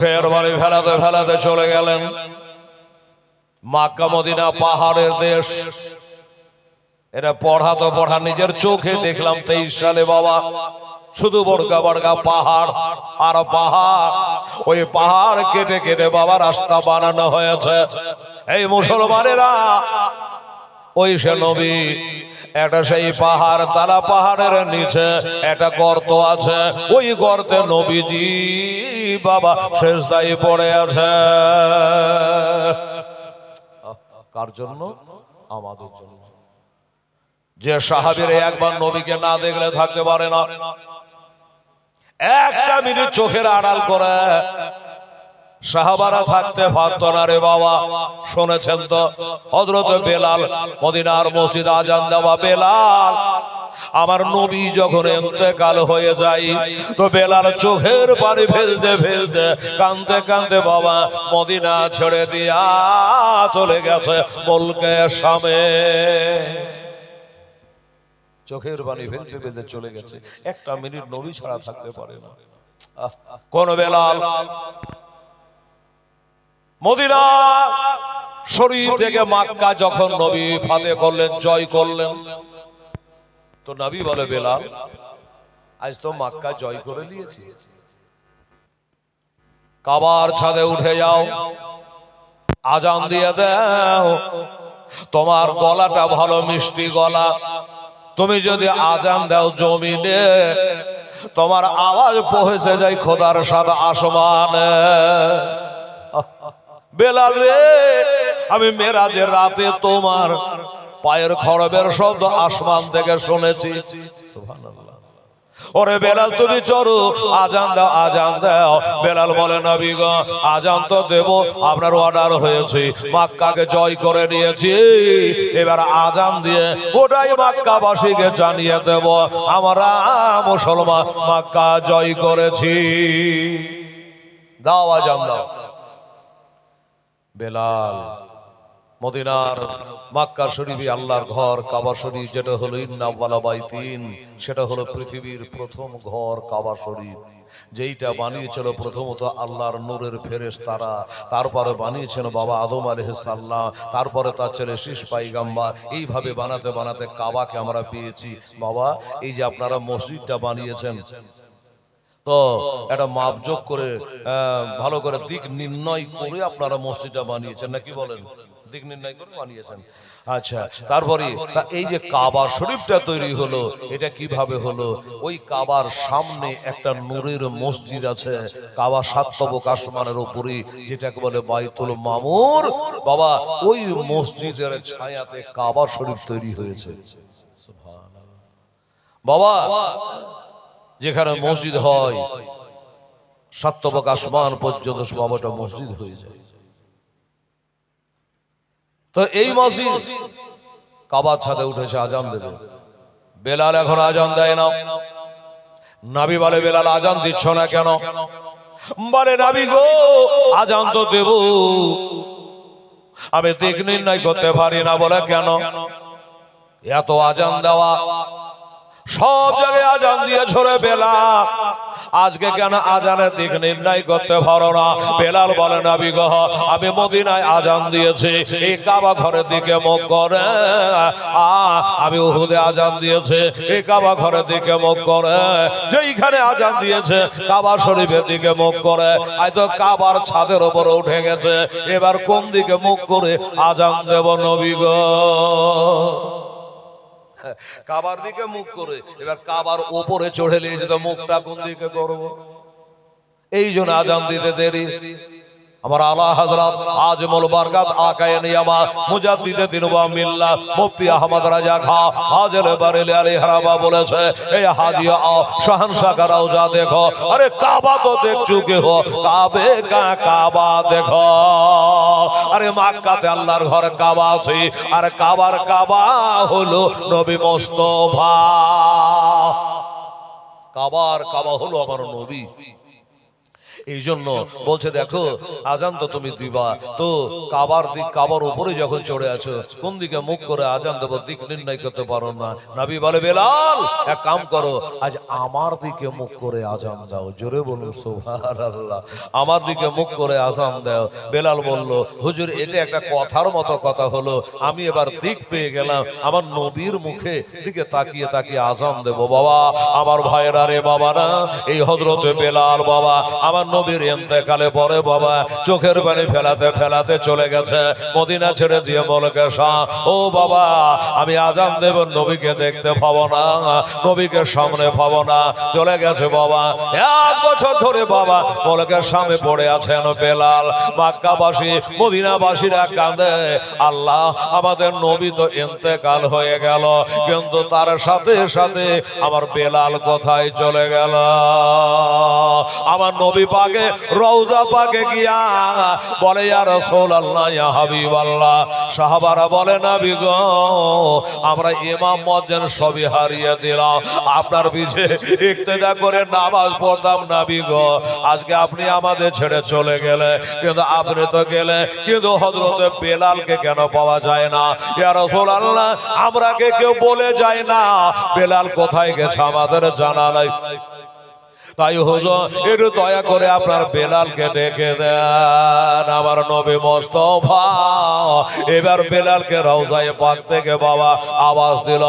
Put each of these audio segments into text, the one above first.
ফের বাড়ি ফেলাতে ফেলাতে চলে গেলেন মক্কা মদিনা পাহাড়ের দেশ। এটা পড়া তো পড়া নিজের চোখে দেখলাম 23 সালে বাবা, শুধু বড়গা বড়গা পাহাড় আর পাহাড়। ওই পাহাড় কেটে কেটে বাবা রাস্তা বানানো হয়েছে। এই মুসলমানেরা, ওই সে নবী, একটা সেই পাহাড়, তারা পাহাড়ের নিচে একটা গর্ত আছে, ওই গর্তে নবীজি বাবা সেজদায় পড়ে আছে। কার জন্য? আমাদের জন্য। যে সাহাবীরা একবার নবীকে না দেখলে থাকতে পারে না, একটা মিনিট চোখের আড়াল করে সাহাবারা থাকতে পারত না রে বাবা। শুনেছেন তো হযরত বেলাল, মদিনার মসজিদ আজান দেওয়া বেলাল, আমার নবী যখন ইন্তেকাল হয়ে যায় তো বেলাল চোখের পানি ফেলতে ফেলতে কাঁদতে কাঁদতে বাবা মদিনা ছেড়ে দিয়া চলে গেছে মুলকে শামে। চোখের পানি ফেলতে ফেলতে চলে গেছে, একটা মিনিট নবী ছাড়া থাকতে পারে না। কোন বেলাল? মদিনা শরীফ থেকে মক্কা যখন নবী ফাতে করলেন, জয় করলেন, তো নবী বলে বেলাল, আজ তো মক্কা জয় করে নিয়েছি, কাবার ছাদে উঠে যাও, আজান দিয়ে দাও। তোমার গলাটা ভালো মিষ্টি গলা, তুমি যদি আজান দাও জমিনে, তোমার আওয়াজ পৌঁছে যায় খোদার সাথে আসমানে। বেলাল রে, আমি মেরাজের রাতে তোমার পায়ের খড়বের শব্দ আসমান থেকে শুনেছি। সুবহানাল্লাহ। ওরে বেলাল তুমি চলো, আজান দাও, আজান দাও। বেলাল বলে নবী গো, আজান তো দেব, আপনার অর্ডার হয়েছে, মক্কাকে জয় করে নিয়েছি, এবার আজান দিয়ে গোটাই মক্কাবাসীকে জানিয়ে দেব আমরা মুসলমান মক্কা জয় করেছি। দাও আজান দাও। বেলাল মদিনার মক্কা শরীফে আল্লাহর ঘর কাবা শরীফ, যেটা হলো ইন্নাওয়ালা বাইতিন, সেটা হলো পৃথিবীর প্রথম ঘর কাবা শরীফ, যেইটা বানিয়েছিল প্রথমত আল্লাহর নূরের ফেরেশতারা, তারপরে বানিয়েছেন বাবা আদম আলাইহিস সালাম, তারপরে তার ছেলে শীষ পয়গম্বর। এইভাবে বানাতে বানাতে কাবাকে আমরা পেয়েছি। বাবা এই যে আপনারা মসজিদটা বানিয়েছেন, তো একটা মাপযোগ করে ভালো করে দিক নির্ণয় করে আপনারা মসজিদটা বানিয়েছেন, নাকি বলেন? দিক নির্ণয় করে বানিয়েছেন। আচ্ছা, তারপরে এই যে কাবা শরীফটা তৈরি হলো, এটা কিভাবে হলো? ওই কাবার সামনে একটা নূরের মসজিদ আছে, কাবা 7 তবক আসমানের উপরে, যেটাকে বলে বাইতুল মামুর। বাবা ওই মসজিদের ছায়াতে কাবা শরীফ তৈরি হয়েছে। সুবহানাল্লাহ। বাবা যেখানে মসজিদ হয় 7 তবক আসমান পর্যন্ত বাবাটা মসজিদ হয়ে যায়। তো এই মসজিদ কাবার ছাদে উঠেছে, আজান দেবে। বেলাল এখন আজান দেয় না। নবী বলে বেলাল আজান দিচ্ছ না কেন? বলে নবী গো, আজান তো দেব, আমি দিক নির্ণয় করতে পারি না। বলে কেন? এত আজান দেওয়া, সব জায়গায় আজান দিয়ে ছড়ে বেলাল, আজকে কেন আজানের দিক নির্ণয় করতে পারো না? বেলাল বলে নবী গো, আমি মদিনায় আজান দিয়েছি, এই কাবা ঘরের দিকে মুখ করে। আমি উহুদে আজান দিয়েছি, এই কাবা ঘরের দিকে মুখ করে। যেইখানে আজান দিয়েছে কাবা শরীফের দিকে মুখ করে, হয়তো কাবার ছাদের উপরে উঠে গেছে, এবার কোন দিকে মুখ করে আজান দেব নবী গো? কাবার দিকে মুখ করে। এবার কাবার উপরে চড়ে নিয়েছে, তো মুখটা কোন দিকে করব? এই জন্য আজান দিতে দেরি। আমার আলা হযরত আজমুল বরকত আকায়ে নিয়ামত মুজাদ্দিদে দ্বীন ওয়া মিল্লাত মুফতি আহমদ রাজা খাঁ হাজির বারেলি আলাইহি রাহমা বলেছে, এই হাজিয়া শাহনশাহ কা রওজা দেখো, আরে কাবা তো দেখ চুকে হো, কাবে কা কাবা দেখো। আরে মক্কাতে আল্লাহর ঘর কাবা আছে, আর কাবার কাবা হলো নবী মুস্তাফা। কাবার কাবা হলো আমার নবী। এই জন্য বলছে দেখো আজান তো তুমি দিবা, তো কাবার দিক, কাবার উপরে যখন চড়ে আছো কোন দিকে মুখ করে আজান দেবো দিক নির্ণয় করতে পারো না। নবী বলে বেলাল এক কাম করো, আজ আমার দিকে মুখ করে আজান দাও। জোরে বলুন সুবহানাল্লাহ। আমার দিকে মুখ করে আজান দাও। বেলাল বলল হুজুর এটা একটা কথার মতো কথা হলো, আমি এবার দিক পেয়ে গেলাম, আমার নবীর মুখে দিকে তাকিয়ে তাকিয়ে আজান দেবো। বাবা আমার ভাইরা রে বাবা না, এই হযরতে বেলাল বাবা আমার নবীর ইন্তেকালে পরে বাবা চোখের পানি ফেলাতে ফেলাতে চলে গেছে মদিনা ছেড়ে দিয়ে মলকে শাহ। ও বাবা আমি আজান দেব, নবীকে দেখতে পাবো না, নবীকে সামনে পাবো না, চলে গেছে বাবা। 1 বছর ধরে বাবা মলকের সামনে পড়ে আছেন বেলাল। মক্কাবাসী মদিনাবাসীরা কাঁদে, আল্লাহ আমাদের নবী তো ইন্তেকাল হয়ে গেল, কিন্তু তার সাথে সাথে আমার বেলাল কোথায় চলে গেল? আমার নবী পাকে রওজা পাকে গিয়া বলে ইয়া রাসূলুল্লাহ ইয়া হাবিবাল্লাহ। সাহাবারা বলে নবী গো আমরা ইমাম মুয়াজ্জিন সবই হারিয়ে দিলাম, আপনার পিছে ইক্তেদা করে নামাজ পড়তাম নবী গো, আজকে আপনি আমাদের ছেড়ে চলে গেলে, কিন্তু আপনি তো গেলে কিন্তু হযরতে বেলালকে কেন পাওয়া যায় না? ইয়া রাসূলুল্লাহ আমরা কে কেউ বলে যায় না বেলাল কোথায় গেছে আমাদের জানা নাই, তাই হুজুর একটু দয়া করে আপনার বেলালকে ডেকে দেন। আমার নবী মুস্তাফা এবার বেলালকে রওজায়ে পাক থেকে বাবা আওয়াজ দিল,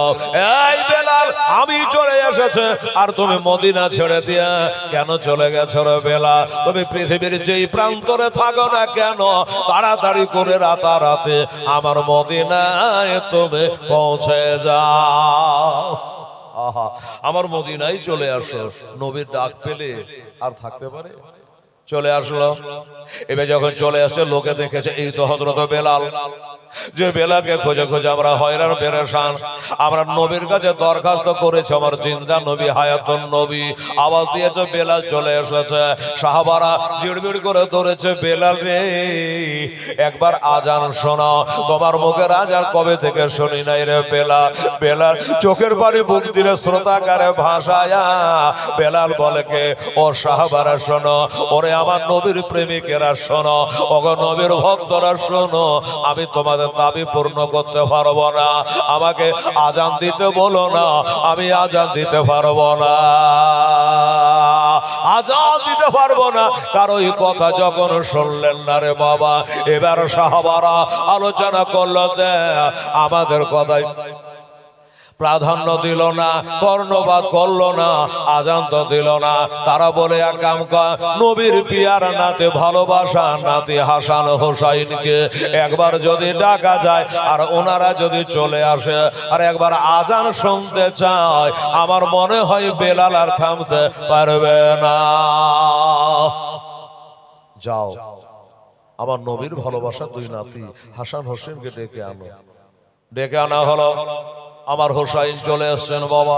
এই বেলাল আমি চলে এসেছে, আর তুমি মদিনা ছেড়ে দিয়ে কেন চলে গেছো রে বেলাল? তুমি পৃথিবীর যেই প্রান্তরে থাকো না কেন তাড়াতাড়ি করে রাতারাতি আমার মদিনায় তুমি পৌঁছে যাও। আহা আমার মদিনায় চলে আসো। নবীর ডাক পেলে আর থাকতে পারে? চলে আসলো। এবার যখন চলে আসছে লোকে দেখেছে এই তো হযরত বেলাল, যে বেলালকে খোঁজে খোঁজে আমরা হয়রান পেরেশান। আমরা নবীর কাছে দরখাস্ত করেছি, আমার জিন্দা নবী হায়াতুন নবী আওয়াজ দিয়েছে বেলাল চলে এসেছে। সাহাবারা জিড়বিড় করে ধরেছে, বেলাল রে একবার আজান শোনাও, তোমার মুখের আজান কবে থেকে শুনি নাই রে বেলাল। বেলাল চোখের পানি বুক দিলে শ্রোতাকারে ভাষায়া বেলাল বলে কে, ও সাহাবারা শোনো, ওরে আমার নবীর প্রেমিকেরা শোনো, ওগো নবীর ভক্তরা শোনো, আমি তোমাদের দাবি পূর্ণ করতে পারবো না, আমাকে আজান দিতে বলো না, আমি আজান দিতে পারবো না, আজান দিতে পারবো না। কারো এই কথা যখন শুনলেন না রে বাবা, এবার সাহাবারা আলোচনা করলো, দে আমাদের কথাই প্রাধান্য দিল না, কর্ণপাত করলো না, আজান তো দিল না। তারা বলে এক কাম কর, নবীর পিয়ার নাতে ভালোবাসা নাতি হাসান হোসাইনকে একবার যদি ডাকা যায় আর ওনারা যদি চলে আসে আর একবার আজান শুনতে চায়, আমার মনে হয় বেলাল আর থামতে পারবে না। যাও আমার নবীর ভালোবাসা দুই নাতি হাসান হোসেনকে ডেকে আনো। ডেকে আনা হলো। আমার হোসাইন চলে আসছেন বাবা।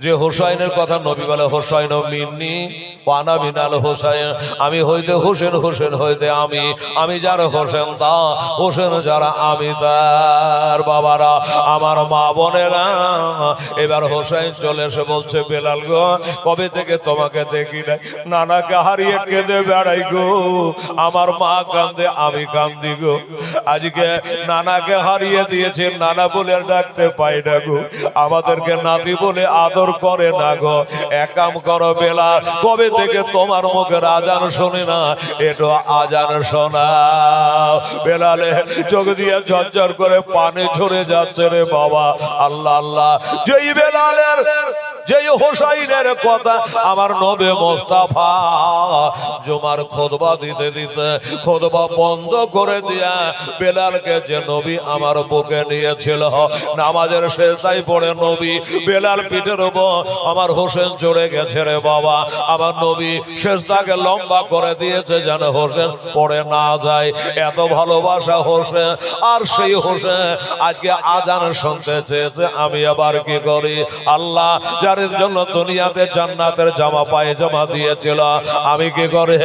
যে হোসাইনের কথা নবী বলে হোসাইন মিন্নি ওয়ানা মিনাল হোসাইন, আমি হইতে হোসেন, হোসেন হইতে আমি, আমি যার হোসেন তা, হোসেন যারা আমি তার। বাবারা আমার মা বোনেরা, এবার হোসাইন চলে এসে বলছে, বেলাল গো কবে থেকে তোমাকে দেখি নাই, নানাকে হারিয়ে কেঁদে বেড়াই গো, আমার মা কান্দে আমি কান্দি গো, আজকে নানাকে হারিয়ে দিয়েছে, নানা বলে ডাকতে পাই না গো, আমাদেরকে নাতি বলে আদর করে না গো, এক কাম করো বেলাল, কবে থেকে তোমার মুখের আজান শুনি না, একটু আজান শোনাও। বেলালে চোখ দিয়ে ঝরঝর করে পানি ঝরে যাচ্ছে রে বাবা। আল্লাহ আল্লাহ, যেই বেলালের যেই হোসাইনের কথা আমার নবী মুস্তাফা জুমার খুতবা দিতে দিতে খুতবা বন্ধ করে দিয়া বেলালকে, যে নবী আমার বুকে নিয়েছিল, নামাজের শেষদায় পড়ে নবী বেলাল পিঠের উপর আমার হোসেন চড়ে গেছে রে বাবা। আমার নবী শেষদাকে লম্বা করে দিয়েছে যেন হোসেন পড়ে না যায়, এত ভালোবাসা হোসেন। আর সেই হোসেন আজকে আজান শুনতে চেয়েছে, আমি আবার কি করি? আল্লাহ যার গাড়ির জন্য দুনিয়াতে জান্নাতের জামা পায়জামা দিয়েছিল, আমি কি করে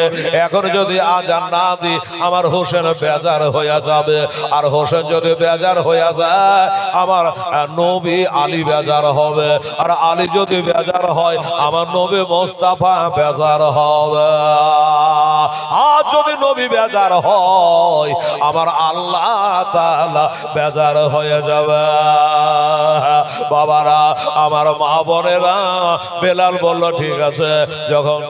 এখন যদি আজান না দিই আমার হোসেন বেজার হয়ে যাবে, আর হোসেন যদি বেজার হয়ে যায় আমার নবী আলী বেজার হবে, আর আলী যদি বেজার হয় আমার নবী মোস্তাফা বেজার হবে, আর যদি নবী বেজার হয় আমার আল্লাহ তাআলা বেজার হয়ে যাবে। বাবারা, আমার মা বোনেরা, বেলাল বলল ঠিক আছে, যখন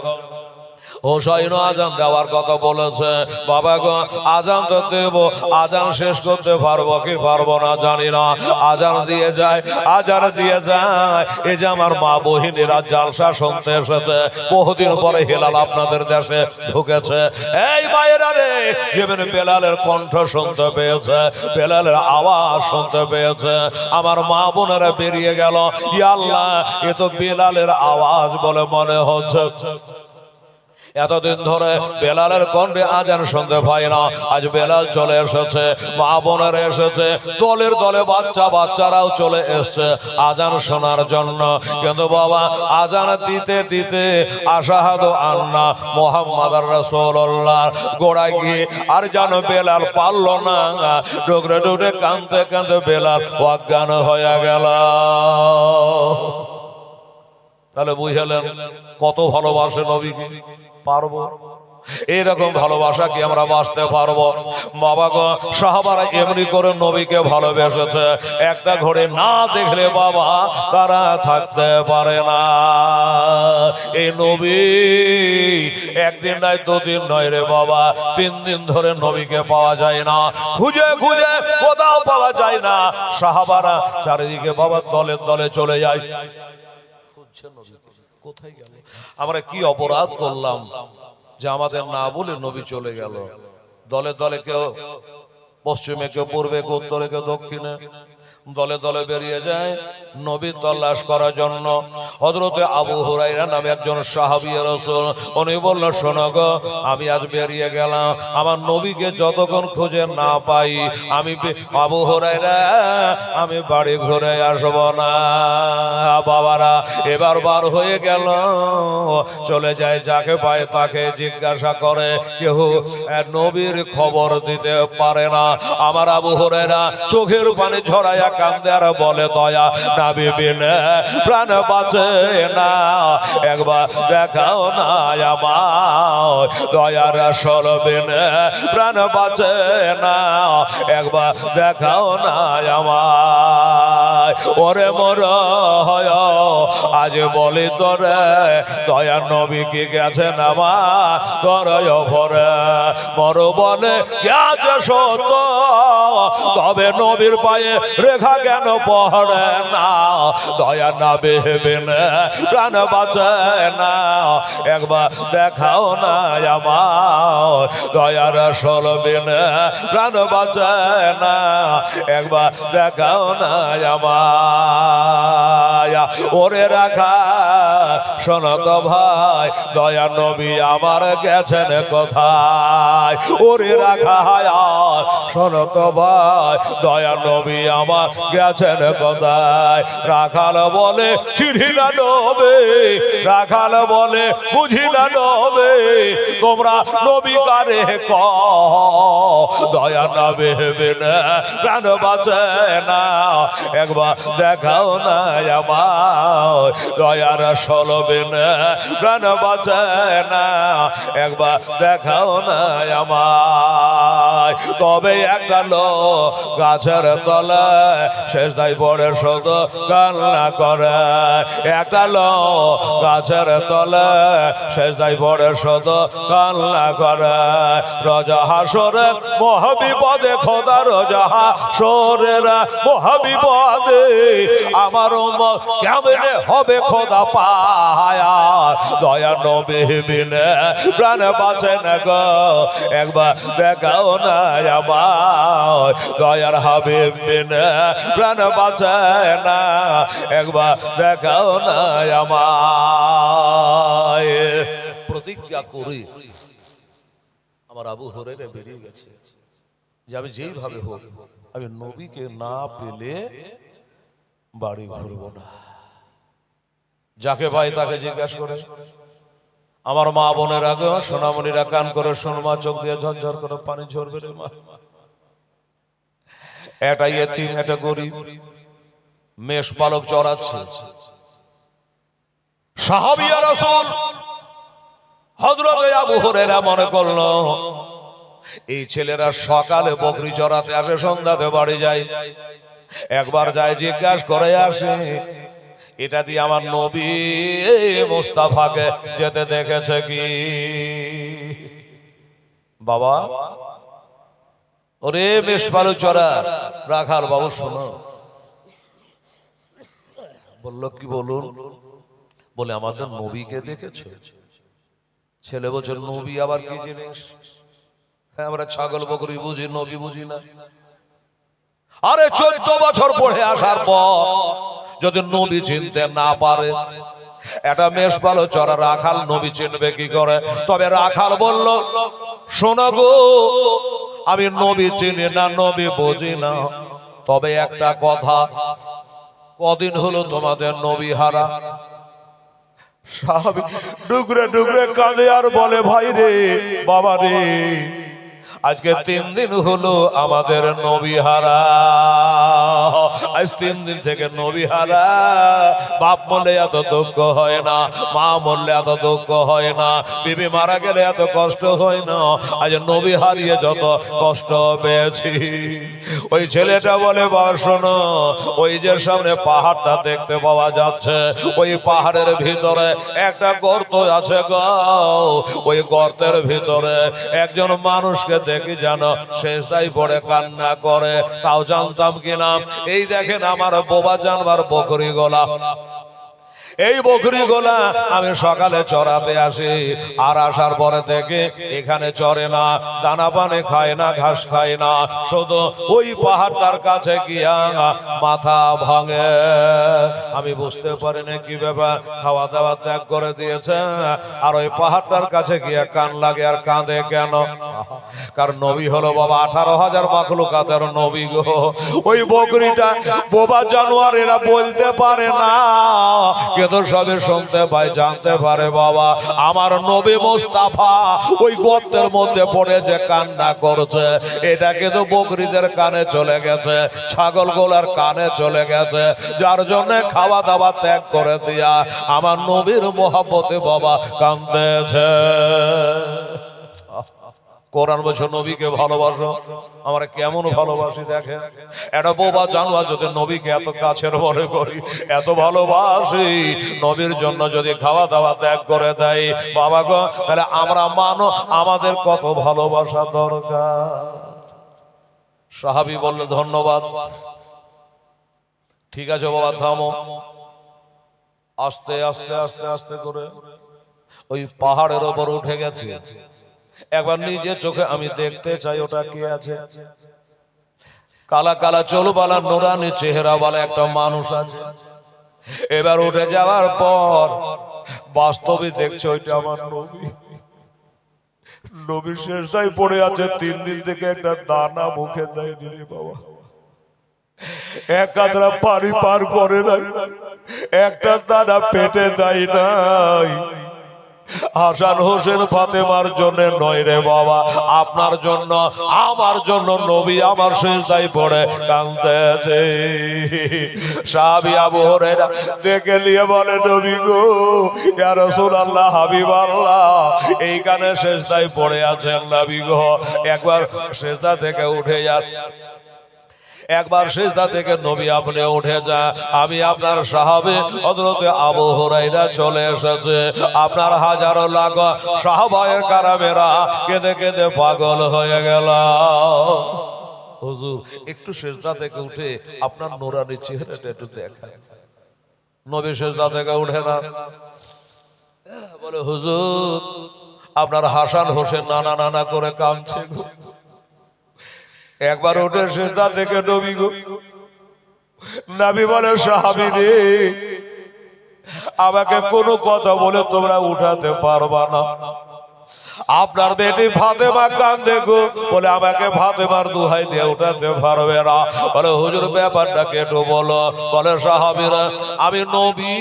হোসাইন আজান দেওয়ার কথা বলেছে, বাবা গো আজান তো দেব, আজান শেষ করতে পারবো কি পারবো না জানি না, আজান দিয়ে যায়, আজান দিয়ে যায়। এই যে আমার মা বহিনীরা জালসা শুনতে এসেছে, বহুদিন পরে হেলাল আপনাদের দেশে ঢুকেছে, এই মায়েরা রে, যেমন বেলালের কণ্ঠ শুনতে পেয়েছে, বেলালের আওয়াজ শুনতে পেয়েছে, আমার মা বোনেরা বেরিয়ে গেল, ইয়া আল্লাহ এ তো বেলালের আওয়াজ বলে মনে হচ্ছে। এতদিন ধরে বেলালের কণ্ঠে আজান শুনতে পাই না, আজ বেলাল চলে এসেছে, মা বোনেরা এসেছে, দলের দলে বাচ্চারাও চলে এসছে আজান শোনার জন্য। কিন্তু বাবা আজান দিতে দিতে আশহাদু আন্না মুহাম্মাদুর রাসূলুল্লাহ গোড়ায় গিয়ে আর যেন বেলাল পারল না, ডুকরে ডুকরে কাঁদতে কাঁদতে বেলাল অজ্ঞান হয়ে গেল। তাহলে বুঝলেন কত ভালোবাসে নবীকে। পারবো এইরকম ভালোবাসা কি আমরা বাঁচতে পারবো? বাবা গো সাহাবারা এমনি করে নবীকে ভালোবেসেছে, একটা ঘড়ি না দেখলে বাবা তারা থাকতে পারে না। এই নবী একদিন নয় দুদিন নয় রে বাবা, 3 দিন ধরে নবীকে পাওয়া যায় না, খুঁজে খুঁজে কোথাও পাওয়া যায় না। সাহাবারা চারিদিকে বাবা দলে দলে চলে যায়, কোথায় গেল? আমরা কি অপরাধ করলাম যে আমাদের না বলে নবী চলে গেল? দলে দলে কেউ পশ্চিমে, কেউ পূর্বে, কেউ উত্তরে, কেউ দক্ষিণে, দলে দলে বেরিয়ে যায় নবী তল্লাশ করার জন্য। হযরতে আবু হুরায়রা নামে একজন সাহাবী রাসূল, উনি বলল শোনো গো, আমি আজ বেরিয়ে গেলাম, আমার নবীকে যতক্ষণ খুঁজে না পাই আমি আবু হুরায়রা আমি বাড়ি ঘুরে আসব না। বাবারা এবার বার হয়ে গেল, চলে যায়, যাকে পায় তাকে জিজ্ঞাসা করে, কেউ নবীর খবর দিতে পারে না। আমার আবু হুরায়রা চোখের পানি ঝরায়া কান্দে আর বলে, দয়া নবী বিনে প্রাণ বাঁচে না, একবার দেখাও না আমার, দয়া রাসূল বিনে প্রাণ বাঁচে না, একবার দেখাও না আমার। ওরে মোর হয় আজ বলি তোরে, দয়া নবী কি গেছেন আমার তোর ভরে, মর বলে গেছে সত্য, তবে নবীর পায়ে রেখা কেন পড়ে না, দয়া নবী বিনে প্রাণ বাঁচে না, একবার দেখাও না আমার, দয়া রাসূল বিনে প্রাণ বাঁচে না, একবার দেখাও না আমার। ওরে রাখা শোনো তো ভাই, দয়া নবী আমার গেছেন কোথায়? ওরে রাখা শোনো তো ভাই, দয়া নবী আমার গেছেন কোথায়? রাখাল বলে চিঠি না নবে, রাখাল বলে বুঝি না নবে, তোমরা নবী কারে কও, দয়া নবী বিনে প্রাণ বাঁচে না, একবার দেখাও না আমার, দয়া রাসূল বিনে প্রাণ বাঁচে না, একবার দেখাও না আমার। তবে একটা লোক গাছের তলে সেজদায় পড়ে শুধু কান্না করে, একটা লোক গাছের তলে সেজদায় পড়ে শুধু কান্না করে, রোজা হাসরে মহাবিপদে খোদা, রোজা হাসরের মহাবিপদে আমার উম্মত কেমনে হবে খোদা পায়া, দয়া নবী বিনে প্রাণ বাঁচে না গো, একবার দেখাও না আমার, দয়ার হাবিব বিনে প্রাণ বাঁচে না, একবার দেখাও না আমার। প্রতিজ্ঞা করি আমার আবু হুরায়রা বেরিয়ে গেছে যে আমি যেইভাবে হোক আমি নবীকে না পেলে বাড়ি ঘুরবো না। যাকে পাই তাকে জিজ্ঞাসা করে। আমার মা বোনের আগে সোনামণিরা কান করে শোনমা, চোখ দিয়ে ঝরঝর করে পানি ঝরবে রে মা। একটা ইয়েতিম, একটা গরিব মেষ পালক চড়াচ্ছে। সাহাবী আর রাসূল হযরত আবু হুরায়রা মনে করলো এই ছেলেরা সকালে বকরি চড়াতে আসে, সন্ধ্যাতে বাড়ি যায়, একবার যায় জিজ্ঞাসা করে আসে এটা দিয়ে আমার নবী মুস্তাফাকে যেতে দেখেছে কি। বাবা ওরে বেশ ভালো চড়া রাখাল বাবু শোনো। বললো কি বলুন? বলে আমাদের নবীকে দেখেছে। ছেলে বলছে নবী আবার কি জিনিস? হ্যাঁ আমরা ছাগল বকরি বুঝি, নবী বুঝি না। আরে 14 বছর পড়ে আসার পর যদি নবী চিনতে না পারে, এটা মেষ ভালো চড়া রাখাল নবী চিনবে কি করে? তবে রাখাল বলল শোনো গো, আমি নবী চিনি না, নবী বুঝি না, তবে একটা কথা, কদিন হলো তোমাদের নবী হারা? সাহাবী ডুকরে ডুকরে কাঁদে আর বলে ভাই রে, বাবা রে, আজকে 3 দিন হলো আমাদের নবী হারা। আজ 3 দিন থেকে নবী হারা। বাপ মরলে এত দুঃখ হয় না, মা মরলে এত দুঃখ হয় না, বিবি মারা গেলে এত কষ্ট হয় না, আজ নবী হারিয়ে যত কষ্ট পেয়েছি। ওই ছেলেটা বলে বাবা শোনো, ওই যে সামনে পাহাড়টা দেখতে পাওয়া যাচ্ছে, ওই পাহাড়ের ভিতরে একটা গর্ত আছে গো, ওই গর্তের ভিতরে একজন মানুষকে দেখি জানো শেষদাই পড়ে কান্না করে, তাও জানতাম কিনা। এই দেখেন আমার বোবা জানবার বকরি গোলা, এই বকরি গোলা আমি সকালে চড়াতে আসি, আর আসার পরে থেকে এখানে চড়ে না, দানা পানি খায় না, ঘাস খায় না, শুধু ওই পাহাড়টার কাছে গিয়া মাথা ভাঙে। আমি বুঝতে পারি না কি ব্যাপার, খাওয়া দাওয়া ত্যাগ করে দিয়েছে আর ওই পাহাড়টার কাছে গিয়া কান লাগে আর কাঁদে কেন? কারণ নবী হলো বাবা 18,000 মাখলুকাতের নবী গো। ওই বকরিটা বোবা জানোয়ার, এরা বলতে পারে না কিন্তু সবে শুনতে পায়, জানতে পারে বাবা আমার নবী মুস্তাফা ওই গর্তের মধ্যে পড়ে যে কান্না করছে, এটা কিন্তু বকরিদের কানে চলে গেছে, ছাগল গোলার কানে চলে গেছে, যার জন্য খাওয়া দাওয়া ত্যাগ করে দিয়া আমার নবীর মহব্বতে বাবা কাঁদতেছে। কোরআন বলছে নবীকে ভালোবাসো, আমরা কেমন ভালোবাসি দেখেন। এটা বোবা জানোয়ার যদি নবীকে এত কাছের মনে করি, এত ভালোবাসি, নবীর জন্য যদি খাওয়া দাওয়া ত্যাগ করে দেয় বাবা গো, তাহলে আমরা মানো আমাদের কত ভালোবাসা দরকার। সাহাবী বললে ধন্যবাদ, ঠিক আছে বাবা থামো। আস্তে আস্তে আস্তে আস্তে করে ওই পাহাড়ের ওপর উঠে গেছে। একবার নিজে চোখে আমি দেখতে চাই ওটা কি আছে। কালা কালা চুলওয়ালা নুরানি চেহারাওয়ালা একটা মানুষ আছে। এবার উঠে যাওয়ার পর বাস্তবে দেখছে ওইটা আমার নবী। নবী শেষদায় পড়ে আছে, 3 দিন থেকে একটা দানা মুখে দেয়নি রে বাবা, এক কাতরা পানি পার করে নাই, একটা দানা পেটে দেয় নাই। হাসান হোসেন ফাতেমার জন্য নয় রে বাবা, আপনার জন্য আমার জন্য নবী আমার শেষদায় পড়ে কাঁদতেছে। সাহাবী আবু হুরায়রা দেখে নিয়ে বলে নবী গো, ইয়া রাসূলুল্লাহ, হাবিবাল্লাহ, এইখানে শেষদায় পড়ে আছেন নবী গো, একবার শেষদা থেকে উঠে যান, একবার সিজদা থেকে নবী আপনি উঠে যা। আমি আপনার সাহাবী হযরত আবু হুরায়রা চলে এসেছে, আপনার হাজারো লাখ সাহাবায়ে কেরামেরা কেঁদে কেঁদে পাগল হয়ে গেল। হুজুর একটু সিজদা থেকে উঠে আপনার নূরানি চেহারাটা একটু দেখান। নবী সিজদা থেকে উঠে না, বলে হুজুর আপনার হাসান হোসেন নানা নানা করে কাঁদছে। একবার উঠে সিজদা থেকে নবী গো, নবী বলে সাহাবী রে, আমাকে কোনো কথা বলে তোমরা উঠাতে পারবা না, আপনার বেটি ফাতেমা কান্দে গো, বলে আমাকে ফাতেমার দুহাই দিয়ে উঠাতে পারবে না। বলে হুজুর ব্যাপারটা কেটে বলো। বলে সাহাবীরা, আমি নবী,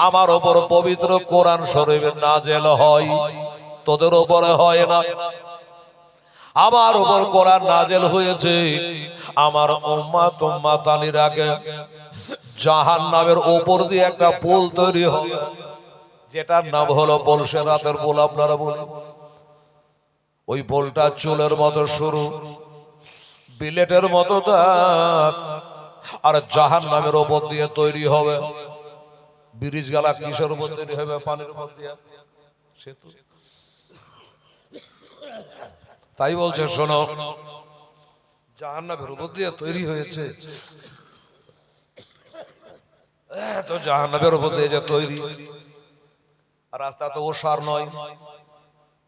আমার উপর পবিত্র কোরআন শরীফ নাজেল হয়, তোদের উপরে হয় না। আমার উপর কোরআন নাজেল হয়েছে, আমার উম্মাত উম্মাতানিরাকে জাহান্নামের উপর দিয়ে একটা পুল তৈরি হবে, যেটার নাম হলো পলসেরাতের পুল। আপনারা বলেন, ওই পুলটা চুলের মতো সরু, বিলেটের মতো দাঁত, আর জাহান্নামের উপর দিয়ে তৈরি হবে। ব্রিজ গালা কিসের উপর তৈরি হবে? পানির উপর দিয়ে, সেতু। তাই বলছে, শোনো, জাহান্নামের উপর দিয়ে তৈরি হয়েছে, তো জাহান্নামের উপর দিয়ে যে তৈরি, আর রাস্তা তো ওসার নয়,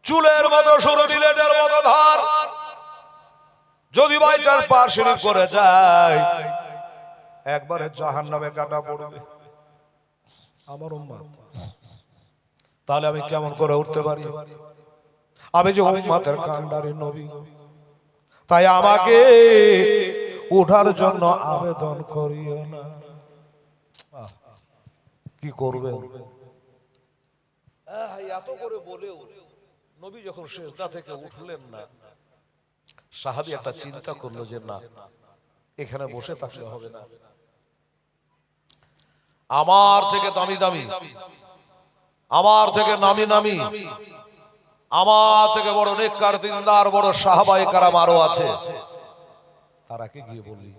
চুলের মতো সরু, বিলেটের মতো ধার। যদি বাই চান্স পার শরীফ করে যায়, একবারে জাহান্নামে কাটা পড়বে আমার উম্মত। তাহলে আমি কেমন করে উঠতে পারি? আমি যে উম্মতের কান্ডারি নবী, তাই আমাকে উঠার জন্য আবেদন করিও না। কি করবে? এত করে বলেও নবী যখন সিজদা থেকে উঠলেন না, সাহাবী একটা চিন্তা করলো যে না, এখানে বসে থাকলে হবে না। আমার থেকে দামি দামি, আমার থেকে নামি নামি, আমার থেকে বড় নেককার দিনদার বড় সাহাবায়ে কেরাম আরো আছে, তারাকে গিয়ে বলি,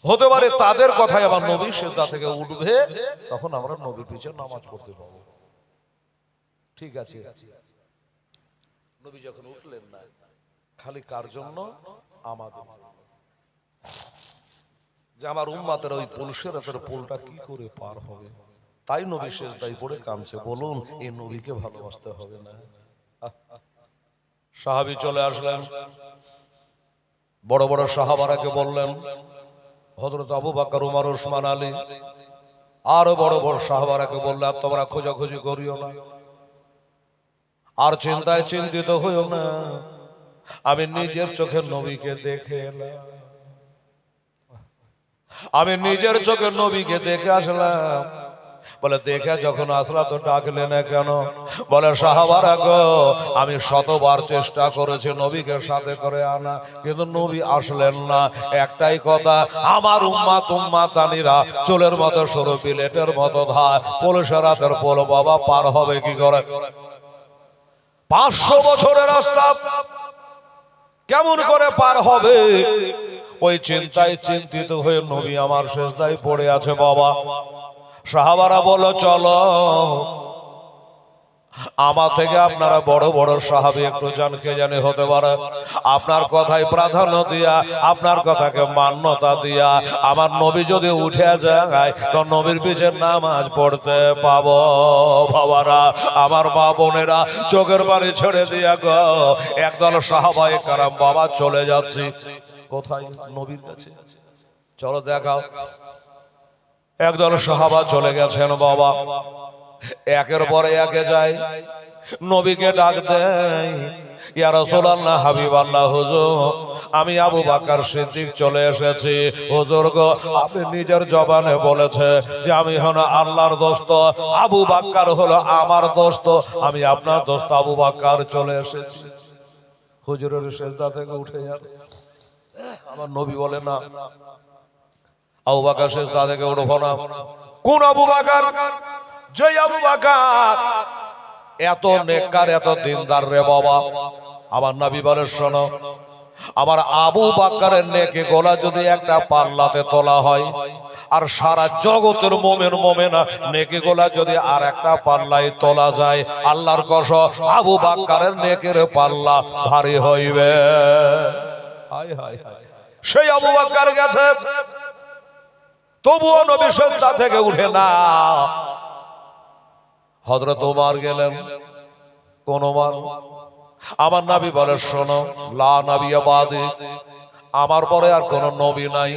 হতে পারে তাদের কথাই আমার নবী সিজদা থেকে উঠবে, তখন আমরা নবীর পিছনে নামাজ পড়তে পাবো। ঠিক আছে, নবী যখন উঠলেন না, খালি কার জন্য? আমাদের, যে আমার উম্মতের ওই পলসেরাতের পোলটা কি করে পার হবে। তাই নবী সিজদায় পড়ে কাঁদছে। বলুন, এই নবীকে ভালোবাসতে হবে না? সাহাবী চলে আসলেন, বড় বড় সাহাবারাকে বললেন, হযরত আবু বকর, উমর, ওসমান, আলী, আরো বড় বড় সাহাবারাকে বললেন, তোমরা খোঁজাখুঁজি করিও না, আর চিন্তায় চিন্তিত হইও না, আমি নিজের চোখে নবীকে দেখে এলাম, আমি নিজের চোখে নবীকে দেখে আসলাম। বলে দেখে যখন আসলা তো ডাকলে না কেন? বলে সাহাবারা গো, আমি শতবার চেষ্টা করেছি নবীকে সাথে করে আনা, কিন্তু নবী আসলেন না। একটাই কথা, আমার উম্মাত উম্মাতানিরা চুলের মতো সরু, বিলেটের মতো ধার, পলসেরাতের পোল বাবা পার হবে কি করে? 500 বছরের রাস্তা কেমন করে পার হবে? ওই চিন্তায় চিন্তিত হয়ে নবী আমার সিজদায় পড়ে আছে। বাবা, সাহাবারা বলো চলো, আমার থেকে আপনারা বড় বড় সাহাবী একটু জানকে জানে হতে পারে, আপনার কথায় প্রাধান্য দিয়া, আপনার কথাকে মান্যতা দিয়া, আমার নবী যদি উঠে যায় তো নবীর পিছে নামাজ পড়তে পাবো। বাবারা, আমার মা বোনেরা, চোখের পানি ছেড়ে দিয়া গো, একদল সাহাবায়ে কেরাম বাবা চলে যাচ্ছি কোথায়? নবীর কাছে। চলো দেখাও। একদল সাহাবা চলে গেছেন বাবা, একের পরে একে যায়, নবীকে ডাক দেয়, ইয়া রাসূলুল্লাহ, হাবিবাল্লাহ, হুজুর, আমি আবু বকর সিদ্দিক চলে এসেছি। হুজুর গো, আপনি নিজের জবানে বলেছে যে আমি হলো আল্লাহর দোস্ত, আবু বকর হলো আমার দোস্ত, আমি আপনার দোস্ত আবু বকর চলে এসেছি। হুজুরের সিজদা থেকে উঠে যান। আমার নবী বলে না, আবু বকর সিজদা থেকে উঠবো না। কোন আবু বকর? যে আবু বকর এত নেককার, এত দিনদার রে বাবা। আমার নবী বলে, শোনো, আমার আবু বকরের নেকি গোলা যদি একটা পাল্লাতে তোলা হয়, আর সারা জগতের মুমিন মুমিনা নেকি গোলা যদি আর একটা পাল্লায় তোলা যায়, আল্লাহর কসম আবু বকরের নেকির পাল্লা ভারী হইবে। হায় হায় হায়, সেই আবু বকর গেছে, তবুও নবী সিজদা থেকে উঠে না। হযরত ওমর গেলেন, কোন ওমর? আমার নবী বলে, শোনো, লা নবিয়্যা বাদি, আমার পরে আর কোন নবী নাই,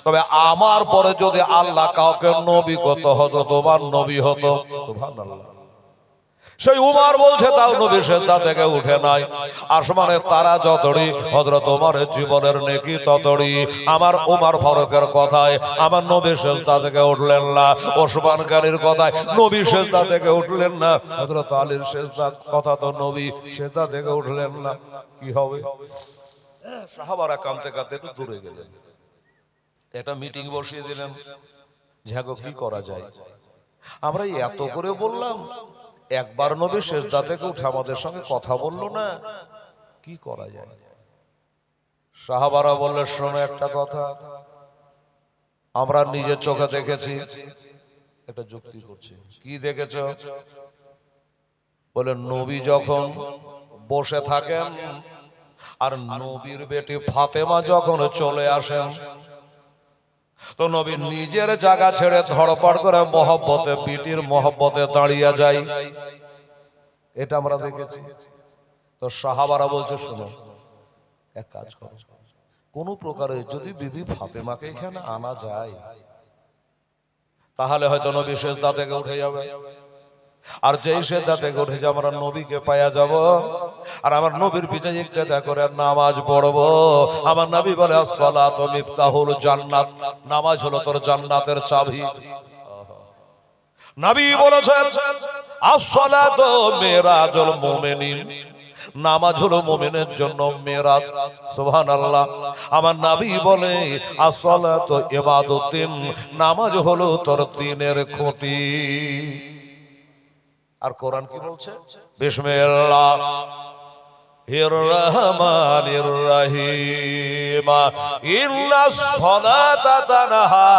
তবে আমার পরে যদি আল্লাহ কাউকে নবী করত, হযরত ওমর নবী হতো। সুবহানাল্লাহ। সেই উমর বলছে তাও নবী সেজদা থেকে উঠে নাই। আসমানে তারা যতড়ি হযরত ওমরের জীবনের নেকি ততড়ি। আমার উমর ফারুকের কথায় আমার নবী সেজদা থেকে উঠলেন না, ওসমান গনির কথায় নবী সেজদা থেকে উঠলেন না, হযরত আলীর সেজদার কথা তো নবী সেজদা থেকে উঠলেন না। কি হবে? সাহাবারা কাঁদতে কাঁদতে একটু দূরে গেলেন, একটা মিটিং বসিয়ে দিলেন, ঝাগো কি করা যায়। আমরা এত করে বললাম, একবার নবী সেজদা থেকে উঠে আমাদের সঙ্গে কথা বললো না, কি করা যায়। সাহাবারা বললে, শোনো একটা কথা, আমরা নিজের চোখে দেখেছি। একটা যুক্তি করছি, কি দেখেছ? বলে, নবী যখন বসে থাকেন আর নবীর বেটি ফাতেমা যখন চলে আসেন, তো নবী নিজের জায়গা ছেড়ে ধড়পড় করে মহব্বতে, বিটির মহব্বতে দাঁড়িয়ে যায়। এটা আমরা দেখেছি। তো সাহাবারা বলছে, শোনো এক কাজ করো, কোন প্রকারে যদি বিবি ফাতেমাকে এখানে আনা যায়, তাহলে হয়তো নবী সেজদা থেকে উঠে যাবে। আর যেই সেজদা থেকে উঠে যাবে, আমরা নবীকে পাইয়া যাব, আর আমার নবীর পিছনে ইক্তেদা করে নামাজ পড়বো। আমার নবী বলে, আসসালাতু মিফতাহুল জান্নাত, নামাজ হলো তোর জান্নাতের চাবি। নবী বলেছেন, আসসালাতু মিরাজুল মুমিনিন, নামাজ হলো মুমিনের জন্য মেরাজ। সুবহানাল্লাহ। আমার নবী বলে, আসসালাতু ইবাদুদ্দিন, নামাজ হলো তোর দ্বীনের খুঁটি। আর কোরআন কি বলছে? বিসমিল্লাহির রহমানির রহিম, ইন্নাস সালাতা তানহা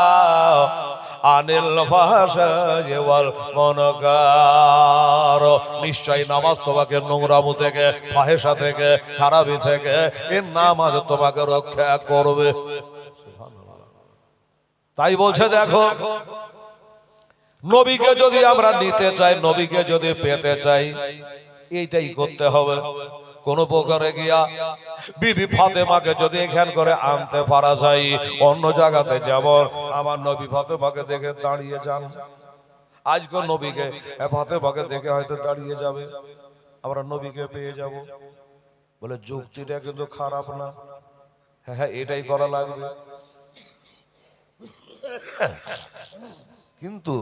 আনিল ফাহশাই ওয়াল মুনকার, নিশ্চয় নামাজ তোমাকে নোংরামু থেকে, ফাহেসা থেকে, খারাপি থেকে, এই নামাজ তোমাকে রক্ষা করবে। তাই বলছে, দেখো, নবীকে যদি আমরা নিতে চাই, নবীকে যদি পেতে চাই, এইটাই করতে হবে। কোন প্রকারে গিয়া বিবি ফাতেমাকে যদি এখান করে আনতে পারা যায়, অন্য জায়গাতে যেমন আমার নবী ফাতেমাকে দেখে দাঁড়িয়ে যান, আজকে নবীকে ফাতেমাকে দেখে হয়তো দাঁড়িয়ে যাবে, আমরা নবীকে পেয়ে যাব। বলে, যুক্তিটা কিন্তু খারাপ না। হ্যাঁ, এটাই করা লাগবে। কিন্তু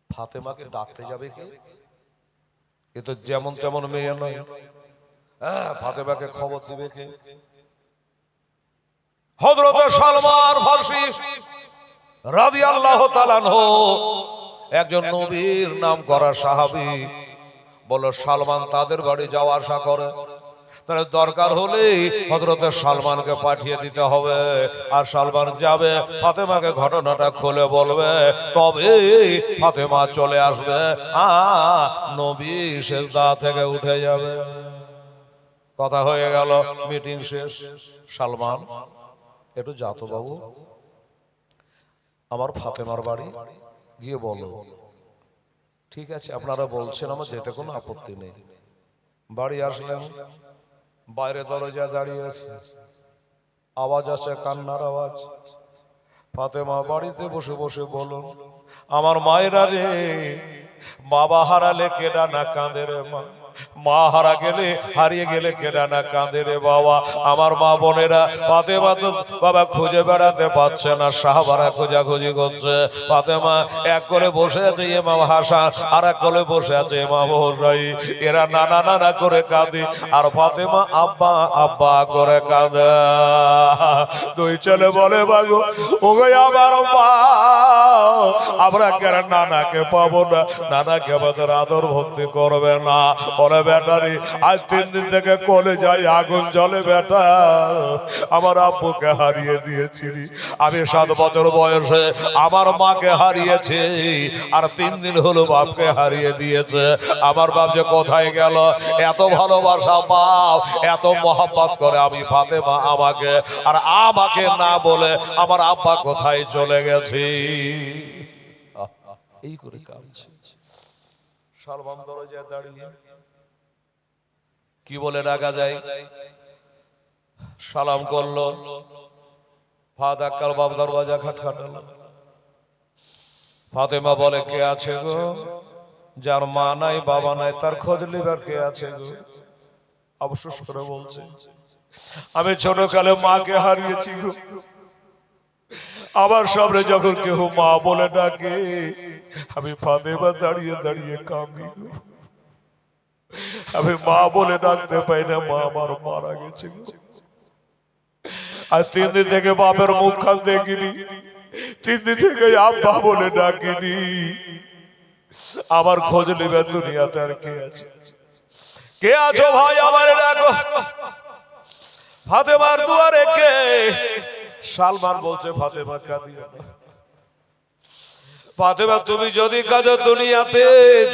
ফাতেমাকে ডাকতে যাবে কে? এ তো যেমন তেমন মেয়ে নয়। ফাতেমাকে খবর দিবে কে? হযরত সালমান ফারসি রাদিয়াল্লাহু তাআলা আনহু, একজন নবীর নাম করা সাহাবী, বলো সালমান তাদের বাড়ি যাওয়া আসা করে, তাহলে দরকার হলে হযরত সালমানকে পাঠিয়ে দিতে হবে। আর সালমান যাবে, ফাতেমাকে ঘটনাটা খুলে বলবে, তবে ফাতেমা চলে আসবে, নবী সেজদা থেকে উঠে যাবে। কথা হয়ে গেল, মিটিং শেষ। সালমান, একটু যাতো বাবু, আমার ফাতেমার বাড়ি গিয়ে বলো। ঠিক আছে, আপনারা বলছেন, আমার যেতে কোনো আপত্তি নেই। বাড়ি আসলেন, বাইরে দরজা দাঁড়িয়ে আছে, আওয়াজ আসে, কান্নার আওয়াজ। ফাতেমা বাড়িতে বসে বসে বলুন, আমার মায়েরা রে, বাবা হারালে কেডা না কাঁদে রে মা, মা হারিয়ে গেলে কেডা না কাঁদে রে বাবা। আমার মা বোনেরা ফাতেমা তো বাবা খুঁজে বেড়াতে পারছে না, সাহাবারা খোঁজাখুঁজি করছে। ফাতেমা এক কোলে বসে আছে ইমাম হাসান, আর এক কোলে বসে আছে ইমাম হোসাইন, এরা নানা নানা করে কাঁদে, আর ফাতেমা আব্বা আব্বা করে কাঁদে। দুই ছেলে বলে, বাগো ওগো আমার মা, আমরা কেন নানাকে পাবো না, নানাকে আমাদের আদর ভক্তি করবে না। বলে, বেটারি আজ 3 দিন থেকে কোলে যাই, আগুন জ্বলে বেটা, আমার আব্বুকে হারিয়ে দিয়েছি, আমি 7 বছর বয়সে আমার মাকে হারিয়েছি, আর 3 দিন হলো বাপকে হারিয়ে দিয়েছে। আমার বাপ যে কোথায় গেল, এত ভালোবাসা বাপ, এত মহব্বত করে আমি ফাতেমা আমাকে, আর আমাকে না বলে আমার আব্বা কোথায় চলে গেছে। এই করে কাঁদছে। সালমান দরজায় দাঁড়িয়ে কি বলে ডাকা যায়? সালাম করলো, ফাদাক্কার বাপ দরওয়াজা খটখটালো। ফাতেমা বলে, কে আছে গো? যার মা নাই বাবা নাই তার খোঁজ লিবার কে আছে গো? অবশ্য করে বলছে আমি ছোটকালে মাকে হারিয়েছি গো। আমার সামনে যখন কেউ মা বলে ডাকে আমি ফাতেমা দাঁড়িয়ে দাঁড়িয়ে কাঁদি গো। আমি মা বলে ডাকতে পাই না, মা আমার মারা গেছে গো। আর 3 দিন থেকে বাপের মুখখান দেখিনি, 3 দিন থেকে আব্বা বলে ডাকিনি। আমার খোঁজ নেবে দুনিয়াতে আর কে আছে? কে আছো ভাই আমার ডাকো। ফাতেমার দুয়ারে কে? সালমান বলছে ফাতেমা কাঁদিও না। ফাতেমা তুমি যদি কাঁদো দুনিয়াতে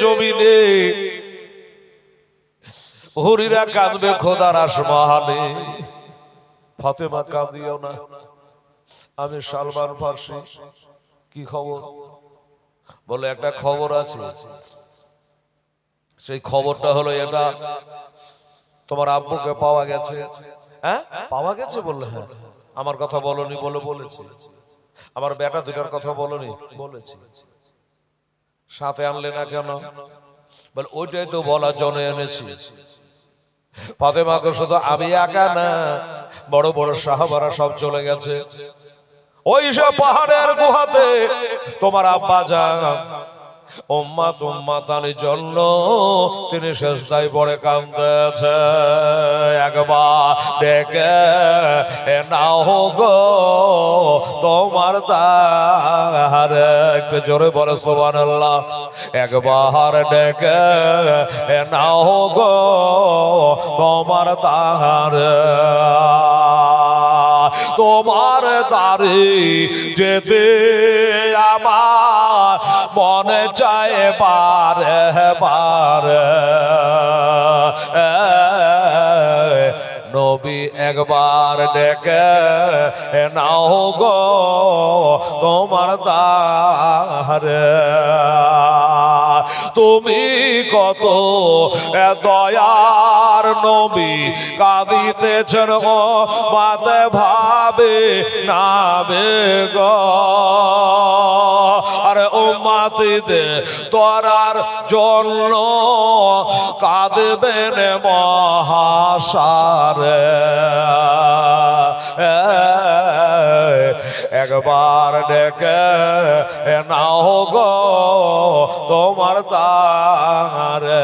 জমিনে হুরিরা কাঁদবে খোদার আসমানে। ফাতেমা কাঁদিও না। আমি সালমান ফার্সি। কি খবর? বলে একটা খবর আছে। সেই খবরটা হলো এটা, তোমার আব্বুকে পাওয়া গেছে। হ্যাঁ পাওয়া গেছে বললে? হ্যাঁ। আমার কথা বলনি বলে বলেছি। আমার বেটা দুটার কথা বলনি বলেছি। সাথে আনলে না কেন? বল ওইটাই তো বলার জন্য এনেছি। ফাতেমাকে শুধু আমি একা না, বড় বড় সাহাবারা সব চলে গেছে ওই সব পাহাড়ের গুহাতে। তোমার আব্বা যান উম্মাত উম্মাতানির জন্য তিনি সেজদায় পড়ে কাঁদতেছে। একবার ডেকে নাও গো তোমার দ্বারে। একটু জোরে বলে সুবহানাল্লাহ। একবার ডেকে নাও গো তোমার দ্বারে। তোমার দ্বারে যেতে আমার মনে চায় বারে বারে। নবী একবার ডেকে নাও গো তোমার দ্বারে। তুমি কত দয়ার নবী কাঁদিতেছেন গো মাতে ভাবে নাবে গো। আরে উম্মতিদের তোরার জন্য কাঁদবেন মহাসারে। একবার ডেকে নাও গো তোমার দ্বারে।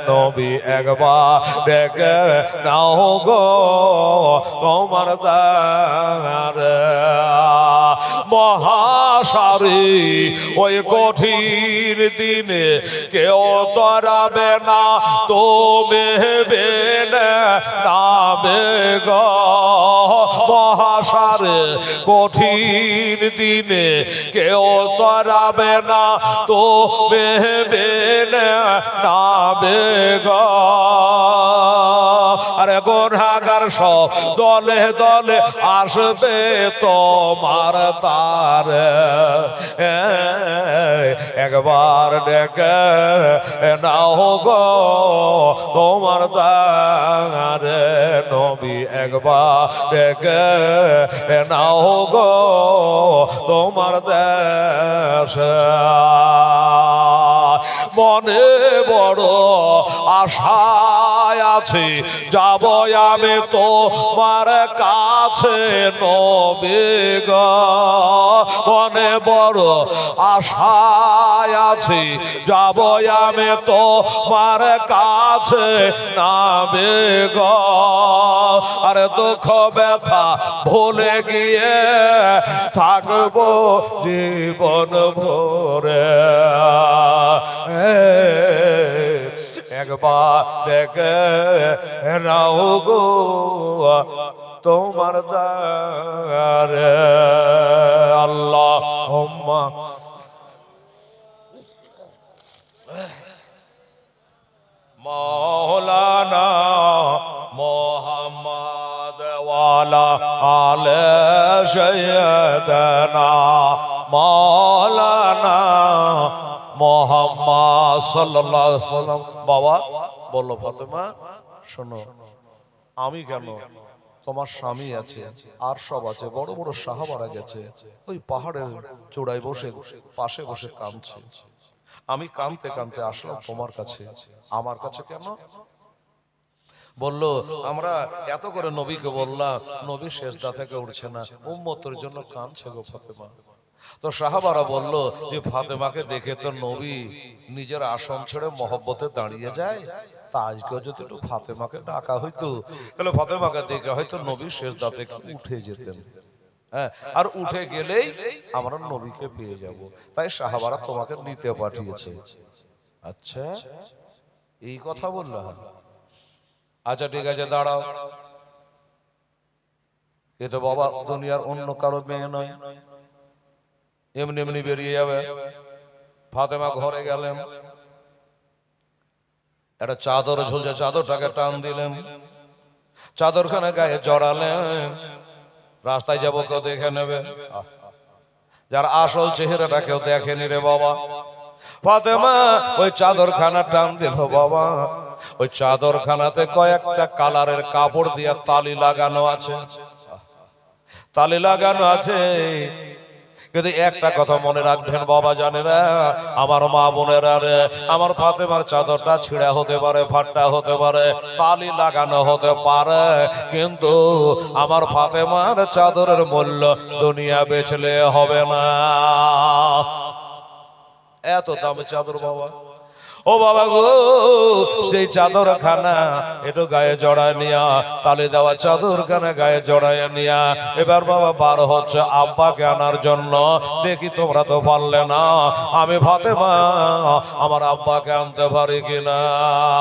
নবী একবার ডেকে নাও গো তোমার দ্বারে। মহাসারে ওই কঠিন দিনে কেউ তরাবে না, তুমি নাবে গো। মহাসারে কঠিন দিনে কেউ তরাবে না, তুমি নাবে গো। আরে গুনাহগার সব দলে দলে আসবে তোমার দ্বারে। একবার ডেকে নাও গো তোমার দ্বারে। নবী একবার ডেকে নাও গো তোমার দেশে। মনে বড় আশায় আছে যাব আমি তোমার কাছে নবী গো। মনে বড় আশায় আছে যাব আমি তোমার কাছে নবী গো। আরে দুঃখ ব্যথা ভুলে গিয়ে থাকবো জীবন ভরে। একবার দেখে নাও গো তোমার দ্বারে। আল্লাহুম্মা মাওলানা মুহাম্মদ ওয়ালা আলে সাইয়্যিদানা মাওলানা মুহাম্মদ সাল্লাল্লাহু আলাইহি ওয়াসাল্লাম। বাবা বলল ফাতেমা শোনো, আমি কেন, তোমার স্বামী আছে আর সব আছে, বড় বড় সাহাবারা গেছে ওই পাহাড়ের চূড়ায় বসে পাশে বসে কাঁদছে। আমি কাঁদতে কাঁদতে আসলাম তোমার কাছে। আমার কাছে কেন? বললো আমরা এত করে নবীকে বললাম, নবী সেজদা থেকে উঠছে না, উম্মতের জন্য কাঁদছে গো ফাতেমা। তো সাহাবারা বলল যে ফাতেমাকে দেখে তো নবী নিজের আসন ছেড়ে মহব্বতে দাঁড়িয়ে যায়, তা আজকেও যদি একটু ফাতেমাকে ডাকা হইতো তাহলে ফাতেমাকে দেখে হয়তো নবী সেজদা থেকে উঠে যেতেন। হ্যাঁ, আর উঠে গেলেই আমরা নবীকে পেয়ে যাব, তাই সাহাবারা তোমাকে নিতে পাঠিয়েছে। আচ্ছা, এই কথা বললাম। আচ্ছা ঠিক আছে, দাঁড়াও। এ তো বাবা দুনিয়ার অন্য কারো মেয়ে নয়, এমনি এমনি বেরিয়ে যাবে। ফাতেমা ঘরে গেলেন, একটা চাদর ঝুলছে, চাদরটাকে টান দিলেন, চাদরখানে গায়ে জড়ালেন। রাস্তায় যাবো কেউ দেখে নেবে, যার আসল চেহারাটা কেউ দেখেনি রে বাবা। ফাতেমা ওই চাদরখানা টান দিল বাবা, ওই চাদরখানাতে কয়েকটা কালারের কাপড় দিয়ে তালি লাগানো আছে, তালি লাগানো আছে। কিন্তু একটা কথা মনে রাখবেন বাবা, জানেরা আমার মা বোনেরা রে, আমার ফাতেমার চাদরটা ছিঁড়া হতে পারে, ফাটা হতে পারে, তালি লাগানো হতে পারে, কিন্তু আমার ফাতেমার চাদরের মূল্য দুনিয়া বেচলে হবে না। এত দামি চাদর বাবা। ও বাবা গো, সেই চাদর খানা একটু গায়ে জড়ায় নিয়া, তালে দেওয়া চাদর খানা গায়ে জড়ায় নিয়া এবার বাবা বার হচ্ছে আব্বাকে আনার জন্য। দেখি তোমরা তো পারলে না, আমি ফাতেমা আমার আব্বাকে আনতে পারি কিনা।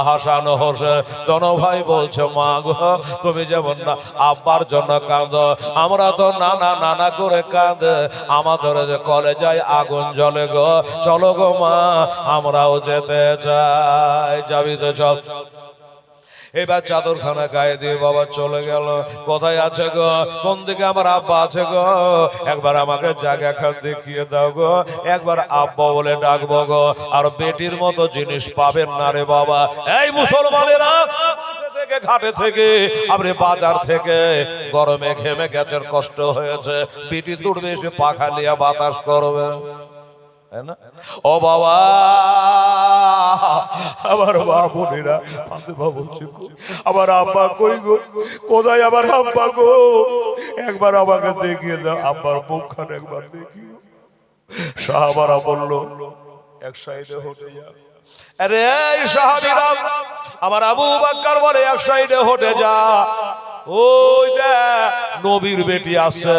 হাসান হোসেন দোনো ভাই বলছে, মা গো তুমি যেমন না আব্বার জন্য কাঁদো, আমরা তো নানা নানা করে কাঁদে, আমাদের যে কলেজায় আগুন জ্বলে গো। চলো গো মা, আমরাও যেতে চাই। যাবি তো চল। এবার চাদরখানা গায়ে দিয়ে বাবা চলে গেল। কোথায় আছে গো, কোন দিকে আমার আব্বা আছে গো, একবার আমাকে জায়গা খান দেখিয়ে দাও গো, একবার আব্বা বলে ডাকবো গো। আর বেটির মতো জিনিস পাবেন না রে বাবা। এই মুসলমানেরা, ঘাটে থেকে আপনি বাজার থেকে গরমে ঘেমে গেছেন, কষ্ট হয়েছে, বেটি দূরবে এসে পাখা নিয়ে বাতাস করবে। ও বাবা, আমার মা বোনেরা, ফাতেমা বলছে আমার আব্বা কই গো, কোথায় আমার আব্বা গো, একবার আমাকে দেখিয়ে দাও, আব্বার মুখখান একবার দেখিও। সাহাবারা বলল এক সাইডে হতে যা। আরে এই সাহাবীরা, আমার আবু বকর বলে এক সাইডে হতে যা। ওই দেখ নবীর বেটি আসছে,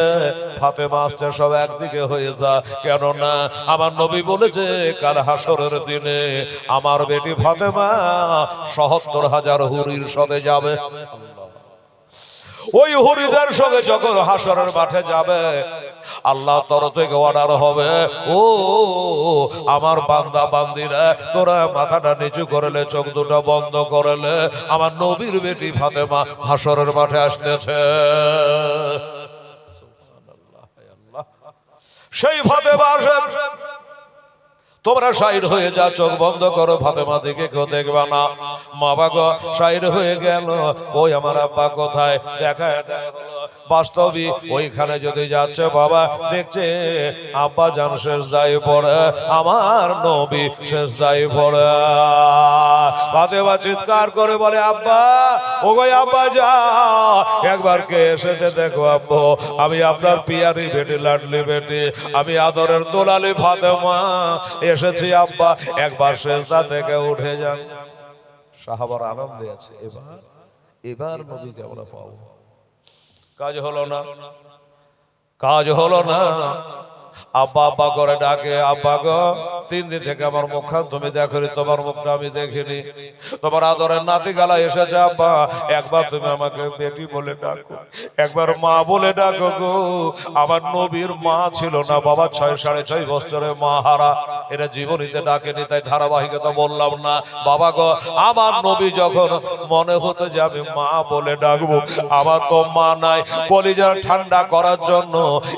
ফাতেমা আসছে, সব একদিকে হয়ে যা। কেননা আমার নবী বলেছে কাল হাসরের দিনে আমার বেটি ফাতেমা ৭৭,০০০ হুরির সাথে যাবে। ওই হুরিদের সঙ্গে যখন হাসরের মাঠে যাবে, আল্লাহ তরফ থেকে অর্ডার হবে, ও আমার বান্দা বান্দিরা, তোরা মাথাটা নিচু করলে, চোখ দুটো বন্ধ করলে, আমার নবীর বেটি ফাতেমা হাসরের মাঠে আসতেছে। সেই ফাতেমা আসে, তোমরা সাইড হয়ে যা, চোখ বন্ধ করো, ফাতেমা দিকে কেউ দেখবা না। মা বাবা সাইড হয়ে গেল, ওই আমার আব্বা কোথায় দেখা বাস্তবই ওইখানে যদি যাচ্ছে বাবা, দেখছে আব্বা জান সেজদায় পড়ে, আমার নবী সেজদায় পড়ে। ফাতেমা চিৎকার করে বলে, আব্বা, ও গো আব্বা যা, একবার কে এসেছে দেখো আব্বু, আমি আপনার পিয়ারি বেটি, লাডলি বেটি, আমি আদরের দোলালি ফাতেমা এসেছি আব্বা, একবার সেজদা থেকে উঠে যান। সাহাবার আনন্দে আছে, এবার নবীকে আমরা পাবো। কাজ হলো না, কাজ হলো না। আব্বা আব্বা করে ডাকে, আব্বা গো 3 দিন থেকে আমার মুখখান তুমি দেখনি, তোমার মুখটা আমি দেখিনি, তোমার আদরের নাতি গালা এসেছে আব্বা, একবার তুমি আমাকে বেটি বলে ডাকো, একবার মা বলে ডাকো গো। আমার নবীর মা ছিল না বাবা, 6.5 বছরে মা হারা, এটা জীবনীতে ডাকেনি, তাই ধারাবাহিকতা বললাম না। বাবা গো, আমার নবী যখন মনে হতো যে আমি মা বলে ডাকবো, আমার তো মা নাই, কলিজা ঠান্ডা করার জন্য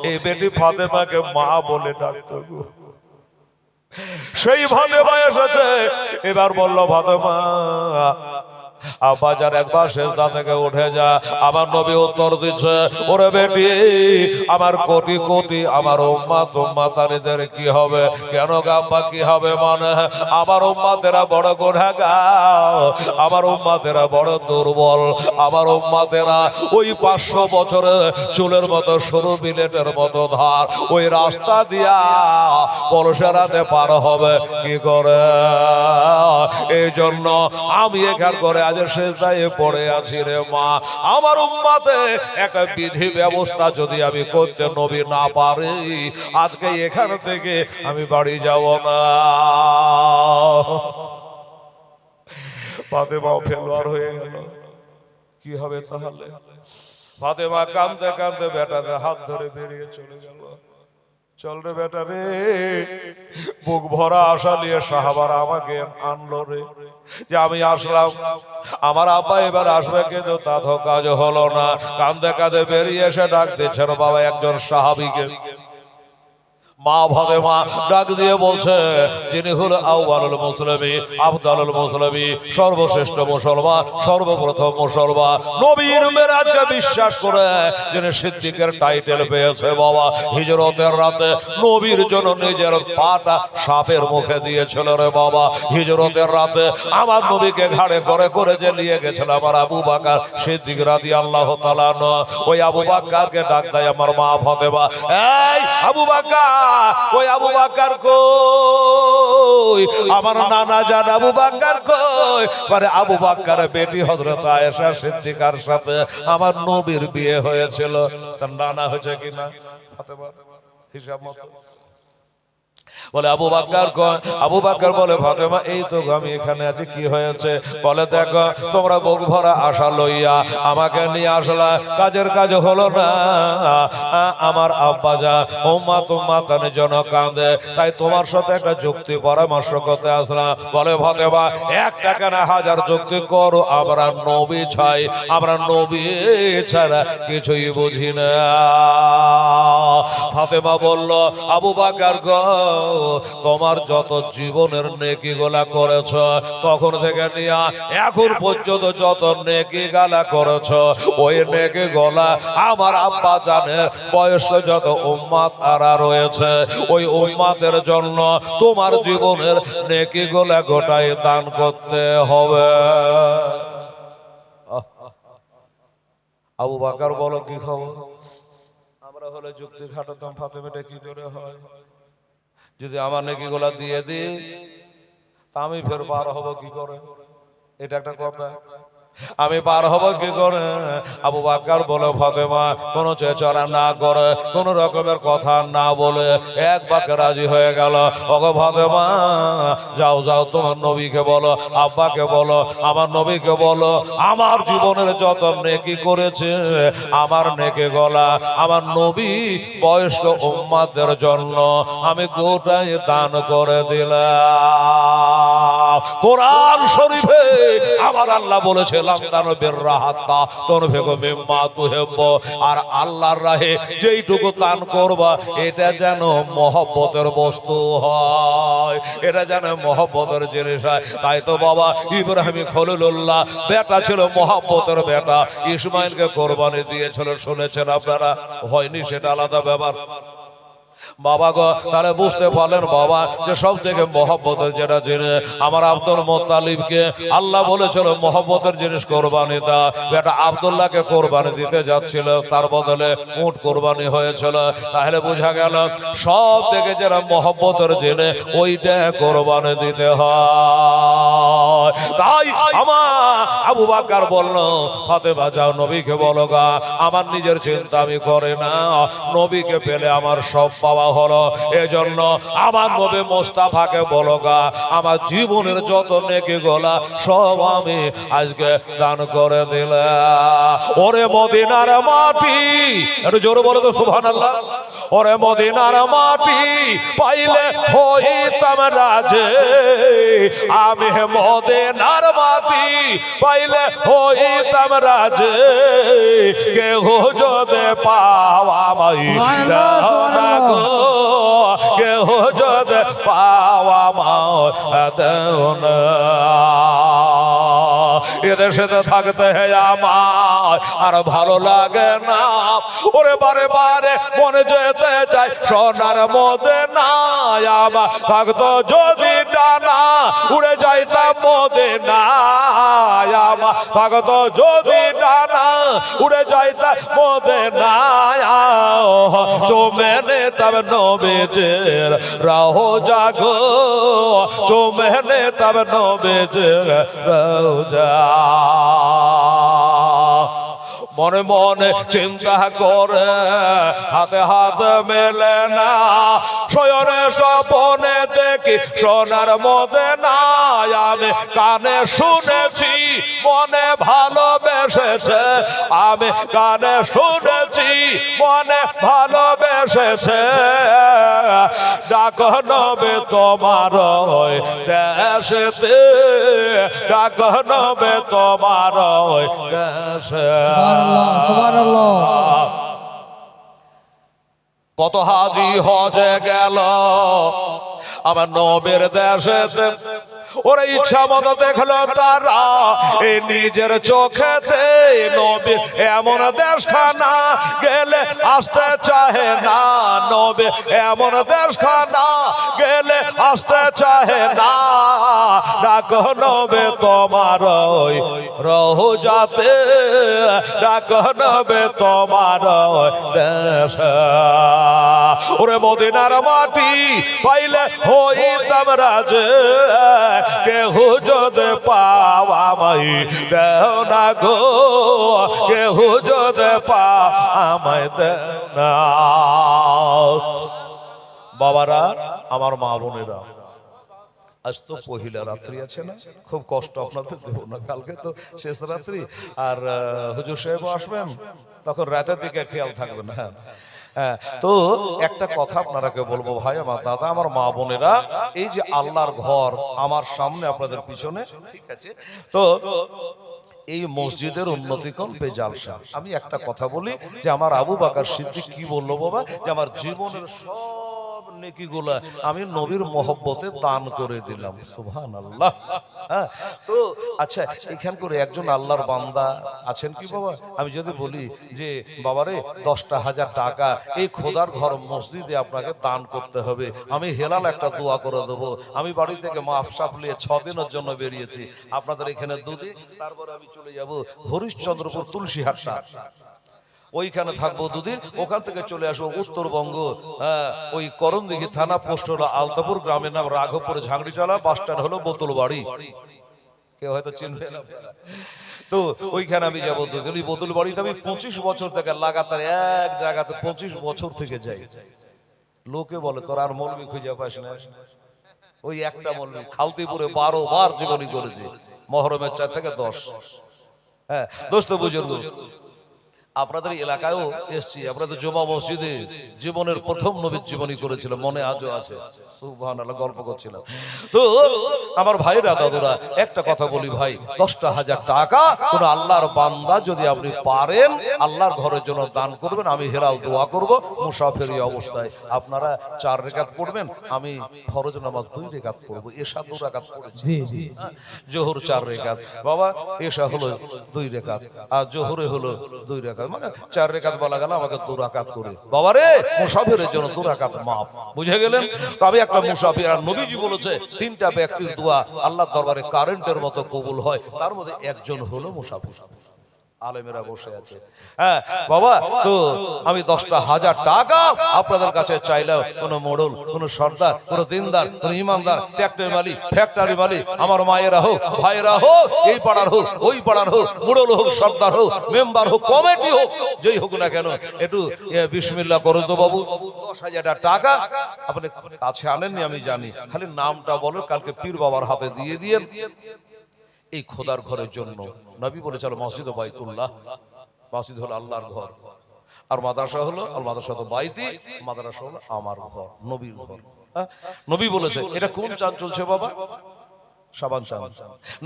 এই বেটি ফাতেমাকে মা বলে ডাকতো গো। সেই ফাতেমা এসেছে, এবার বলল ফাতেমা আব্বাজান একবার সেজদা থেকে উঠে যা। আমার নবী উত্তর দিচ্ছে, ওরে বেটি, আমার কোটি কোটি আমার উম্মাত উম্মাতানিদের কি হবে? কেন আব্বা কি হবে? মানে আমার উম্মাতেরা বড় গুনাহগার, আমার উম্মাতেরা বড় দুর্বল, আমার উম্মাতেরা ওই 500 বছরে চুলের মতো সরু বিলেটের মতো ধার, ওই রাস্তা দিয়া পলসেরাতে পার হবে কি করে? এই জন্য আমি এখান করে আজ সেজদায় পড়ে আছি রে মা। আমার উম্মাতে একটা বিধি ব্যবস্থা যদি আমি করতে নবী না পারি, আজকে এখান থেকে আমি বাড়ি যাব না। ফাতেমা ফেলোয়ার হয়ে গেল, কি হবে তাহলে? ফাতেমা কাঁদতে কাঁদতে বেটাদের হাত ধরে বেরিয়ে চলে গেল। চল রে বেটা রে, বুক ভরা আশা নিয়ে সাহাবারা আমাকে আনলো রে, যে আমি আসলাম, আমার আব্বা এবার আসবে, কিন্তু তা তো কাজ হলো না। কাঁদতে কাঁদতে বেরিয়ে এসে ডাক দিচ্ছেন বাবা একজন সাহাবীকে। মা ফাতেমা ডাক দিয়ে বলছে, যিনি হলো আউয়ালুল মুসলিমিন, আফদালুল মুসলিমিন, সর্বশ্রেষ্ঠ মুসলমান, সর্বপ্রথম মুসলমান, নবীর মেরাজকে বিশ্বাস করে যিনি সিদ্দিকের টাইটেল পেয়েছে বাবা, হিজরতের রাতে নবীর জন্য নিজের পাটা সাপের মুখে দিয়েছিল রে বাবা। হিজরতের রাতে আমার নবীকে ঘাড়ে করে করে যে নিয়ে গেছিল আমার আবু বকর সিদ্দিক রাদিয়াল্লাহু তাআলা আনহু, ওই আবু বকরকে ডাক দেয় আমার মা ফাতেমা, এই আবু বকর, ওই আবু বকর কই? আমার নানা জান আবু বকর কই? মানে আবু বকরের বেটি হযরত আয়েশা সিদ্দিকার সাথে আমার নবীর বিয়ে হয়েছিল। তার নানা হয়েছে কিনা ফাতেমা হিসাব মতো বলে আবু বকর কই? আবু বকর বলে ফাতেমা এই তো আমি এখানে আছি। কি হয়েছে? বলে দেখো, তোমরা বুক ভরা আশা লইয়া আমাকে নিয়ে আসলা, কাজের কাজ হলো না, আমার আব্বা যা উম্মাত উম্মাতানের জন্য কাঁদে, তাই তোমার সাথে একটা যুক্তি পরামর্শ করতে আসলাম। বলে ফাতেমা, একটা কেন হাজার যুক্তি করো, আমরা নবী চাই, আমরা নবী ছাড়া কিছুই বুঝি না। ফাতেমা বলল, আবু বকর গো, তোমার যত জীবনের নেকি গোলা করেছ, তখন থেকে নিয়ে এখন পর্যন্ত যত নেকি গালা করেছ, ওই নেকি গোলা আমার আব্বা জানের বয়স্ক যত উম্মাত আরা রয়েছে, ওই উম্মাতের জন্য তোমার জীবনের নেকি গোলা গোটাই দান করতে হবে। আবু বকর বলো কি খবর? আমরা হলে যুক্তি খাটাতাম, ফাতেমাটা কি করে হয়? যদি আমার নেকি গোলা দিয়ে দিই তা আমি ফের পার হব কি করে? এটা একটা কথা, আমি পার হব কি করে? আবু বকর বলে ফাতেমা কোনো চেচরা না করে, কোন রকমের কথা না বলে এক বাক্যে রাজি হয়ে গেল। ওগো ফাতেমা, যাও যাও, তোমার নবীকে বলো, আব্বাকে বলো, আমার নবীকে বলো, আমার জীবনের যত নেকি করেছে আমার নেকি গলা আমার নবী বয়স্ক উম্মাদের জন্য আমি গোটাই দান করে দিলাম। কোরআন শরীফে আমার আল্লাহ বলেছে, আর আল্লাহর রাহে যেইটুকু দান করবা এটা যেন মহব্বতের বস্তু হয়, এটা যেন মহব্বতের জিনিস হয়। তাই তো বাবা ইব্রাহিম খলিলুল্লাহ বেটা ছিল মহব্বতের বেটা, ইসমাইলকে কোরবানি দিয়েছিল, শুনেছেন আপনারা? হয়নি সেটা আলাদা ব্যাপার। বাবা গো, তাহলে বুঝতে পারলেন বাবা যে সব থেকে মহব্বতের যেটা জিনিস, আমার আব্দুল মুত্তালিবকে আল্লাহ বলেছিল মহব্বতের জিনিস কোরবানি দা। বেটা আব্দুল্লাহকে কোরবানি দিতে যাচ্ছিল, তার বদলে উট কোরবানি হয়েছিল। তাহলে বোঝা গেল সব থেকে যেটা মহব্বতের জিনিস ওইটা কোরবানি দিতে হয়। তাই আমার আবু বকর বলল, ফাতেমা যাও নবীকে বলো গা, আমার নিজের চিন্তা আমি করে না, নবীকে পেলে আমার সব পাওয়া হলো। এজন্য আমার নবী মোস্তাফাকে বলো গা, আমার জীবনের যত নেকি গোলা সব আমি আজকে দান করে দিলাম। ওরে মদিনার মাটি, একটু জোরে বলো তো সুবহানাল্লাহ। ওরে মদিনার মাটি পাইলে হইতাম রাজে, আমি মদিনার মাটি পাইলে হইতাম রাজে, কেহ যদি পাওয়া মাই না গো, কেহ যদি পাওয়া মা দেও না। এ বিদেশেতে থাকতে আমার আর ভালো লাগে না। ওরে বারে বারে মনে যেতে চাই সোনার মদিনায়, আমার থাকতো যদি ডানা উড়ে যাইতাম মদিনায়, আমার থাকতো যদি ডানা উড়ে যাইতাম মদিনায়। চুমে নিতাম নবীজির রওজা গো, চুমে নিতাম নবীজির রওজা। মনে মনে চিন্তা করে হাতে হাত মেলে না, শয়নে স্বপনে দেখি সোনার মদিনায়। আমি কানে শুনেছি মনে ভালোবেসেছে, আমি কানে শুনেছি মনে ভালোবেসেছে। ডাক নবে তোমার দেশেতে, ডাক নবে তোমার দেশে। কত হাজি হজে গেল আমার নবীর দেশে, ওরা ইচ্ছা মতো দেখলো তারা এই নিজের চোখেতে। নবী এমন দেশখানা গেলে আসতে চাহে না, নবী এমন দেশখানা গেলে আসতে চাহে না। ডাক নবে তোমার ওই রওজাতে, ডাক নবে তোমার দেশে। ওরে মদিনার মাটি পাইলে হইতাম রাজে, কেহু যদি পাওয়া আমায় দেও না গো, কেহু যদি পাওয়া আমায় দেও না। বাবারা, আমার মা বোনেরা, আজ তো পহিলা রাত্রি আছে না, খুব কষ্ট আপনাদের দেবো না, কালকে তো শেষ রাত্রি। আর হুজুর সাহেব আসবেন, তখন রাতের দিকে খেয়াল থাকবে না। হ্যাঁ, তো একটা কথা আপনারাকে বলবো ভাই, আমার দাদা, আমার মা বোনেরা, এই যে আল্লাহর ঘর আমার সামনে আপনাদের পিছনে, ঠিক আছে, তো এই মসজিদের উন্নতিকল্পে জালসা। আমি একটা কথা বলি যে আমার আবু বকর সিদ্দিক কি বললো বাবা, যে আমার জীবনের সব নেকিগুলা আমি নবীর মহব্বতে দান করে দিলাম। সুবহানাল্লাহ। হ্যাঁ, তো আচ্ছা, এখান করে একজন আল্লাহর বান্দা আছেন কি বাবা? আমি যদি বলি যে বাবারে 10,000 টাকা এই খোদার ঘর মসজিদে আপনাকে দান করতে হবে, আমি হেলাল একটা দোয়া করে দেবো। আমি বাড়ি থেকে মাফ সাফ নিয়ে 6 দিনের জন্য বেরিয়েছি, আপনাদের এখানে 2 দিন, তারপর আমি চলে যাব হরিশ্চন্দ্রপুর তুলসীহাটটা, ওইখানে থাকবো 2 দিন, ওখান থেকে চলে আসবো উত্তরবঙ্গ, ওই করণদিঘি থানা, পোস্ট হলো আলতাপুর, গ্রামের নাম রাঘবপুর, ঝাংড়িটালা, বাস স্ট্যান্ড হলো বোতলবাড়ি। কেউ হয়তো চিনবে না, তো ওইখানে আমি যাবো 2 দিন। ওই বোতলবাড়িতে আমি 25 বছর থেকে লাগাতার এক জায়গাতে 25 বছর থেকে যাই। লোকে বলে তোর আর মৌলবি খুঁজে পাস না, ওই একটা মৌলবি খালতিপুরে 12 বার জীবনী করেছে, মহরমের 4 থেকে 10। হ্যাঁ দোস্ত বুজুর্গ, আপনাদের এলাকায়ও এসছি, আপনাদের জুমা মসজিদে জীবনের প্রথম নবীর জীবনী করেছিল, মনে আজও আছে। সুবহানাল্লাহ, গল্প করছিলাম। তো আমার ভাইরা দাদুরা, একটা কথা বলি ভাই, 10,000 টাকা কোন আল্লাহর বান্দা যদি আপনি পারেন আল্লাহর ঘরের জন্য দান করবেন, আমি হেলাল দোয়া করব। মুসাফিরি অবস্থায় আপনারা 4 রাকাত পড়বেন, আমি ফরজ নামাজ 2 রাকাত পড়ব। এশা 2 রাকাত পড়েছি, জি জি, জোহর 4 রাকাত বাবা, এশা হলো 2 রাকাত, আর জোহরে হলো 2 রাকাত, মানে 4 রাকাত বলা গেল, আমাকে 2 রাকাত করে। বাবারে, মুসাফিরের জন্য 2 রাকাত মাফ, বুঝে গেলেন? তবে একটা মুসাফির, আর নবীজি বলেছে 3টা ব্যক্তির দোয়া আল্লাহর দরবারে কারেন্টের মতো কবুল হয়, তার মধ্যে একজন হলো মুসাফির। আলেমেরা বসে আছে। হ্যাঁ বাবা, তো আমি 10,000 টাকা আপনাদের কাছে চাইলাম। কোন মোড়ল, কোন সর্দার, কোন দিনদার, কোন ইমানদার, ট্রাক্টর মালিক, ফ্যাক্টরি মালিক, আমার মায়েরা হোক, ভাইয়েরা হোক, এই পাড়ার হোক, ওই পাড়ার হোক, মোড়ল হোক, সর্দার হোক, মেম্বার হোক, কমিটি হোক, যেই হোক না কেন, একটু বিসমিল্লাহ করো তো বাবু। 10,000 টাকা আপনি কাছে আনেননি আমি জানি, খালি নামটা বলো, কালকে পীর বাবার হাতে দিয়ে দিয়েন এই খোদার ঘরের জন্য। নবী বলেছিল মসজিদ বাইতুল্লাহ, মসজিদ হলো আল্লাহর ঘর, আর মাদ্রাসা হলো আল মাদ্রাসাতু বাইতি, মাদ্রাসা হলো আমার ঘর, নবীর ঘর। নবী বলেছে, এটা কোন চাঁদ চলছে বাবা? শাবান চাঁদ।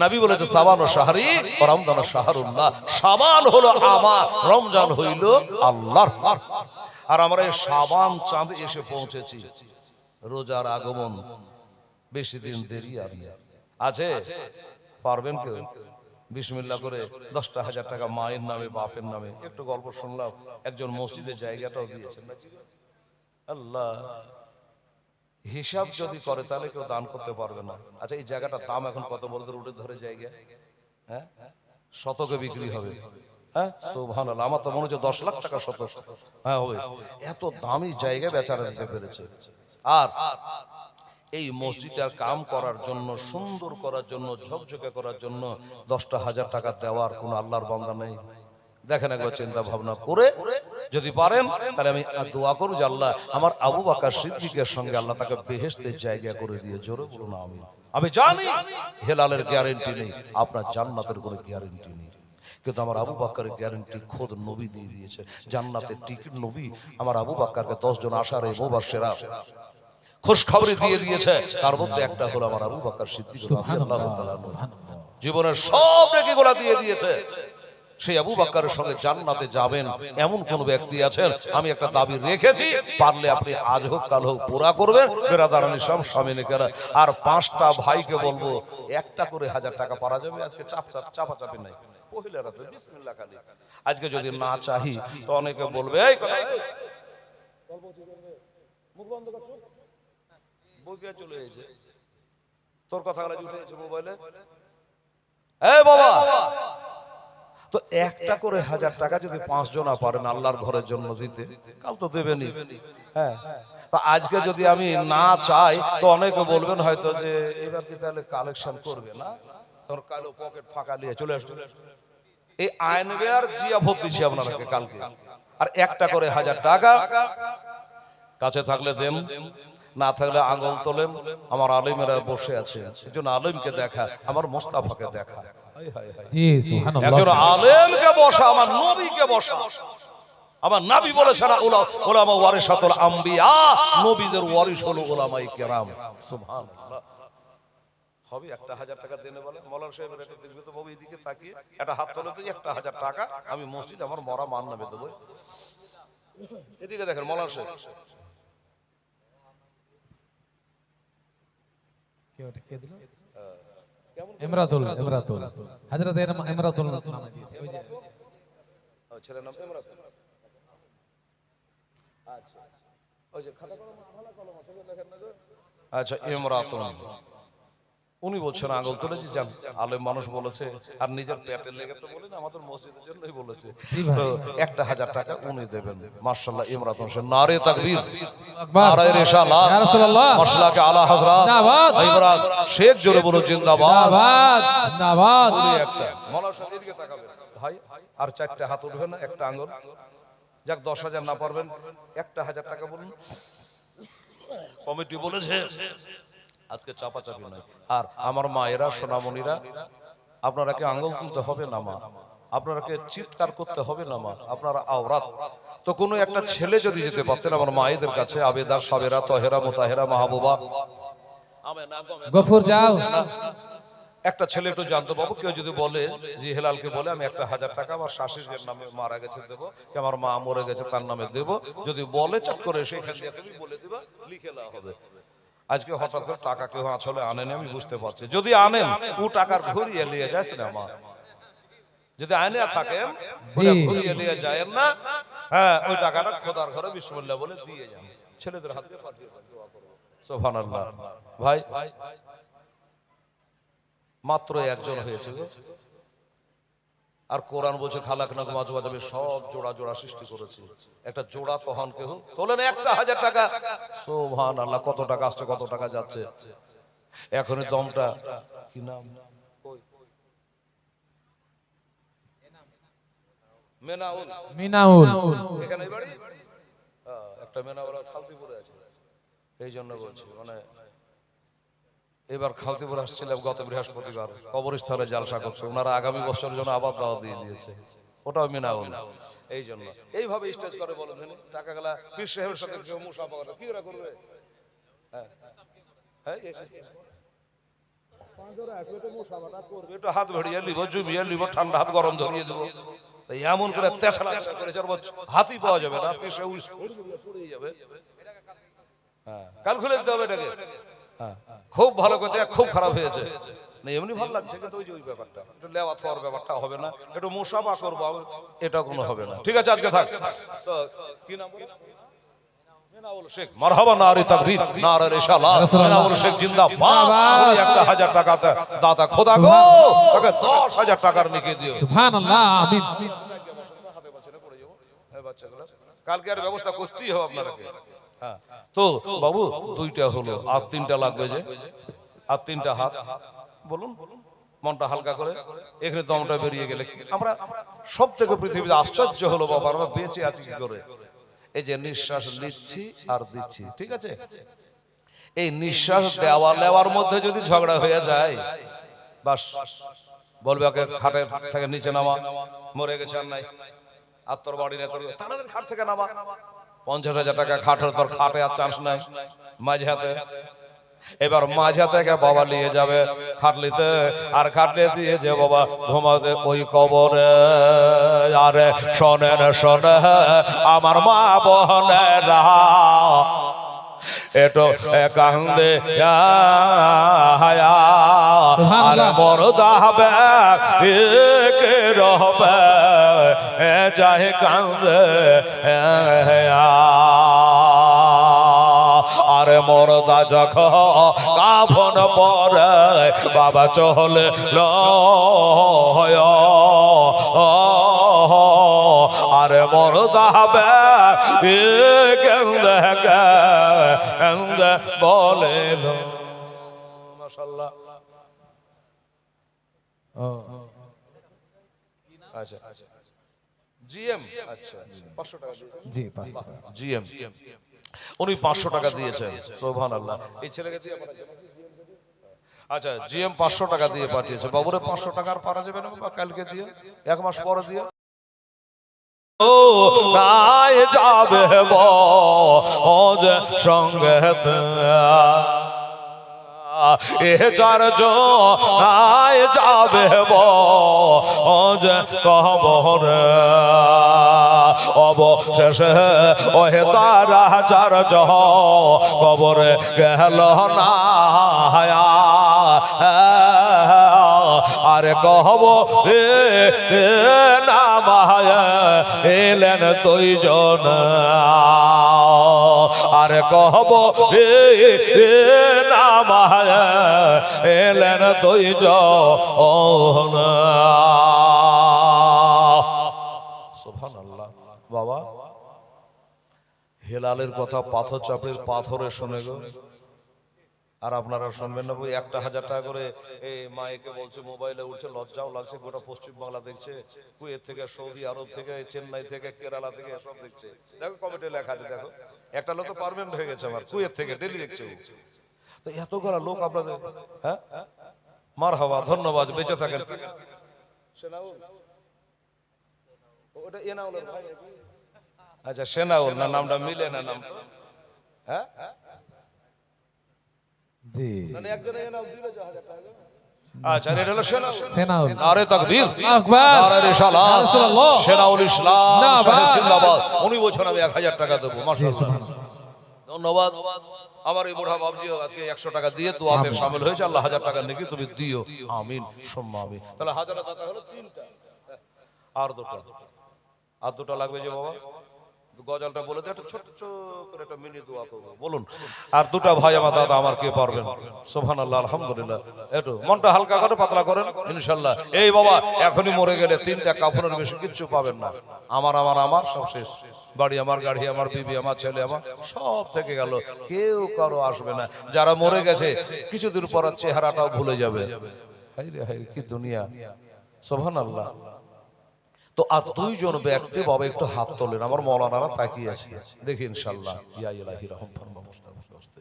নবী বলেছে শাবান ও শাহরি ও রমজান ও শাহরুল্লাহ, শাবান হলো আমার, রমজান হইল আল্লাহর। আর আমরা এই শাবান চাঁদ এসে পৌঁছেছি, রোজার আগমন বেশি দিন দেরি আর আছে? পারবেন কেউ? বিসমিল্লাহ করে 10,000 টাকা মায়ের নামে বাপের নামে। একটু গল্প শুনলাম, একজন মসজিদে জায়গাটাও দিয়েছেন। আল্লাহ, হিসাব যদি করে তাহলে কেউ দান করতে পারবে না। আচ্ছা, এই জায়গাটার দাম এখন কত বলতে রুটে ধরে জায়গা? হ্যাঁ, শতকে বিক্রি হবে। হ্যাঁ, সুবহানাল্লাহ, আমার তো মনে হচ্ছে 10 লাখ টাকা শতক। হ্যাঁ হবে। এত দামি জায়গা বেচারা দিতে পেরেছে। আর এই মসজিদটার কাম করার জন্য, সুন্দর করার জন্য, ঝকঝকে করার জন্য 10,000 টাকা দেওয়ার কোন আল্লাহর বান্দা নেই? দেখেন একবার চিন্তা ভাবনা করে, যদি পারেন তাহলে আমি দোয়া করব যে আল্লাহ আমার আবু বকর সিদ্দিকের সঙ্গে আল্লাহ তাকে বেহেশতের জায়গা করে দিয়ে। জোরে বলুন আমিন। আমি জানি হেলালের গ্যারান্টি নেই, আপনার জান্নাতের কোনো গ্যারান্টি নেই, কিন্তু আমার আবু বকরের গ্যারান্টি খোদ নবী দিয়ে দিয়েছে। জান্নাতের টিকিট নবী আমার আবু বকরকে 10 জন আশারে মুবাশশিরা খুশখবরি দিয়ে দিয়েছে, তার মধ্যে একটা হলো আমার আবু বকর সিদ্দিক রাদিয়াল্লাহু তাআলা। জীবনের সব নেকিগুলো দিয়ে দিয়েছে। সেই আবু বকরের সঙ্গে জান্নাতে যাবেন এমন কোন ব্যক্তি আছেন? আমি একটা দাবি রেখেছি, পারলে আপনি আজ হোক কাল হোক পুরা করবেন। বেরাদারান ইসলাম স্বামীনেকেরা আর 5টা ভাইকে বলবো একটা করে 1000 টাকা পারা যাবে। আজকে চাপাচাপি নাই, পহিলা রাতে বিসমিল্লাহ খালি। আজকে যদি না চাহি তো অনেকে বলবে এই কথা মুখ বন্ধ কর, বইকে চলে এসেছে তোর কথাগুলো উঠেছে মোবাইলে। এই বাবা, তো একটা করে 1000 টাকা যদি 5 জনা পারেন আল্লাহর ঘরের জন্য দিতে, কাল তো দেবেনই। হ্যাঁ, তো আজকে যদি আমি না চাই তো অনেকে বলবেন হয়তো যে এবার কি তাহলে কালেকশন করবে না, তোর কালো পকেট ফাঁকা নিয়ে চলে আসবে। এই আইনবে আর জিয়া ভোট দিচ্ছি আপনাকে কালকে। আর একটা করে 1000 টাকা কাছে থাকলে দেন, না থাকলে আঙ্গুল তোলেন। আমার আলেমেরা বসে আছে, একজন আলেমকে দেখা, আমার মোস্তাফাকে দেখা। জি সুবহানাল্লাহ। একজন আলেমকে বসা, আমার নবীকে বসা। আমার নবী বলেছেন উলামা ওয়ারিসাতুল আম্বিয়া, নবীদের ওয়ারিস হলো উলামায়ে কেরাম। সুবহানাল্লাহ। হবে একটা 1000 টাকা দেনে বলে মওলানা সাহেবের একটা দেখবে তো বাবু এদিকে তাকিয়ে একটা হাত তোলে তো 1000 টাকা আমি মসজিদ আমার মরা মান নামে দেব। এদিকে দেখেন মওলানা সাহেব কে দিল? ইমরাতুল হযরত ইমরাতুল নাম দিয়েছে ওই যে ছেলের নাম ইমরাতুল। আচ্ছা, ওই যে খাতা কলম ভালো কলম আছে দেখেন না। আচ্ছা, ইমরাতুল উনি বলছেন আঙ্গুল তুলেছি, জান আলেম মানুষ বলেছে আর নিজের পেটের লেগে তো বলেন, আমাদের মসজিদের জন্যই বলেছে। তো একটা 1000 টাকা উনি দেবেন। মাশাআল্লাহ, ইমরাতুল হোসেন, নারে তাকবীর, নারে রিসালাত, ইয়া রাসূলুল্লাহ, মাশাআল্লাহ আলা হযরত জিন্দাবাদ, ইমরাত শেখ জোরে বলো জিন্দাবাদ, জিন্দাবাদ, জিন্দাবাদ। উনি একটা মওলানা সাহেব এদিকে তাকাবেন ভাই, আর 4টা হাত উঠবে না, একটা আঙ্গুল। যাক 10,000 না পারবেন একটা 1000 টাকা বলুন। কমিটি বলেছে আজকে চাপাচাপি নাই। আর আমার মায়েরা সোনামণিরা, আপনারা কে আঙ্গুল তুলতে হবে না মা, আপনারা কে চিৎকার করতে হবে না মা, আপনারা আওরাত। তো কোনো একটা ছেলে যদি যেতে পারতেন আমার মায়েদের কাছে, আবেদা, সাবেরা, তহেরা, মুতাহেরা, মাহবুবা, গফুর যাও, একটা ছেলে একটু জানতো বাবু, কেউ যদি বলে যে হেলালকে বলে আমি একটা 1000 টাকা আমার শাশুড়ির নামে মারা গেছে দেবো, কি আমার মা মরে গেছে তার নামে দেবো, যদি বলে চট করে সেখান দিয়ে তুমি বলে দিবা, লিখে দেওয়া হবে। আজকে হঠাৎ করে টাকা কেউ আসলে আনেনি, আমি বুঝতে পারছি। যদি আনেন ও টাকার ঘুরিয়ে নিয়ে যায় না মা, যদি আইনে থাকেন ঘুরিয়ে নিয়ে যায় না। হ্যাঁ, ওই টাকাটা খোদার ঘরে বিসমিল্লাহ বলে দিয়ে যান, ছেলেদের হাতে পাঠিয়ে দেন, দোয়া করব। সুবহানাল্লাহ। ভাই মাত্র একজন হয়েছে গো, আর কোরআন বলছে খালাকনাকুম আজওয়াজা, সব জোড়া জোড়া সৃষ্টি করেছি, একটা জোড়া কখন কেউ তোলেন একটা 1000 টাকা। সুবহানাল্লাহ, কত টাকা আসছে কত টাকা যাচ্ছে। এখনই দমটা কি নাম, মেনাউল, মিনাউল, এখানে বাড়ি একটা মেনাউল খালতিপুরে আছে। এই জন্য বলছি, মানে এবার খালতিপুর আসছিলাম গত বৃহস্পতিবার, কবরস্থানে জালসা করছে ওনারা, আগামী বছরের জন্য আবার দাওয়াত দিয়ে দিয়েছে, ওটাও মিনাউল। এই জন্য এইভাবে স্টেজ করে বলেন টাকা গেলা পীর সাহেবের সাথে কেউ মুসাফা করে, কি ওরা করবে? হ্যাঁ হ্যাঁ, একটু হাত ভরিয়ে লিব, জুমিয়ে লিব, ঠান্ডা হাত গরম ধরিয়ে দেবো। এমন করে তেছালা করেছে হাতই পাওয়া যাবে না, পীর সাহেব পড়ে যাবে। হ্যাঁ, কাল খুলে দিতে হবে এটাকে। খুব ভালো কথা, খুব খারাপ হয়েছে। না এমনি ভালো লাগছে, কিন্তু ওই যে ওই ব্যাপারটা একটু লেওয়া থাওয়ার ব্যাপারটা হবে না, একটু মুসাফা করবো, এটা কোনো হবে না। ঠিক আছে, আজকে থাক। তো কি নাম বলো? মেনাউল শেখ। মারহাবা, নারে তাকবীর, নারে রিসালাত। মেনাউল শেখ জিন্দাবাদ। উনি 1000 টাকা দাতা, খোদা গো তাকে 10,000 টাকার নেকি দিও। সুবহানাল্লাহ, আমিন। কালকে আর ব্যবস্থা করতেই হবে আপনাদেরকে। হ্যাঁ, তো বাবু দুইটা হলো, আর তিনটা লাগবে যে, আর তিনটা হাত বলুন, মনটা হালকা করে। এখানে দমটা বেরিয়ে গেলে আমরা সব থেকে পৃথিবীতে আশ্চর্য হলো বাবা, আমরা বেঁচে আছি কি করে? এই যে নিঃশ্বাস নিচ্ছি আর দিচ্ছি, ঠিক আছে? এই নিঃশ্বাস দেওয়া নেওয়ার মধ্যে যদি ঝগড়া হয়ে যায়, বাস বলবে ওকে খাটের থেকে নিচে নামা, মরে গেছে আর নাই, আর তোর বাড়ি নেই, তোর তাড়াতাড়ি খাট থেকে নামা। 50,000 টাকা খাট, তোর খাটে আর চান্স নাই। মাঝে হাতে, এবার মাঝে থেকে বাবা নিয়ে যাবে খাটলিতে, আর খাটলে দিয়ে যে বাবা ঘুমাতে ওই কবরে। আরে শোনেন শোনে আমার মা বোনেরা, এটো কান্দে আর মরদা হবে কে রহবে চাহে কান্দে। আরে মরদা যখন কাফন পরে বাবা চলে আরে মরদা হবে কেন্দে কেন্দে বলে। মাশাআল্লাহ। আচ্ছা আচ্ছা, জিএম, আচ্ছা 500 টাকা জি, 500 জিএম, উনি 500 টাকা দিয়েছেন। সুবহানাল্লাহ। এই ছেলেকে দিয়ে আচ্ছা জিএম 500 টাকা দিয়ে পাঠিয়েছে। বাবুরে 500 টাকা আর পারা যাবে না বাবা, কালকে দিয়ে, 1 মাস পরে দিয়ে। ও নাই যাবে বজ সঙ্গে এ চার নাই যাবে বজ কবর অবশেষে ওহে তারা চার কবরে গেল না। আরে কহব নামায় এলেন দুইজন, আরে কহব নামায় এলেন দুইজন। সুবহানাল্লাহ। বাবা হেলালের কথা পাথর চাপড়ির পাথরে শুনে গো, আর আপনারা শুনবেন না। 1,000 টাকা করে এই মাইকে বলছে, মোবাইলে উঠছে, লজ্জাও লাগছে। গোটা পশ্চিম বাংলা দেখছে, কুয়েত থেকে, সৌদি আরব থেকে, চেন্নাই থেকে, কেরালা থেকে, সব দেখছে। দেখো কমেন্টে লেখা আছে, দেখো একটা লোক তো পার্মানেন্ট হয়ে গেছে আমার, কুয়েত থেকে ডেলি দেখছে। তো এত করা লোক আপনাদের, হ্যাঁ মারহাবা, ধন্যবাদ, বেঁচে থাকেন। আচ্ছা সেনাউল না, নামটা মিলে না নাম, হ্যাঁ জি। আচ্ছা এটা হলো সেনাউল। নারে তাকবীর, আকবার, নারে রিসালাত, রাসূলুল্লাহ, সেনাউল ইসলাম জিন্দাবাদ, জিন্দাবাদ। উনি বলছেন আমি 1000 টাকা দেবো। মাশাআল্লাহ, ধন্যবাদ। আমার এই বুড়া বাবজিও আজকে 100 টাকা দিয়ে দোয়াতে শামিল হয়েছে। আল্লাহ 1000 টাকা নাকি তুমি দিও, আমিন সুম্মা আমিন। তাহলে 1000 টাকা হলো 3টা, আর দুটো লাগবে যে বাবা, গজলটা বলে দিয়ে একটা ছোট করে একটা মিনি দোয়া করবো, বলুন। আর দুটা ভাই আমার দাদা আমার কে পারবেন? সুবহানাল্লাহ, আলহামদুলিল্লাহ। একটু মনটা হালকা করে, পাতলা করেন ইনশাআল্লাহ। এই বাবা এখনই মরে গেলে 3টা কাপড়ের বেশি কিচ্ছু পাবেন না। আমার সব শেষ। বাড়ি আমার, গাড়ি আমার, বিবি আমার, ছেলে আমার, সব থেকে গেল। কেউ কারো আসবে না। যারা মরে গেছে কিছুদিন পর চেহারাটাও ভুলে যাবে। হায় রে হায়, কি দুনিয়া। সুবহানাল্লাহ। তো আর 2 জন ব্যক্তি বাবা একটু হাত তোলেন, আমার মৌলানারা তাকিয়ে আছে, দেখি ইনশাআল্লাহ। ইয়া ইলাহি রহম ফরমা মুস্তাফা ওয়াস্তে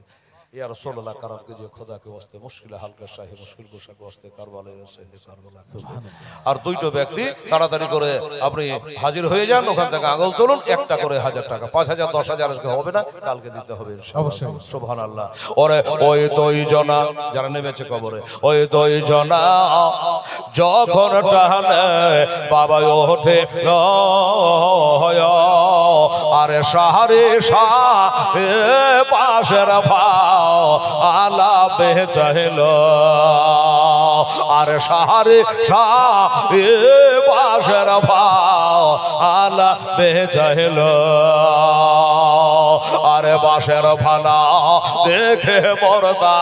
ইয়া রাসূলুল্লাহ কারাম কে যে খোদা কে ওয়াস্তে মুশকিল হাল কা শাহি মুশকিল কুশা কে ওয়াস্তে কারবালায় রসাইদে কারবালা। সুবহানাল্লাহ। আর 2টো ব্যক্তি তাড়াতাড়ি করে আপনি হাজির হয়ে যান, ওখান থেকে আঙুল তুলুন, একটা করে 1000 টাকা, 5000 10,000 আজকে হবে না, কালকে দিতে হবে ইনশাআল্লাহ। অবশ্যই। সুবহানাল্লাহ। ওরে ওই 2 জনা যারা নেমেছে কবরে, ওই 2 জনা যখন টানে বাবা ওঠে আর আরে সাহারে শাহ পাশের ভাও আলা বেচাইল আরে সাহারে শাহ পাশের ভাও আলা বেচাইল আরে বাঁশের ভালা দেখে মরদা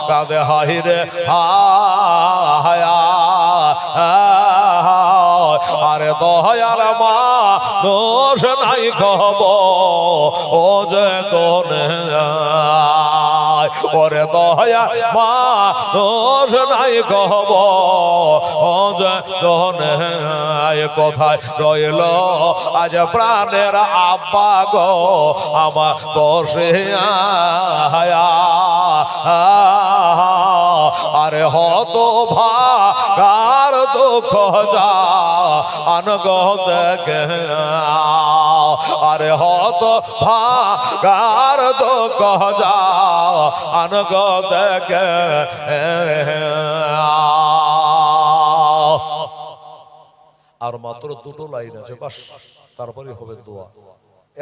কাঁদে হাহিরে হায়া আরে দয়াল মা দোষ নাই খব ও যে দোনে ওরে দয়া মা দোষ নাই খব ও যে দোনে কোথায় রইল আজ প্রাণের আব্বা গো আমার দোষে আরে হত ভাগার দুঃখ যা আনগ দেখে আরে হত ভাগার দুঃখ যা আনগ দেখে আর মাত্র দুটো লাইন আছে বাস তারপরে হবে দোয়া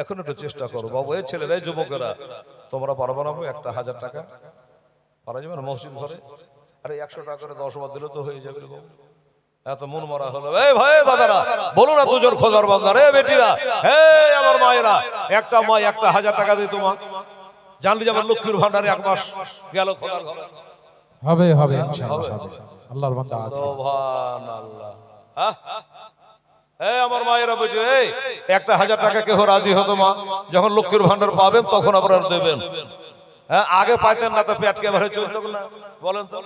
এখন একটু চেষ্টা করো বাবু এই ছেলেরা যুবকেরা তোমরা পারবো না 1000 টাকা পারা যাবে না মসজিদ ঘরে আরে 100 টাকা করে 10 বার দিলে তো হয়ে যাবে এত মন মরা হলো এই ভাই দাদারা বলো না দুজন খোদার বান্দা রে বেটিরা হে আমার মায়েরা একটা মা 1000 টাকা দিই তোমা জানলি যাবে লক্ষ্মীর ভান্ডারে এক মাস গেল খোদার ঘরে হবে হবে ইনশাআল্লাহ হবে আল্লাহর বান্দা আছে সুবহানাল্লাহ আমার মায়েরা বেটি এই 1000 টাকা কেউ রাজি হতো মা যখন লক্ষ্মীর ভান্ডার পাবেন তখন আপনারা দেবেন হ্যাঁ আগে পাইতেন না তো পেট কেমন চলতো না বলেন তো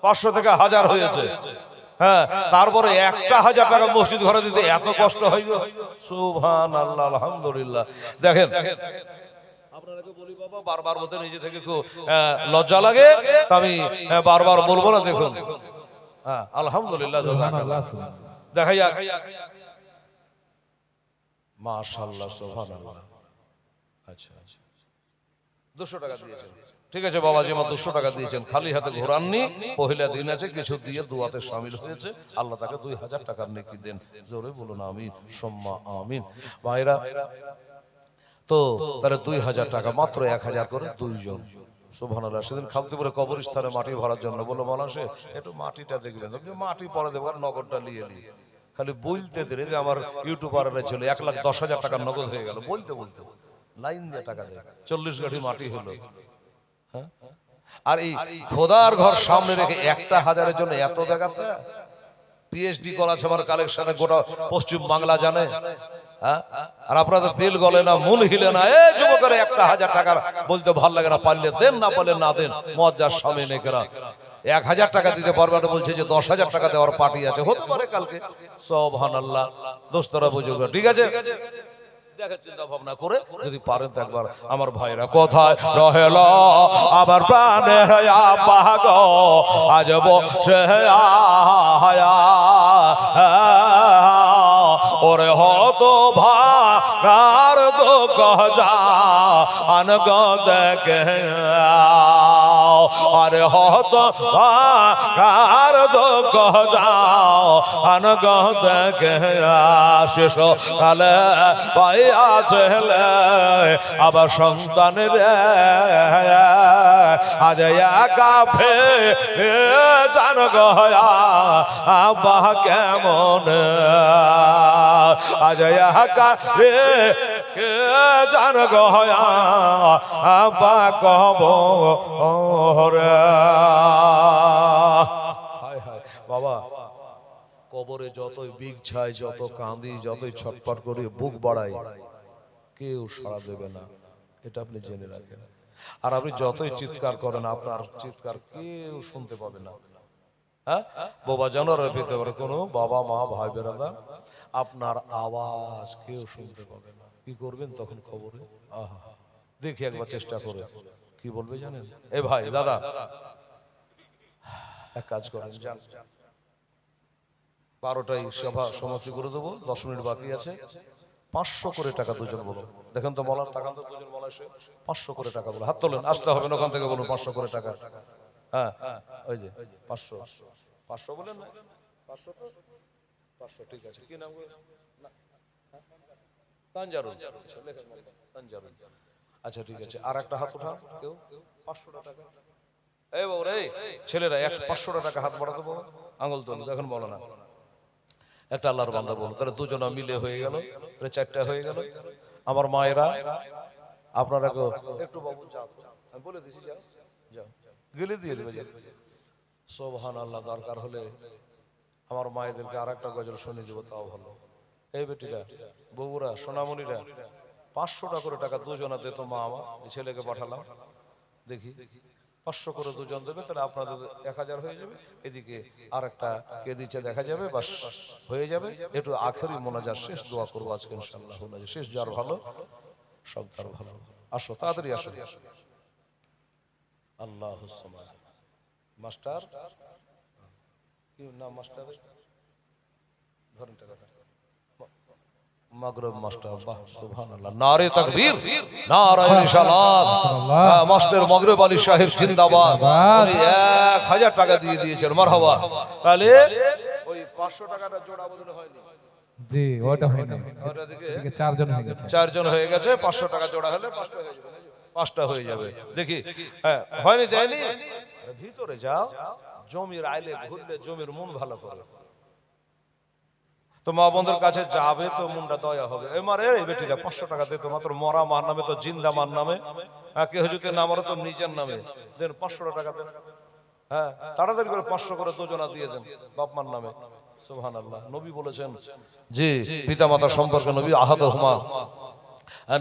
500 থেকে 1000 হয়েছে হ্যাঁ তারপরে 1000 টাকা মসজিদ ঘরে দিতে এত কষ্ট হয় গো সুবহানাল্লাহ আলহামদুলিল্লাহ দেখেন আপনাদেরকে বলি বাবা বারবার বলতে নিজে থেকে খুব লজ্জা লাগে আমি বারবার বলবো না দেখুন হ্যাঁ আলহামদুলিল্লাহ জাযাকাল্লাহ দেখা যাক মাশাআল্লাহ সুবহানাল্লাহ আচ্ছা 200 টাকা দিয়েছেন ঠিক আছে বাবাজি আমার 200 টাকা দিয়েছেন খালি হাতে ঘোরাননি পহিলা দিন আছে কিছু দিয়ে দোয়াতে শামিল হয়েছে আল্লাহ তাকে 2000 টাকার নেকি দেন জোরে বলুন আমিন সুম্মা আমিন ভাইরা তো তারে 2000 টাকা মাত্র 1000 করে দুইজন সুবহানাল্লাহ সেদিন খালতিপুরে কবরস্থানে মাটি ভরার জন্য বলল মালাসে একটু মাটিটা দেখবেন মাটি পরে দেবো আর নগদটা নিয়ে খালি বলতে দেরে যে আমার ইউটিউবাররা ছিল 1,10,000 টাকা নগদ হয়ে গেল বলতে বলতে লাইন দিয়ে টাকা দেয় 40 গাড়ি মাটি হলো হ্যাঁ আর এই খোদার ঘর সামনে রেখে 1000-এর জন্য এত দেখাতে পিএইচডি করা আছে আমার কালেকশনে গোটা পশ্চিম বাংলা জানে হ্যাঁ আর আপনাদের দিল গলে না মন হিলে না এই যুবকেরা 1000 টাকা বলতে ভালো লাগে না পারলে দেন না পারলে না দেন মজ্জার সামনে নেকেরা 1000 টাকা দিতে পারবে না বলছে যে 10,000 টাকা দেওয়ার পার্টি আছে হতে পারে কালকে সুবহানাল্লাহ দোস্তরা বুঝুক ঠিক আছে দেখার চিন্তা ভাবনা করে যদি পারেন তো একবার আমার ভাইরা কোথায় রহেল আমার প্রাণের আব্বা গো আজ বসে আয়া ওরে হত ভাগার দুঃখ যা আনগ দেখে আরে হত ভাগার দুঃখ যা আনগ দেখে শেষ কালে পাইয়া ছেলে আবার সন্তানের আজ একা ফে জান গয়া আব্বা কেমন আজ একা রে জান গয়া আব্বা কব রে হায় হায় বাবা কবরে যতই বিগ ছাই যত কাঁদি যতই ছটপট করে বুক বাড়াই কেউ সাড়া দেবে না এটা আপনি জেনে রাখেন আর আপনি যতই চিৎকার করেন আপনার চিৎকার কেউ শুনতে পাবে না হ্যাঁ বাবা জানার পেতে পারে কোনো বাবা মা ভাই বেরাদার আপনার আওয়াজ কেউ শুনতে পাবে না কি করবেন তখন খবরে আহা দেখি একবার চেষ্টা করে কি বলবে জানেন এ ভাই দাদা এক কাজ করেন যান 12টায় সভা সমাপ্তি করে দেবো 10 মিনিট বাকি আছে 500 করে টাকা দুজন বলো দেখেন তো মলার টাকা তো দুজন মলা এসে 500 করে টাকা বলো হাত তোলেন আসতে হবে না ওখান থেকে বলুন 500 করে টাকা হ্যাঁ ওই যে 500 বলেন না 500 তো 500 ঠিক আছে কি নাম না তানজারুল, তানজারুল। আচ্ছা ঠিক আছে, আর একটা হাত উঠান কেউ। 500 টাকা। এই বাবু রে, ছেলেরা 500 টাকা হাত বাড়াতে বলো, আঙুল তুলো, দেখেন বলো না। একটা আল্লাহর বান্দা বলো, তাহলে দুজনা মিলে হয়ে গেল, তাহলে 4টা হয়ে গেল। আমার মায়েরা, আপনারা একটু বাবু যাও, আমি বলে দিছি, যাও যাও, গেলে দিয়ে দেবে। সুবহানাল্লাহ। দরকার হলে আমার মায়েদেরকে আর একটা গজল শুনে দেবো, তাও ভালো। এই বেটিরা, বউরা, সোনামণিরা, 500 করে টাকা দুজনা দিত মা আমার, এই ছেলেকে পাঠালাম, দেখি 500 করে দুজন দেবে, তাহলে আপনাদের 1000 হয়ে যাবে। এদিকে আর একটা কে দিচ্ছে দেখা যাবে, বাস হয়ে যাবে। একটু আখেরি মোনাজাত শেষ দোয়া করবো আজকে ইনশাআল্লাহ। শেষ যার ভালো সব তার ভালো। আসো তাড়াতাড়ি আসো। আল্লাহ মাস্টার, কি নাম মাস্টার? ধরেন টাকাটা। মাগরিব মাস্টার, বাহ সুবহানাল্লাহ, নারে তাকবীর, নারে রিসালাত। মাস্টার মাগরিব আলী সাহেব জিন্দাবাদ। উনি 1000 টাকা দিয়ে দিয়েছেন, মারহাবা। তাহলে ওই 500 টাকাটা জোড়া বদল হয়নি? জি, ওটা হয়নি, ওটা দিকে এদিকে 4 জন হয়ে গেছে। 4 জন হয়ে গেছে। 500 টাকা জোড়া হলে 5টা হয়ে যাবে, 5টা হয়ে যাবে। দেখি, হ্যাঁ হয়নি, দেয়নি। ভিতরে যাও, জমির আইলে ঘুরলে জমির মন ভালো করে। তো মা বন্ধুর কাছে যাবে তো মনটা দয়া হবে। এমারে এই বেটিটা 500 টাকা দে তো, মাত্র মরা মার নামে তো জিন্দা মার নামে, কেউ যদি না মরে তো নিজের নামে দেন, 500 টাকা দেন। হ্যাঁ তাড়াতাড়ি করে 500 করে দুজনা দিয়ে দেন বাপ মার নামে। সুবহানাল্লাহ। নবী বলেছেন, জি পিতা মাতা সম্পর্কে নবী আহাদ হুমা,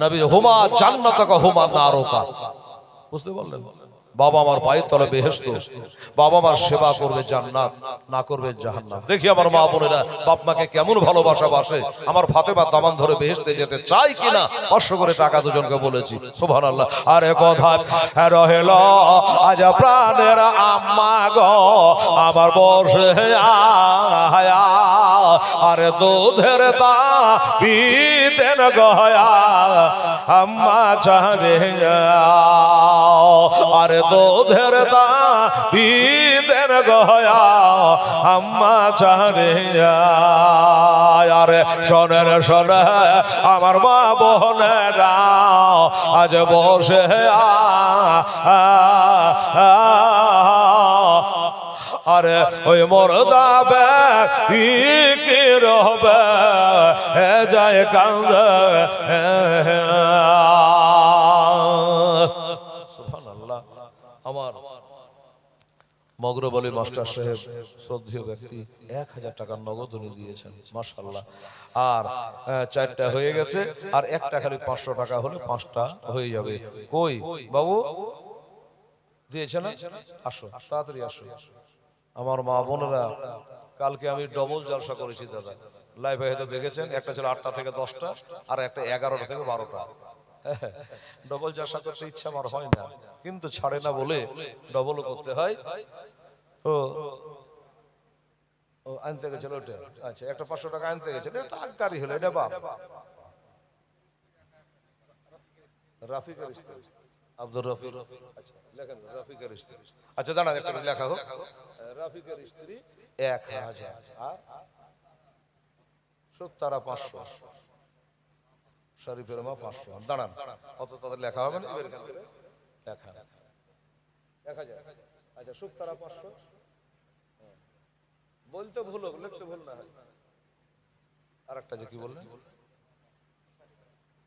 নবী হুমা জান্নাতাকা হুমা নারুকা। বুঝতে পারলেন? বাবা আমার পায়ের তলে বেহেশত, বাবা মার সেবা করবে জান্নাত, না করবে জাহান্নাম। দেখি আমার মা বোনেরা বাপ মাকে কেমন ভালোবাসা বাসে। আমার ফাতেমা দামান ধরে বেহেশতে যেতে চাই কিনা 500 করে টাকা দুজনকে বলেছি। সুবহানাল্লাহ। আরে কথা রহেল আজ প্রাণের আম্মা গো, আমার বসে আয়া, আরে দুধের তা পিতেন গয়া আম্মা চাহে, আরে দুধের তা পিতেন গয়া আম্মা চাহে। আরে শোনেন শোনে আমার মা বোনেরা আজ বসে আরে ওই মরদাবে কি রবে যায় কান্দে। সুবহানাল্লাহ। আমার মগরব আলী মাস্টার সাহেব শ্রদ্ধেয় ব্যক্তি 1000 টাকা নগদ উনি দিয়েছেন, মাশাআল্লাহ। আর 4টা হয়ে গেছে, আর একটা খালি 500 টাকা হলে 5টা হয়ে যাবে। কই বাবু দিয়েছে না? আসো তাড়াতাড়ি আসো। আমার মা বোনেরা, কালকে আমি ডবল জলসা করেছি দাদা, লাইভে হয়তো দেখেছেন। একটা ছিল 8টা থেকে 10টা, আর একটা 11টা থেকে 12টা। ডবল জলসা করতে ইচ্ছা আমার হয় না, কিন্তু ছাড়ে না বলে ডবলও করতে হয়। তো ও আনতে গেছিল ওটা, আচ্ছা একটা 500 টাকা আনতে গেছিল, এটা আগকারি হলো, এটা বাপ রাফিকের স্ত্রী, আব্দুর রফিক। আচ্ছা লেখেন রাফিকের স্ত্রী। আচ্ছা দাঁড়ান একটা লেখা হোক, রাফিকের স্ত্রী 1000, আর সুক্তারা 500, শরীফের মা 500। দাঁড়ান, অত তাদের লেখা হবে না, এবার এখান থেকে লেখা 1000। আচ্ছা সুক্তারা 500, বলতে ভুল হোক, লিখতে ভুল না হয়। আর একটা যে কি বললেন,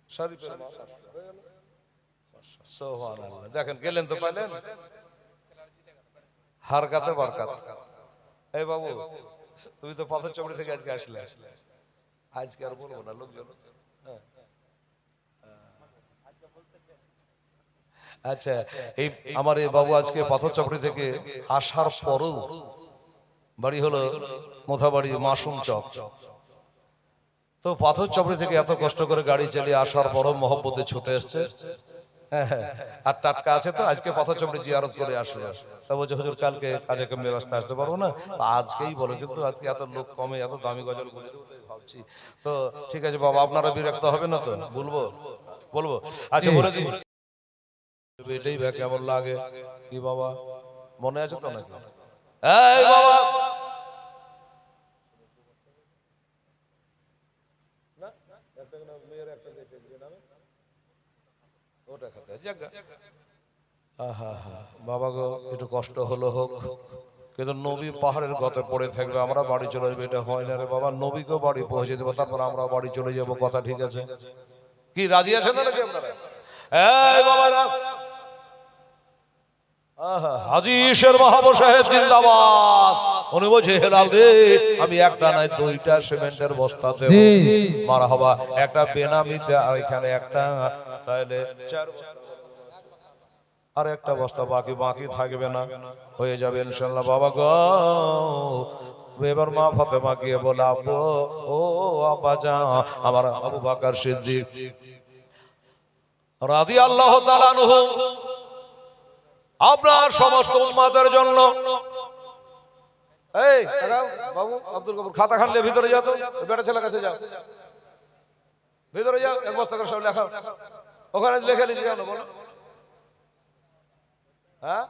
শরীফের মা 500 হয়ে গেল। সুবহানাল্লাহ। দেখেন গেলেন তো পাইলেন, হারকাতে বরকত। এই বাবু তুমি তো পাথর চাপড়ি থেকে আজকে আসলে, আজকে আর বলবো না লোকজন। আচ্ছা এই আমার এই বাবু আজকে পাথর চাপড়ি থেকে আসার পরও বাড়ি হলো মোথাবাড়ি মাসুম চক। তো পাথর চাপড়ি থেকে এত কষ্ট করে গাড়ি চালিয়ে আসার পরও মহব্বতে ছুটে এসছে। আর টাটকা আছে তো, আজকে পাথর চাপড়ি জিয়ারত করে আসলে। তা বলছে হুজুর কালকে কাজে কামে ব্যবস্থা আসতে পারবো না, তা আজকেই বলো। কিন্তু আজকে এত লোক কমে, এত দামি গজল বলে দেবো তাই ভাবছি। তো ঠিক আছে বাবা, আপনারা বিরক্ত হবে না তো? বলবো বলবো আচ্ছা বলে দিই। এটাই ভাই কেমন লাগে কি বাবা, মনে আছে তো নাকি? এই বাবা না, একটা মেয়ের বাবা গো একটু কষ্ট হলো হোক, কিন্তু নবী পাহাড়ের গতে পড়ে থাকবে, আমরা বাড়ি চলে যাবো, এটা হয় না রে বাবা। নবীকে বাড়ি পৌঁছে দেবো, তারপর আমরা বাড়ি চলে যাবো, কথা ঠিক আছে? কি রাজি আছেন নাকি আপনারা? এই বাবা না, হাজী শের মাহবুব সাহেব জিন্দাবাদ। উনি বলছে হেলাল রে, আমি একটা নাই দুইটা সিমেন্টের বস্তা দেব। মারহাবা। একটা বেনামিতে আর এখানে একটা, তাহলে চার, আর একটা বস্তা বাকি বাকি থাকবে না, হয়ে যাবে ইনশাআল্লাহ। বাবা গো এবার মা ফাতেমা গিয়ে বলে আব্বু, ও আব্বা যা, আমার আবু বকর সিদ্দিক রাদিয়াল্লাহু তাআলা আনহু আপনার সমস্ত উম্মতের জন্য, এই বাবু আব্দুল গফুর খাতা খান নিয়ে ভিতরে যাও, তো বেটা ছেলের কাছে যাও, ভিতরে যাও, এক বস্তা করে সব লেখা ওখানে লিখে লিখে জানো বলো। হ্যাঁ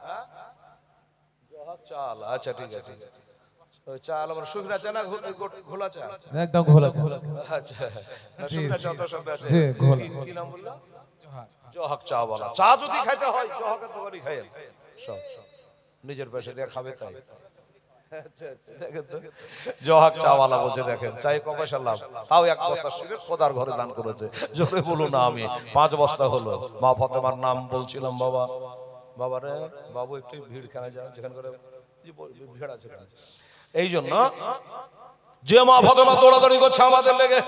চাল, আচ্ছা ঠিক আছে, ওই চাল আমার শুকনা চা না ঘোলা চা? একদম ঘোলা চা। আচ্ছা শুকনা চা তো সব আছে। জি ঘোলা। কি নাম বললা? জহক চা বলা। চা যদি খাইতে হয় জহকের দোকানে খাইয়েন, সব নিজের পয়সা দিয়ে খাবে তাই। জহক চা ওয়ালা বলছে দেখেন চাই ক পয়সা লাভ, তাও এক বস্তা সিগারেট খোদার ঘরে দান করেছে। জোরে বলুন না, আমি 5 বস্তা হলো। মা ফাতেমার নাম বলছিলাম বাবা, বাবারে বাবু একটু ভিড় খানা যাও, যেখানে করে ভিড় আছে। এই জন্য যে মা ফাতেমা দৌড়াদৌড়ি করছে আমাদের লেগে,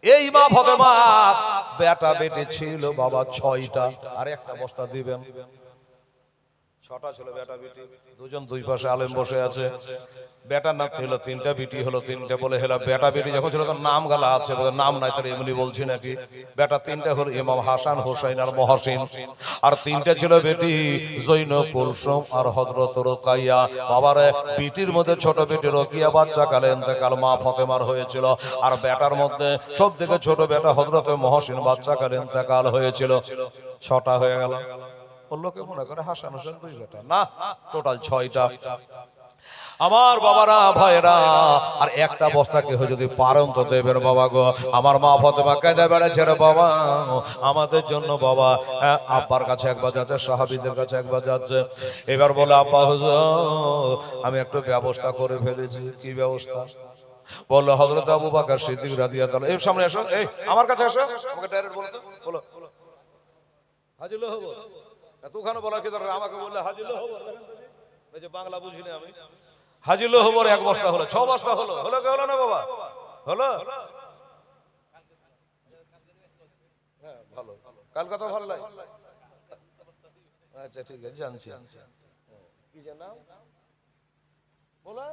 এই মা ফাতেমা বেটা বেটি ছিল বাবা 6টা, আর একটা বস্তা দিবেন। 6টা ছিল বেটা বেটি, দুজন দুই পাশে আলেম বসে আছে। বেটার নাম হলো 3টা, বেটি হলো 3টা। বলে হেলা বেটা বেটি যখন ছিল তখন নাম গালা আছে, বলে নাম নাই তার এমনি বলছি নাকি। বেটা 3টা হলো ইমাম হাসান, হোসেন আর মহসিন, আর 3টা ছিল বেটি জৈনব, কুলসুম আর হযরত রুকাইয়া। বাবারে বেটির মধ্যে ছোট বেটি রকিয়া বাচ্চাকালে ইন্তেকাল মা ফাতেমার হয়েছিল, আর বেটার মধ্যে সবথেকে ছোট বেটা হযরত মহসিন বাচ্চাকালে ইন্তেকাল হয়েছিল। 6টা হয়ে গেল। লোকে মনে করে হাসান হোসেন 2 বেটা, না টোটাল 6টা। আমার বাবারা ভাইরা, আর একটা বস্তা কেহ যদি পারেন তো দেবেন বাবা গো। আমার মা ফাতেমা কাঁদে বেড়াচ্ছে রে বাবা আমাদের জন্য বাবা। আব্বার কাছে একবার যাচ্ছে, সাহাবীদের কাছে একবার যাচ্ছে। এবার বলে আব্বা হুজুর আমি একটু ব্যবস্থা করে ফেলেছি। কি ব্যবস্থা? বললো হযরত আবু বকর সিদ্দিক রাদিয়াল্লাহু তাআলা। এই সামনে এসো, এই আমার কাছে এসো, আমাকে ডাইরেক্ট বলো তো, বলো হাজির হবো। এতখানে বলা কি দরকার? আমাকে বললে হাজির হবো, এই যে বাংলা বুঝি না আমি। হাজির হবো এক বস্তা হলো, 6 বস্তা হলো, হলো কি হলো না বাবা? হলো। হ্যাঁ ভালো, কাল কথা ভালো লাগে। আচ্ছা ঠিক আছে, জানছি। কি যে নাম বলা,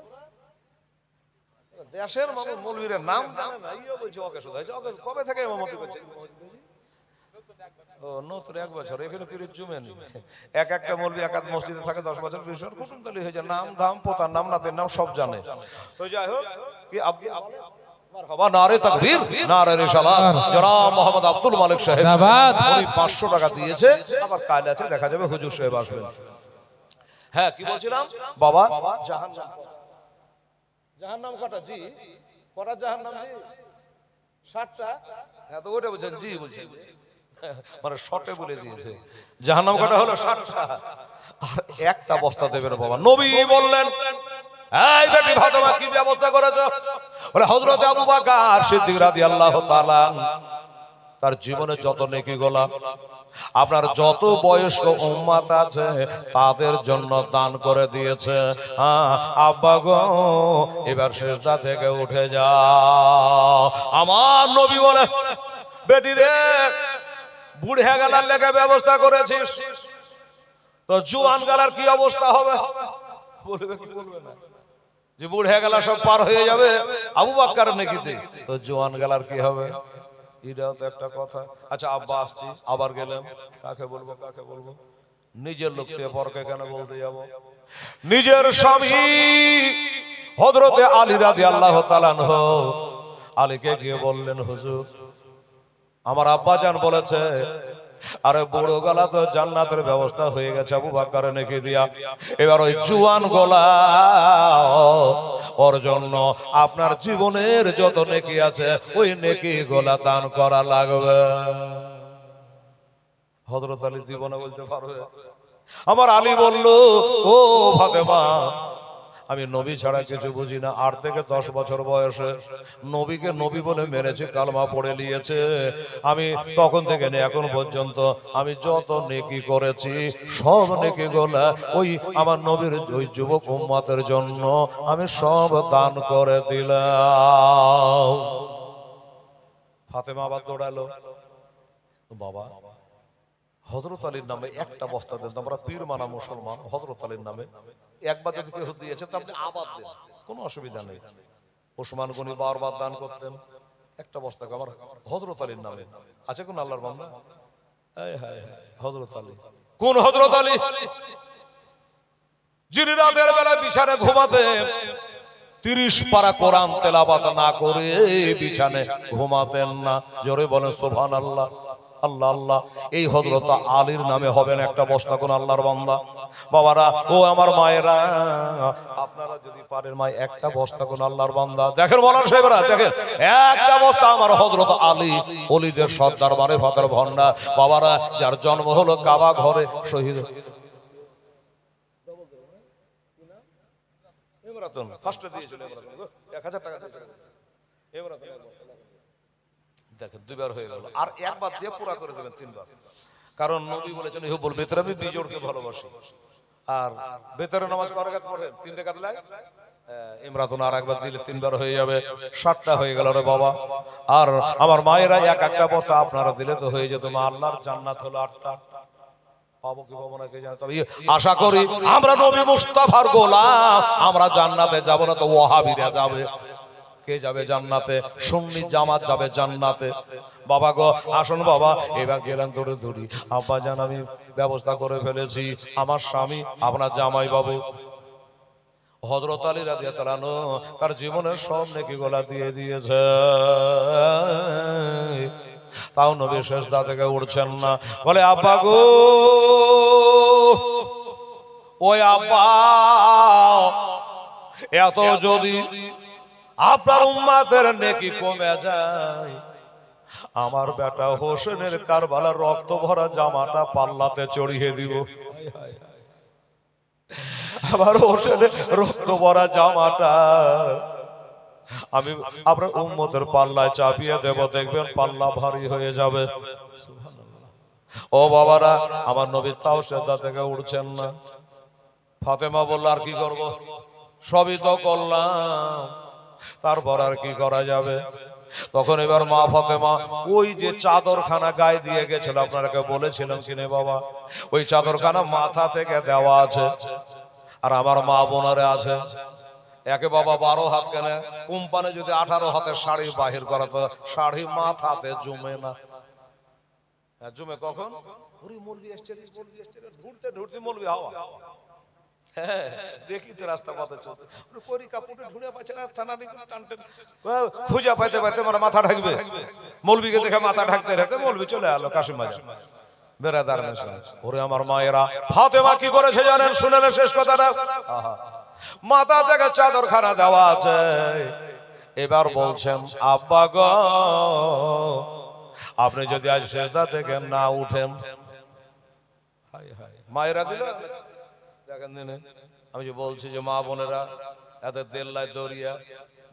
দেশের মৌলবীর নাম জানে না, ইও বলছে ওকে শুধু কবে থেকে ইমামতি করছে? ও নতুন 1 বছর, এখানে পিরিত জুমে নেই। একটা মৌলবী এক মসজিদে থাকে 10 বছর 20 বছর, কুটুমতলি হয়ে যায়, নাম ধাম পোতার নাম নাতের নাম সব জানে। তো যাই হোক, কি মারহাবা, নারে তাকবীর, নারে রিসালাত। জনাব মোহাম্মদ আব্দুল মালিক সাহেব উনি 500 টাকা দিয়েছে, আবার কাল আছে দেখা যাবে হুজুর সাহেব আসবেন। হ্যাঁ কি বলছিলাম বাবা? জাহান্নাম, জাহান্নাম কটা? জি কটা জাহান্নাম? জি 7টা। হ্যাঁ তো ওটা বলছেন, জি বলছি, মানে শর্টে বলে দিয়েছে। জাহান্নাম কটা হলো? 7টা। আর একটা বস্তা দেবেন বাবা। নবী বললেন এই বেটি ফাতেমা কি ব্যবস্থা করেছো? বলে হযরত আবু বকর সিদ্দিক রাদিয়াল্লাহু তাআলা তার জীবনে যত নেকি গোলা আপনার যত বয়স্ক উম্মত আছে তাদের জন্য দান করে দিয়েছে। আব্বা গো এবার সিজদা থেকে উঠে যাও। আমার নবী বলে বেটি রে বুড়ে গেলার লেগে ব্যবস্থা করেছিস, তো জোয়ান গেলার কি অবস্থা হবে? বলবে কি বলবে না যে বুড়ে গেলা সব পার হয়ে যাবে আবু বকর নেকিতে, তো জোয়ান গেলার কি হবে? এটাও তো একটা কথা। আচ্ছা আব্বা আসছি, আবার গেলাম, কাকে বলবো কাকে বলবো? নিজের লোক থেকে পরকে কেন বলতে যাব? নিজের স্বামী হযরতে আলী রাদিয়াল্লাহু তাআলা আনহু আলীকে গিয়ে বললেন হুজুর আমার আব্বা জান বলেছে আরে বড় গলা তো জান্নাতের ব্যবস্থা হয়ে গেছে আবু বকরের নেকি দিয়া। এবার ওই জুয়ান গলা ওর জন্য আপনার জীবনের যত নেকি আছে ওই নেকি গলা দান করা লাগবে। হযরত আলী দিব না বলতে পারবে? আমার আলী বলল, ও ফাতেমা, আমি নবী ছাড়া কিছু বুঝি না। 8 থেকে 10 বছর বয়সে নবীকে নবী বলে মেনেছে, কালমা পড়ে নিয়েছে। আমি তখন থেকে নিয়ে এখন পর্যন্ত আমি যত নেকি করেছি সব নেকি গুলা ওই আমার নবীর ওই যুবক উম্মতের জন্য আমি সব দান করে দিলাম। ফাতেমা আবার দৌড়ালো, বাবা হযরত আলীর নামে একটা বস্তা দেন, আমরা পীর মানা মুসলমান, হযরত আলীর নামে একবার যদি কেউ দিয়েছে তাহলে আবার দেন, কোনো অসুবিধা নেই। ওসমান গনি বারবার দান করতেন, একটা বস্তা আমার হযরত আলীর নামে আছে। কোন আল্লাহর বান্দা? হযরত আলী। কোন হযরত আলী? যিনি রাতের বেলা বিছানে ঘুমাতেন, 30 পারা কোরআন তেলাওয়াত না করে বিছানে ঘুমাতেন না। জোরে বলেন সুবহানাল্লাহ। আল্লাহ আল্লাহ। এই হযরত আলীর নামে হবে না একটা বস্তা কোন আল্লাহর বান্দা? বাবারা ও আমার মায়েরা, আপনারা যদি পারেন মা একটা বস্তা কোন আল্লাহর বান্দা দেখেন, বলার সাহেবরা দেখেন, একটা বস্তা আমার হযরত আলী, ওলিদের সর্দার মারিফাতের ভান্ডার। বাবারা যার জন্ম হলো কাবা ঘরে, শহীদ ইমরাতুন ফার্স্টে দিয়েছিল, ইমরাতুন 1000 টাকা দেখেন, 2 বার হয়ে গেল, আর একবার দিয়ে পুরা করে দেবেন 3 বার। কারণ নবী বলেছেন হুবুল বিতর, আমি বিজোড়কে ভালোবাসি। আর বেতরে নামাজ কয় রাকাত পড়েন? 3 রাকাত লাগে। ইমরাতুন আর একবার দিলে 3 বার হয়ে যাবে, 7টা হয়ে গেল রে বাবা। আর আমার মায়েরা এক একটা বস্তা আপনারা দিলে তো হয়ে যেত। মা আল্লাহর জান্নাত হলো 8টা। পাবো কি পাবো না কে জানে, তবে আশা করি আমরা নবী মুস্তাফার গোলাম, আমরা জান্নাতে যাব না তো ওয়াহাবিরা যাবে। কে যাবে জান্নাতে? সুন্নি জামাত যাবে জান্নাতে। বাবা গো আসুন বাবা, এবার গেলেন ধরে ধরি। আব্বা জান আমি ব্যবস্থা করে ফেলেছি, আমার স্বামী আপনার জামাই বাবু হযরত আলী রাদিয়াল্লাহু আনহু তার জীবনের সব নেকিগুলা দিয়ে দিয়েছে। তাও নবী সেজদা থেকে উঠছেন না। বলে আব্বা গো, ওই আব্বা, এত যদি আপনার উম্মতের নেকি কমে যায়, আমার বেটা হোসেনের কারবালার রক্ত ভরা জামাটা পাল্লাতে চড়িয়ে দিব। আবার হোসেনের রক্ত ভরা জামাটা আমি আপনার উম্মতের পাল্লায় চাপিয়ে দেব, দেখবেন পাল্লা ভারী হয়ে যাবে। ও বাবারা, আমার নবী তাও সেজদা থেকে উঠছেন না। ফাতেমা বলল, আর কি করব? সবই তো করলাম, তারপর আর কি করা যাবে? তখন এবার মা ফাতেমা ওই যে চাদরখানা গায়ে দিয়ে গেছিল, আপনাকে বলেছিলাম কিনে বাবা, ওই চাদরখানা মাথা থেকে দেওয়া আছে। আর আমার মা বোনারে আছে একে বাবা 12 হাত, কেন কোম্পানি যদি 18 হাতের শাড়ি বাহির করা তো শাড়ি মাথাতে জমে না। জমে কখন? মৌলবি এসছে, ঢুঁড়তে ঢুঁড়তে মৌলবি হাওয়া। দেখি তো রাস্তা পথে চলতে ঢুঁড়ে পাচ্ছে না, খুঁজে পাইতে পাইতে আমার মাথা ঢাকবে। মৌলবিকে দেখে মাথা ঢাকতে ঢাকতে মৌলবি চলে এলো কাশিম বাজার বেরাদার মেশা। ওরে আমার মায়েরা, ফাতেমা কি করেছে জানেন? শুনেন শেষ কথাটা। মাথা থেকে চাদরখানা দেওয়া আছে। এবার বলছেন আব্বা গো, আপনি যদি আজ সেজদা থেকে না উঠেন, মায়েরা দিল দেখেন দিনে, আমি যে বলছি যে মা বোনেরা এদের দেল্লায় দরিয়া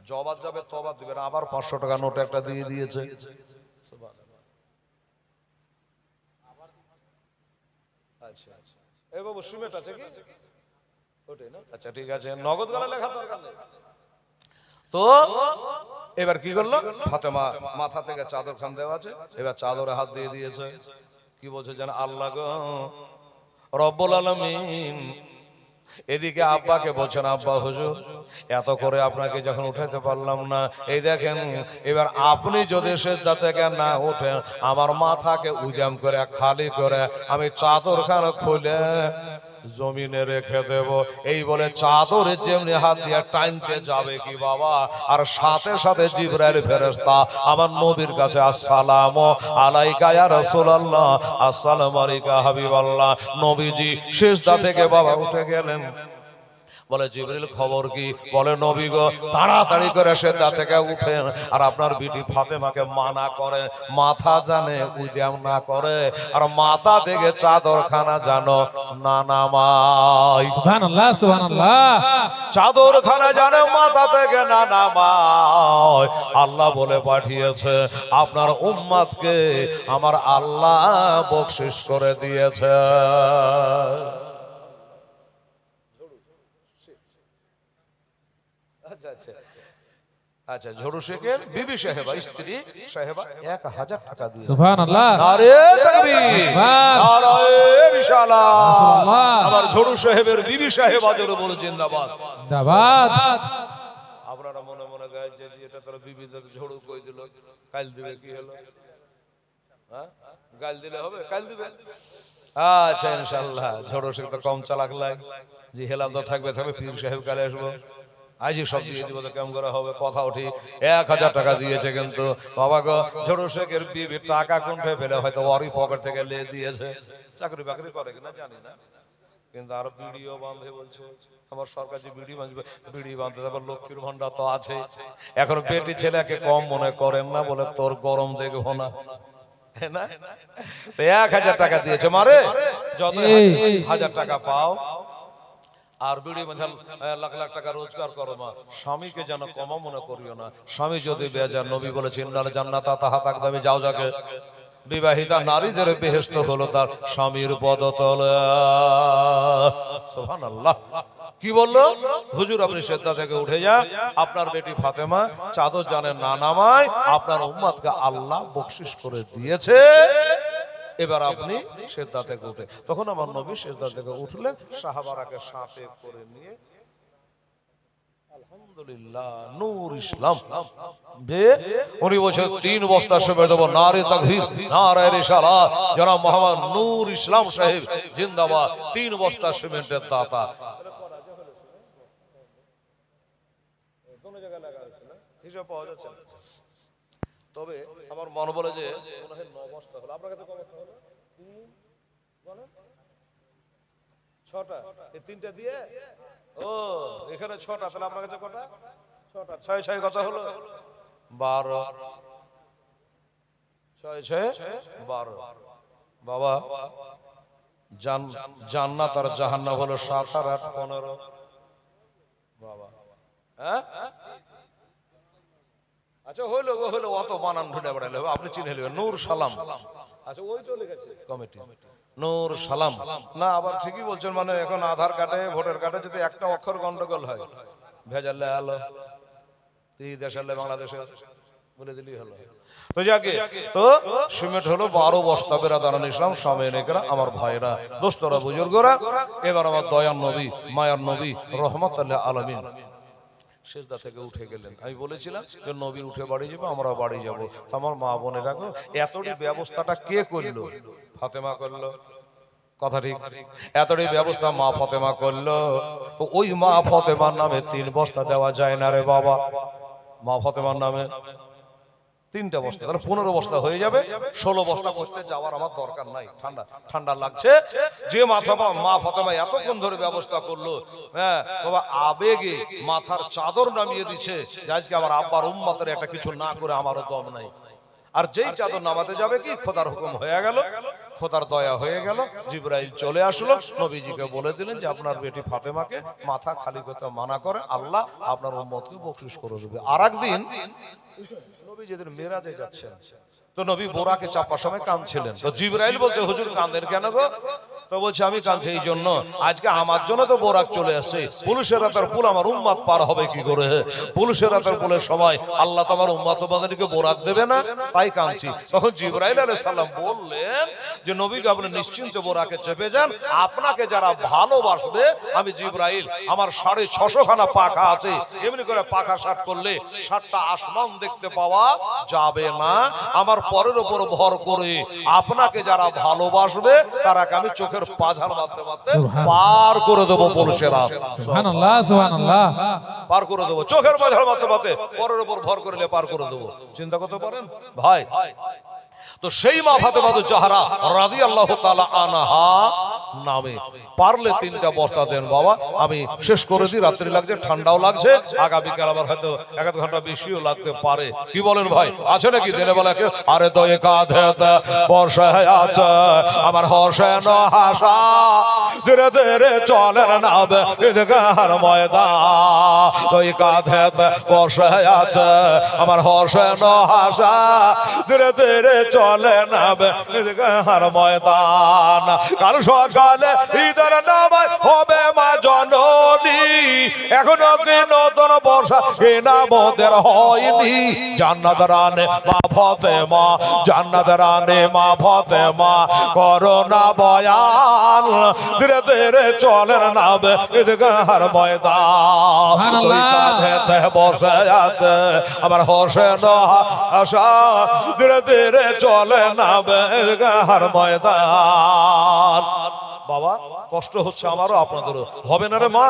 জবাব যাবে, তবাব দিবেন। আবার 500 টাকা নোট একটা দিয়ে দিয়েছে। আচ্ছা আচ্ছা, এই বাবু সিমেন্ট আছে কি? ওটাই না? আচ্ছা ঠিক আছে, নগদ গলা লেখা দরকার নেই তো। এবার কি করলো? ফাতেমা মাথা থেকে চাদর খান দেওয়া আছে, এবার চাদরে হাত দিয়ে দিয়েছে। কি বলছে যেন? আল্লাহ গো রব্বুল আলামিন। এদিকে আব্বাকে বলছেন, আব্বা হুজুর এত করে আপনাকে যখন উঠাইতে পারলাম না, এই দেখেন এবার আপনি যদি সেজদা থেকে না ওঠেন, আমার মাথাকে উজাম করে খালি করে আমি চাদরখানা খুলে জমিনে রেখে দেব। এই বলে চাদরে যেমনি হাত দিয়ে টাইনতে যাবে কি বাবা, আর সাথে সাথে জিবরাইল ফেরেশতা আমার নবীর কাছে আসসালামু আলাইকা ইয়া রাসূলুল্লাহ, আসসালামু আলাইকা হাবিবাল্লাহ। নবীজি সিজদা থেকে বাবা উঠে গেলেন। বলে জিবরিল খবর কি? বলে নবী গো তাড়াতাড়ি করে সিজদা থেকে উঠেন, আর আপনার বিটি ফাতেমাকে মানা করে মাথা জানে উদ্যাম না করে, আর মাথা থেকে চাদরখানা জানো না নামায়। সুবহানাল্লাহ সুবহানাল্লাহ। চাদরখানা জানে মাথা থেকে না নামায়। আল্লাহ বলে পাঠিয়েছে আপনার উম্মতকে আমার আল্লাহ বকশিশ করে দিয়েছে। আচ্ছা, ঝড়ু শেখের বিবি সাহেবা, স্ত্রী সাহেবা 1000 টাকা দিয়েছে। সুবহানাল্লাহ। নারে তাকবীর, নারায়ে রিসালাত। আমার ঝড়ু সাহেবের বিবি সাহেবা জোরে বলে জিন্দাবাদ জিন্দাবাদ। আপনারা মনে মনে গায় যে এটা তোর বিবি ঝড়ু কই দিল, কাল দিবে কি হলো? হ্যাঁ, গাল দিলে হবে? কাল দিবে। আচ্ছা ইনশাআল্লাহ। ঝড়ু শেখ তো কম চালাক লাগ, জি হেলাম তো থাকবে থাকবে, পীর সাহেব কালে আসবো, আজই সব দিয়ে দিব, তো কেমন করে হবে? কথা উঠি 1000 টাকা দিয়েছে, কিন্তু বাবা গো ঝড়ু শেখের বিবি টাকা কোনটা পেলে, হয়তো ওরই পকেট থেকে লে দিয়েছে। চাকরি বাকরি করে কিনা জানি না, কিন্তু আরো ভিডিও বাঁধে বলছে আমার সরকার যে বিড়ি বাঁধবে, বিড়ি বাঁধতে তারপর লক্ষ্মীর ভান্ডার তো আছে। এখন বেটি ছেলেকে কম মনে করেন না, বলে তোর গরম দেখবো না, 1000 টাকা দিয়েছে। মারে যত 1000 টাকা পাও আর বিড়ি বাঁধাল লাখ লাখ টাকা রোজগার করো, মা স্বামীকে যেন কম মনে করিও না। স্বামী যদি বেজার, নবী বলেছেন ইন্নাল জান্নাতা তাহতা আকদামি জাওজাকে, বিবাহিতা নারীদের বেহেশত হলো তার স্বামীর পদতলে। সুবহানাল্লাহ। কি বললো হুজুর? আপনি সিজদা থেকে উঠে যান, আপনার বেটি ফাতেমা চাদর জানে না নামায়, আপনার উম্মতকে আল্লাহ বকশিশ করে দিয়েছে, এবার আপনি সিজদা থেকে উঠে। তখন আমার নবী সিজদা থেকে উঠলেন, সাহাবারাকে সাথে করে নিয়ে আলহামদুলিল্লাহ নূর ইসলাম উনি বলছেন 3 বস্তা সমেত দেব। নারে তাকবীর, নারে রিসালাত। জনাব মোহাম্মদ নূর ইসলাম সাহেব জিন্দাবাদ। 3 বস্তা সিমেন্টের দাতা। হিসাব পাওয়া যাচ্ছে না, তবে আমার মনে বলে যে মনে হয় 9 বস্তা হলো। আপনার কাছে কত বস্তা হলো? 3 বলেন 6টা। এই 3টা দিয়ে ও এখানে 6টা, তাহলে আপনার কাছে কটা? 6টা। 6 6 কত হলো? 12। 6 6 12। বাবা জান্নাত আর জাহান্নাম হলো 7 আর 8 15। বাবা হ্যাঁ, আচ্ছা হইলো গো হইলো, অত বানান ঢুঁড়ে বেড়ালে হবে, আপনি চিনে নেবেন। নূর সালাম। আচ্ছা ওই চলে গেছে কমিটি, নূর সালাম না, আবার ঠিকই বলছেন। মানে এখন আধার কার্ডে ভোটার কার্ডে যদি একটা অক্ষর গন্ডগোল হয়, ভেজালে আলো এই দেশালে বাংলাদেশে বলে দিলেই হলো। তো যাকে তো সিমেন্ট হলো 12 বস্তা। বেরাদারান ইসলাম সামনেরা, আমার ভাইরা, দোস্তরা, বুজুর্গরা, এবার আমার দয়ার নবী মায়ার নবী রহমাতুল আলামিন সিজদা থেকে উঠে গেলেন। আমি বলেছিলাম যে নবী উঠে বাড়ি যাবে, আমরা বাড়ি যাব। আমার মা বোনেরা গো, এতটি ব্যবস্থাটা কে করলো? ফাতেমা করলো, কথা ঠিক। এতটি ব্যবস্থা মা ফাতেমা করলো। তো ওই মা ফাতেমার নামে 3 বস্তা দেওয়া যায় না রে বাবা। মা ফাতেমার নামে 3টা বস্তা, তাহলে 15 বস্তা হয়ে যাবে। 16 বস্তা করতে যাওয়ার আমার দরকার নাই। ঠান্ডা ঠান্ডা লাগছে। যে মা ফাতেমা এতক্ষণ ধরে ব্যবস্থা করলো, হ্যাঁ বাবা, আবেগে মাথার চাদর নামিয়ে দিচ্ছে যে আজকে আমার আব্বার উম্মতের একটা কিছু না করে আমারও দম নাই। আর যেই চাদর নামাতে যাবে কি খোদার হুকুম হয়ে গেল, খোদার দয়া হয়ে গেল। জিবরাইল চলে আসলো, নবীজিকে বলে দিলেন যে আপনার বেটি ফাতেমাকে মাথা খালি করতে মানা করে, আল্লাহ আপনার উম্মতকে বকশিশ করে দেবে। আর একদিন নবী যেদিন মেরাজে যাচ্ছেন, তো নবী বোরাকে চাপার সময় কাঁদছিলেন। তো জিবরাইল বলছে হুজুর কাঁদেন কেন গো? তো বলছে আমি কাঁদছি এই জন্য, আজকে আমার জন্য তো বোরাক চলে আসছে। পুলিশের রাতের পুল আমার উম্মত পার হবে কি করে? পুলিশের রাতের পুলের সময় আল্লাহ তোমার উম্মত বাজারিকে বোরাক দেবে না, তাই কাঁদছি। তখন জিবরাইল আলাইহিস সালাম বললেন যে নবীকে আপনি নিশ্চিন্তে বোরাকে চেপে যান, আপনাকে যারা ভালোবাসবে, আমি জিবরাইল আমার 650 খানা পাখা আছে, এমনি করে পাখা শাট করলে 7টা আসমান দেখতে পাওয়া যাবে না। আমার পরের উপর ভর করে আপনাকে যারা ভালোবাসবে তারাকে আমি চোখের চোখের পাঝার মারতে মারতে পার করে দেবো পুরুষেরা, সুবহানাল্লাহ সুবহানাল্লাহ। পার করে দেবো, চোখের পাঝার মারতে মারতে পরের উপর ভর করলে পার করে দেবো। চিন্তা করতে পারেন ভাই? তো সেই মা ফাতেমা জাহরা রাদিয়াল্লাহু তাআলা আনহা নামে পারলে 3টা বস্তা দেন বাবা, আমি শেষ করে দিই, রাত্রি লাগছে, ঠান্ডাও লাগছে, আগামীকাল আবার হয়তো 1 ঘন্টা বেশিও লাগতে পারে। কি বলেন ভাই? আছে নাকি দিনে বেলা কেউ? আরে দয়ে কাঁধেতে বসে আছে আমার হোসেন হাসা, ধীরে ধীরে চলে নাবে ঈদগাহর ময়দান, দয়ে কাঁধেতে বসে আছে আমার হোসেন হাসা, ধীরে ধীরে চলে নাবে ঈদগাহর ময়দান। কাল সকালে ঈদের নামাজ হবে মা জননী, এখনো কি নতুন বর্ষা কেনা মোদের হয়নি। জান্নাত রানে মা ফাতেমা, জান্নাত রানে মা ফাতেমা, করোনা বয়ান, ধীরে ধীরে চলে নাবে ঈদগাহর ময়দান। ওই কাঁধেতে বসে আছে আমার হোসেন আশা, ধীরে ধীরে চলে নাবে ঈদগাহর ময়দান। বাবা কষ্ট হচ্ছে আমারও আপনাদেরও, হবে না রে মা?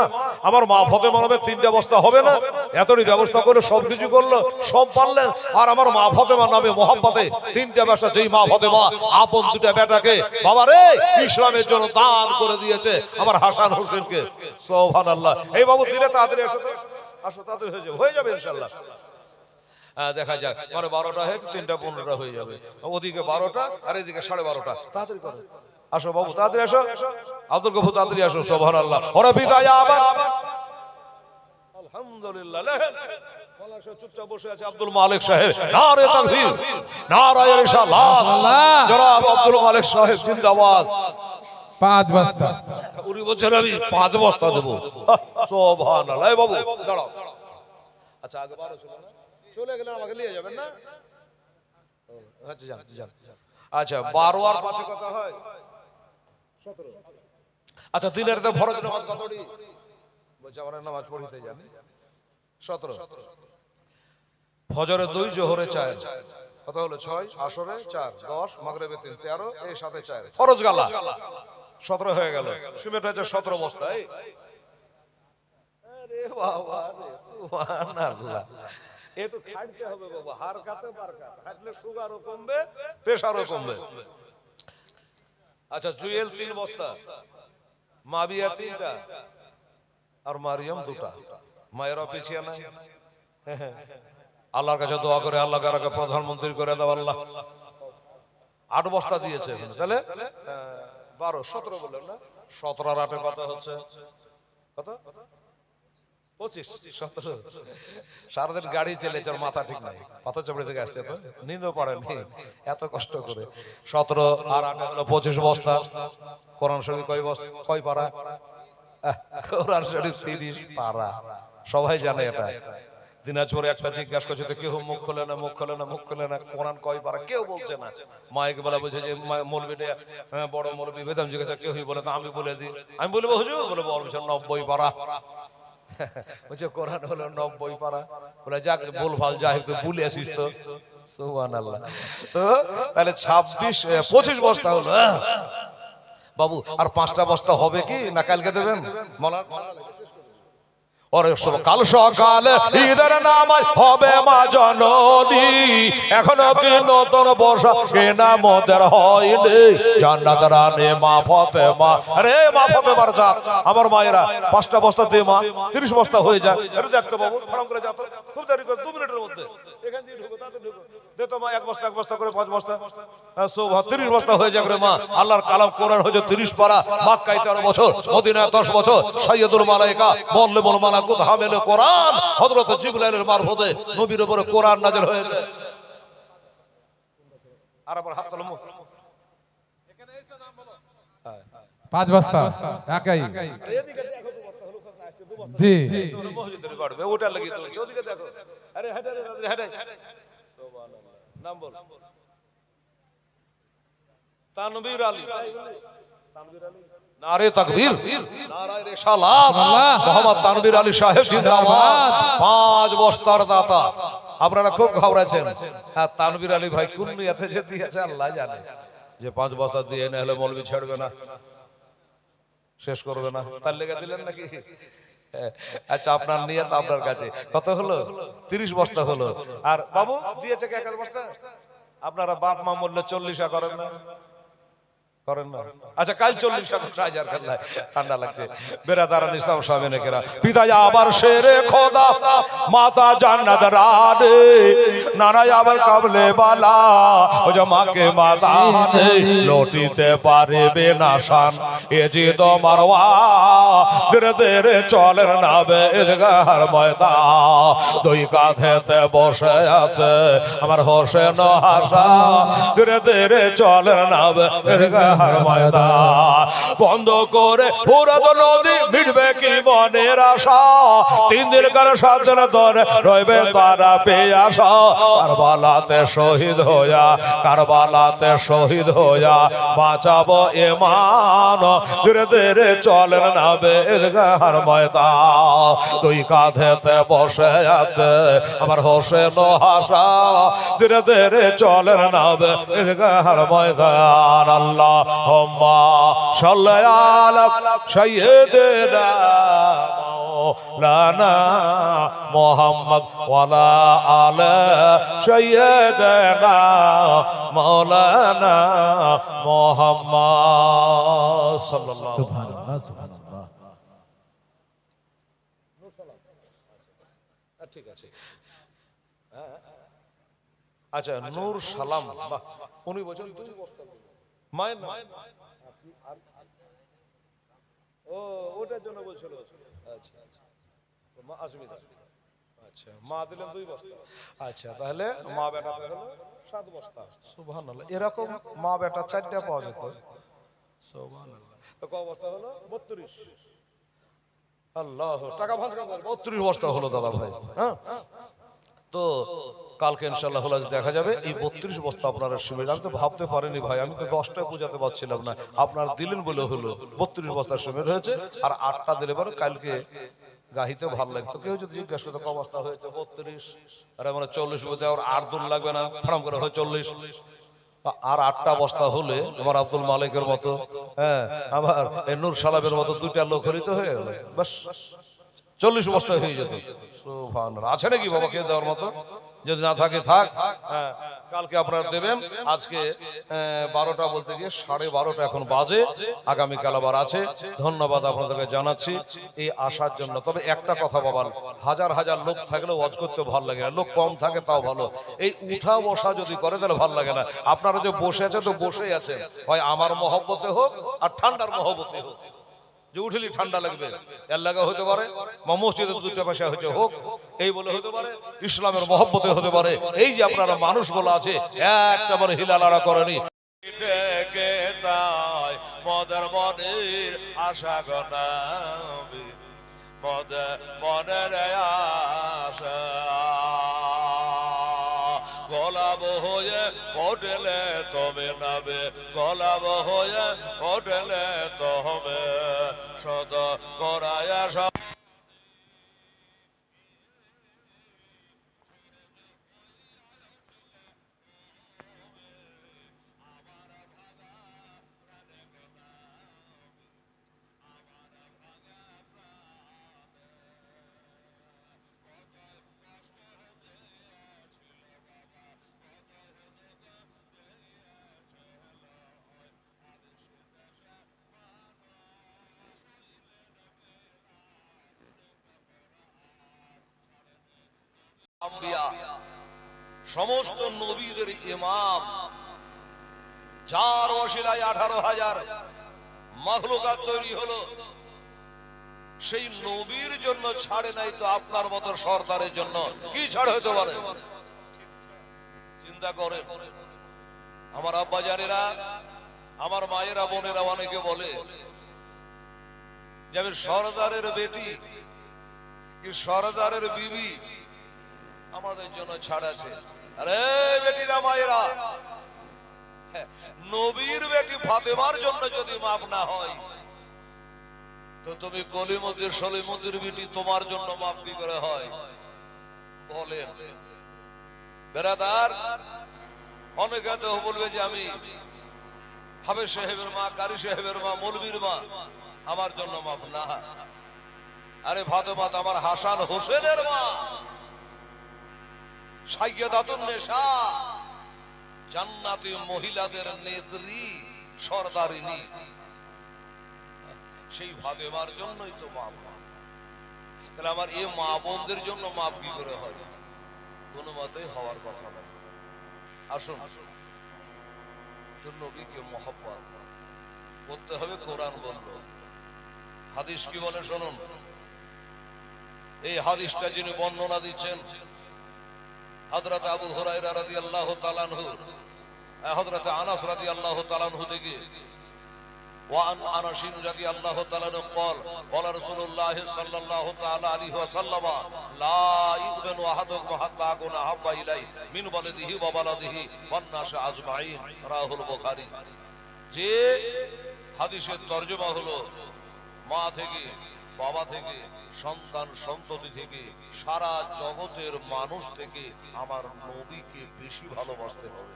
আমার মা ফাতেমা নামে 3টা বস্তা হবে না? এতই ব্যবস্থা করে সবকিছু করলো, সব পারলেন, আর আমার মা ফাতেমা নামে মোহাম্মতে 3টা ব্যবস্থা, যেই মা ফাতেমা আপন 2টা বেটাকে বাবা রে ইসলামের জন্য দান করে দিয়েছে, আমার হাসান হোসেনকে। সুবহানাল্লাহ। এই বাবু দিলে তাড়াতাড়ি আসো, আসো তাড়াতাড়ি হয়ে যাবে ইনশাআল্লাহ। দেখা যাক, মানে 12টা হয়ে 3টা 15টা হয়ে যাবে, ওদিকে 12টা আর এদিকে 12:30টা। তাড়াতাড়ি করো, আসো বাবু তাড়াতাড়ি আসো, আব্দুল গফুর তাড়াতাড়ি আসো। সুবহানাল্লাহ। ওরা বিদায় আবার আলহামদুলিল্লাহ। চুপচাপ বসে আছে আব্দুল মালিক সাহেব। নারে তাকবীর, নারায়ে রিসালাত, জনাব আব্দুল মালিক সাহেব জিন্দাবাদ। 5 বস্তা। উনি বলছেন আমি 5 বস্তা দেব। সুবহানাল্লাহ। এই বাবু দাঁড়াও। আচ্ছা আগে 12 ছিল না, চলে গেলেন, আমাকে নিয়ে যাবেন না? আচ্ছা যান যান। আচ্ছা 12 আর 5 কত হয়? 17। আচ্ছা দিনের তো ফরজ নামাজ কতটি? বলছে আমরা নামাজ পড়িতে জানি 17। ফজরে 2, জোহরে 4, কত হলো? 6, আসরে 4, 10, মাগরিবে 3, 13, এই সাথে 4, ফরজ গালা 17 হয়ে গেল। সিমেন্ট হয়েছে 17 বস্তা। এই আরে বাবা রে, সুবহানাল্লাহ। একটু খাটতে হবে বাবা, হার কাতে বারকাত, খাটলে সুগারও কমবে, প্রেসারও কমবে। আচ্ছা জুয়েল 3 বস্তা, মাবিয়া 3টা, আর মারিয়াম 2টা। মায়েরা পিছিয়ে না? আল্লাহর কাছে দোয়া করে আল্লাহ কারাকে প্রধানমন্ত্রী করে দাও আল্লাহ। 8 বস্তা দিয়েছে, তাহলে 12, 17 বললেন না? 17 আর 8 কত হচ্ছে? কত? 25, 17। সারাদিন গাড়ি চেলেছে, মাথা ঠিক নাই, পাথর চাপড়ি থেকে আসছে, তো নিন্দও পারেনি এত কষ্ট করে। 17 আর 8 হলো 25 বস্তা। কোরআন শরীফ কয় বস্তা, কয় পারা? কোরআন শরীফ 30 পারা, সবাই জানে এটা। দিনাজপুরে একটা জিজ্ঞাসা করছে তো কেউ মুখ খোলে না, মুখ খোলে না, মুখ খোলে না, কোরআন কয় পারা কেউ বলছে না। মাইক বলা বলছে যে মৌলবীটা বড় মৌলবী বেদম জিজ্ঞাসা কেউই বলে না, আমি বলে দিই। আমি বলবো হুজুর, বলে বলছে 90 পারা। বলছে কোরআন হলো 90 পারা। বলে যাক ভুলভাল যাই একটু ভুলে আসিস তো। সুবহানাল্লাহ। তো তাহলে 25 বস্তা হলো বাবু। আর 5টা বস্তা হবে কি না কালকে দেবেন? কাল সকালে ঈদের নামাজ হবে মা জননী, এখনো কি নতুন বর্ষা কেনা মোদের হয়নি। জান্নাত রানে মা ফাতেমা, আরে মা ফাতেমার জাত আমার মায়েরা 5টা বস্তা দে মা, 30 বস্তা হয়ে যায়। আরে দেখতো বাবু, আরাম করে যাও তো, খুব দেরি করে 2 মিনিটের মধ্যে এখান দিয়ে ঢুকো, তাতে ঢুকো, দে তো মা 1 বস্তা 1 বস্তা করে 5 বস্তা, 30 বস্তা হয়ে যাবে রে মা। আল্লাহর কালাম কোরআন হয়েছে 30 পারা, মক্কায় 13 বছর, মদিনায় 10 বছর, সাইয়্যিদুল মালায়েকা মুআল্লিমুল মালাকুত হামিলে কোরআন হযরত জিবরাইলের মারফতে নবীর উপরে কোরআন নাযিল হয়েছে। আর আবার হাত তোলো মুখ, এখানে এসে নাম বলো। 5 বস্তা একাই। এদিকে দেখো 2 বস্তা হলো, কোথায় আসছে 2 বস্তা? জি তোর মসজিদের বাড়বে, ওটা লাগি তো ওদিকে দেখো। আরে হেডে হেডে সুবহানাল্লাহ। নাম বল। তানবীর আলী, তানবীর আলী, নারে তাকবীর, নারায়ে রিসালাত, মোহাম্মদ তানবীর আলী সাহেব জিন্দাবাদ। 5 বস্তার দাতা। আপনারা খুব ঘবড়াচ্ছেন। হ্যাঁ তানবীর আলী ভাই কোন নিয়তে যে দিয়েছে আল্লাহ জানে, যে 5 বস্তা দিয়ে না হলে মৌলবি ছাড়বে না। শেষ করবে না, তার লেগে দিলেন নাকি? আচ্ছা, আপনার নিয়ত আপনার কাছে। কত হলো? 30 বস্তা হলো। আর বাবু দিয়েছে কে 1 বস্তা? আপনারা বাপ মা মূল্য 40 করেন না? করেন না? আচ্ছা, কাল 40 হাজার খেলায় ঠান্ডা লাগছে। বেরাদারান ইসলাম সামনে কেরা পিতা আবার শেরে খোদা, মাতা জান্নাত রানে, নানা আবার কাবলে বালা, ও যে মাকে মাতা লটিতে পারবে না শান, এ যে তোমার ওয়া ধীরে ধীরে চলেন না বেদগার ময়দা, দুই কাঁধেতে বসে আছে আমার হোসেন হাসান, ধীরে ধীরে চলেন না বেদগার ময়দান, বন্ধ করে ফুরাত নদী মিটবে কি মনের আশা, 3 দিন কার 7 দিন ধরে রইবে তারা পেয়াসা, কারবালাতে শহীদ হইয়া, কারবালাতে শহীদ হইয়া বাঁচাবো ঈমান, ধীরে ধীরে চলেন না বেদগার ময়দান, দুই কাঁধেতে বসে আছে আমার হোসেন হাসান, ধীরে ধীরে চলেন না বেদগার ময়দান। আল্লাহ সাল্লি আলা সাইয়্যিদিনা মাওলানা মুহাম্মদ ওয়ালা আলা সাইয়্যিদিনা মাওলানা মুহাম্মদ সাল্লাল্লাহু সুবহানাল্লাহ, সুবহানাল্লাহ। ঠিক আছে। আচ্ছা, নূর সালাম, বাহ, উনি বলেন 2 বস্তা মায়ের নাম। ও ওটার জন্য বলছিল। আচ্ছা আচ্ছা, মা আসমিদা। আচ্ছা, মা দিলেন 2 বস্তা। আচ্ছা, তাহলে মা বেটাতে হলো 7 বস্তা। সুবহানাল্লাহ, এরকম মা বেটা 4টা পাওয়া যেত। সুবহানাল্লাহ, তো কয় বস্তা হলো? 32। আল্লাহ, টাকা ভাঁজ করে 32 বস্তা হলো দাদা ভাই। হ্যাঁ, তো কালকে ইনশাআল্লাহ দেখা যাবে এই 32 বস্তা আপনারা সুবিধা। আমি তো ভাবতে পারিনি ভাই, আমি তো 10টা পূজাতে পারছিলাম না, আপনার দিলেন বলে হলো 32 বস্তার সুবিধা হয়েছে। আর 8টা দিলে পরে কালকে গাহিতে ভালো লাগতো। কেউ যদি জিজ্ঞাসা করতো ক বস্তা হয়েছে, 32, আর আমরা 40 বলতে আর 8 দূর লাগবে না, ফার্ম করে হয় 40। আর 8টা বস্তা হলে আমার আব্দুল মালিকের মতো, হ্যাঁ, আমার নূর সালামের মতো 2টা লোক হরিত হয়ে গেল, বাস 40 বস্তা হয়ে যেত। সুবহানাল্লাহ, আছে নাকি বাবাকে দেওয়ার মতো? যদি না থাকে থাক, হ্যাঁ, কালকে আপনারা দেবেন। আজকে 12টা বলতে গিয়ে 12:30 এখন বাজে। আগামীকাল আবার আছে। ধন্যবাদ আপনাদেরকে জানাচ্ছি এই আসার জন্য। তবে একটা কথা বাবাল, হাজার হাজার লোক থাকলেও ওয়াজ করতে ভালো লাগে না, লোক কম থাকে তাও ভালো। এই উঠা বসা যদি করে তাহলে ভালো লাগে না। আপনারা যে বসে আছেন তো বসেই আছেন, হয় আমার মহব্বতে হোক আর ঠান্ডার মহব্বতে হোক, যে উঠলি ঠান্ডা লাগবে এর লাগা হতে পারে, বা মসজিদের 2টা পয়সা হয়েছে হোক এই বলে হতে পারে, ইসলামের মহব্বতে হতে পারে। এই যে আপনারা মানুষগুলো আছে একটা বলে হিলালাড়া করেনি, তাই মদের মনের আশা গনাবি, মদের মনের আশা গোলাপ হয়ে হোটেলে তবে নাবে, গোলাপ হয়ে হোটেলে তবে সদ করায় সব। সমস্ত নবীদের ইমাম, যার ওসিলায় 18,000 মাখলুকাত তৈরি হলো, সেই নবীর জন্য ছাড়ে নাই তো আপনার মতো সরদারের জন্য কি ছাড় হতে পারে? চিন্তা করেন। আমার আব্বা জানেরা, আমার মায়েরা, বোনেরা অনেকে বলে যে আমি সরদারের বেটি কি সরদারের বিবি, আমাদের জন্য ছাড় আছে। আরে বেটিরা, মায়েরা, নবীর বেটি ফাতেমার জন্য যদি মাপ না হয় তো তুমি কলিমুদ্দিন সলিমুদ্দিন বেটি তোমার জন্য মাপ কি করে হয় বলেন? বেরাদার, অনেকে তো বলবে যে আমি হাফেজ সাহেবের মা, কারি সাহেবের মা, মৌলবীর মা, আমার জন্য মাফ না। আরে ফাতেমা তো আমার হাসান হোসেনের মা, সাইয়্যিদাতুন নিসা, জান্নাতি মহিলাদের নেত্রী, সরদারিনী। সেই ফাতেমার জন্যই তো মাফ। তাহলে আমার এই মা বোনদের জন্য মাফ কি করে হয়? কোনো মতেই হওয়ার কথা না। আসুন, তো নবীকে মহব্বত করতে হবে। কোরআন বলল, হাদিস কি বলে শুনুন। এই হাদিসটা যিনি বর্ণনা দিচ্ছেন হযরত আবু হুরায়রা রাদিয়াল্লাহু তাআলা আনহু, হযরত আনাস রাদিয়াল্লাহু তাআলা আনহু থেকে, وعن أنس رضي الله تعالى عنه قال قال رسول الله صلى الله تعالى عليه وسلم لا يؤمن أحدكم حتى أكون أحب إليه من ولده وولده والناس أجمعين رواه البخاري। যে হাদিসের তরজমা হলো, মা থেকে, বাবা থেকে, সন্তান সন্ততি থেকে, সারা জগতের মানুষ থেকে আমার নবীকে বেশি ভালোবাসতে হবে।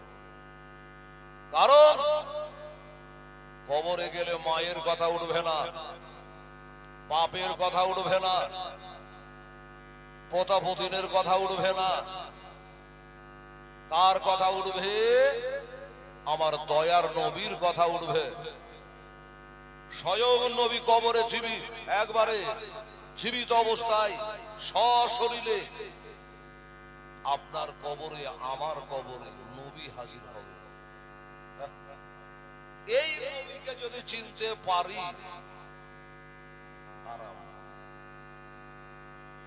কারণ কবরে গেলে মায়ের কথা উঠবে না, বাপের কথা উঠবে না, পোতাপতিনের কথা উঠবে না। কার কথা উঠবে? আমার দয়ার নবীর কথা উঠবে। স্বয়ং নবী কবরে একবারে জীবিত অবস্থায় সশরীরে আপনার কবরে, আমার কবরে নবী হাজির হবে। এই নবীকে যদি চিনতে পারি, হারাম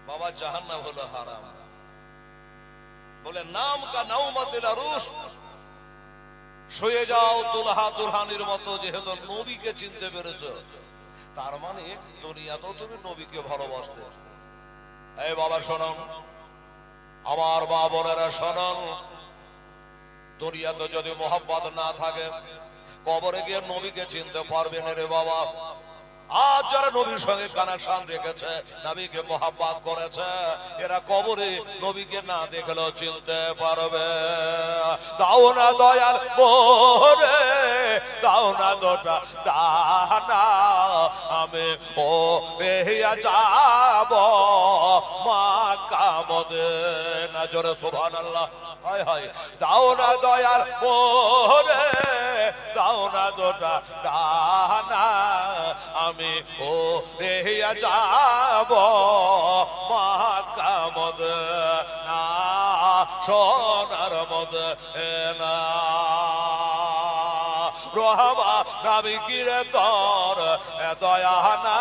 বাবা, জাহান্নাম হলো হারাম। বলে নাম কা নাউমাতিল আরুস, শুয়ে যাও দুলহা দুলহানির মতো। যেহেতু নবীকে চিনতে পেরেছ, তার মানে দুনিয়াতেও তুমি নবীকে ভালোবাসতে। এই বাবা শোনো, আমার মা বোনেরা শোনো, দুনিয়াতে যদি মোহাব্বত না থাকে, কবরে গিয়ে নবীকে চিনতে পারবেন রে বাবা। আজ যারা নবীর সঙ্গে কানেকশন রেখেছে, নবীকে মোহাব্বত করেছে, এরা কবরে নবীকে না দেখলেও চিনতে পারবে। দাও না দয়াল মোরে, দাও না দুটা দানা, আমি ও রেহিয়া যাব মক্কা মদিনা। জোরে সুবহানাল্লাহ। হায় হায়, দাও না দয়াল মোরে, দাও না দুটা দানা, আমি ও রেহিয়া যাব মক্কা মদিনা, সোনার মদিনা। রহমা নবী কিরে তোর দয়া না,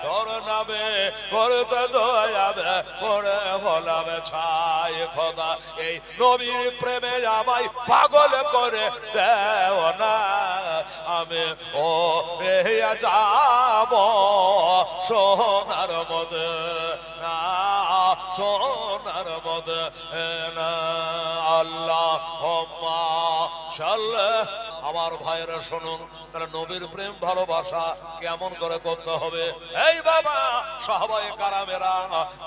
তোর নামে করতে দয়াবে করে হলাম ছাই খোদা। এই নবীর প্রেমে আমায় পাগল করে দেও না, আমি ও রেহিয়া যাব সোনার মদিনা, সোনার মদিনা। আল্লাহুম্মা সাল্লি। আমার ভাইরা শুনুন, তারা নবীর প্রেম ভালোবাসা কেমন করে করতে হবে। এই বাবা, সাহাবায়ে কারামেরা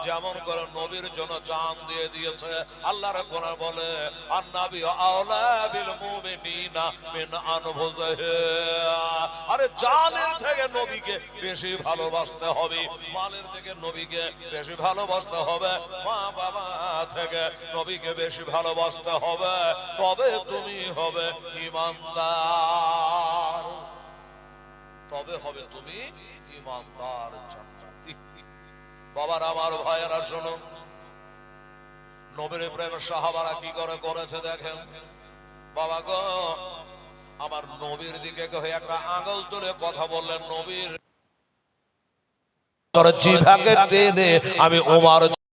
যেমন করে নবীর জন্য জান দিয়ে দিয়েছে, আল্লাহর কোরআন বলে আন-নাবী আওলা বিল মুমিনিনা মিন আনফুসিহিম। আরে জানের থেকে নবীকে বেশি ভালোবাসতে হবে, মালের থেকে নবীকে বেশি ভালোবাসতে হবে, মা বাবা থেকে নবীকে বেশি ভালোবাসতে হবে। তবে তুমি হবে ইমানদার, তবে হবে তুমি ইমানদার, জান্নাতি। বাবার আমার ভাইয়েরা শোনো, নবীর প্রেম সাহাবারা কি করে করেছে দেখেন। বাবা গো, আমার নবীর দিকে একটা আঙুল তুলে কথা বললেন, নবীর জিভাকে টেনে আমি ওমর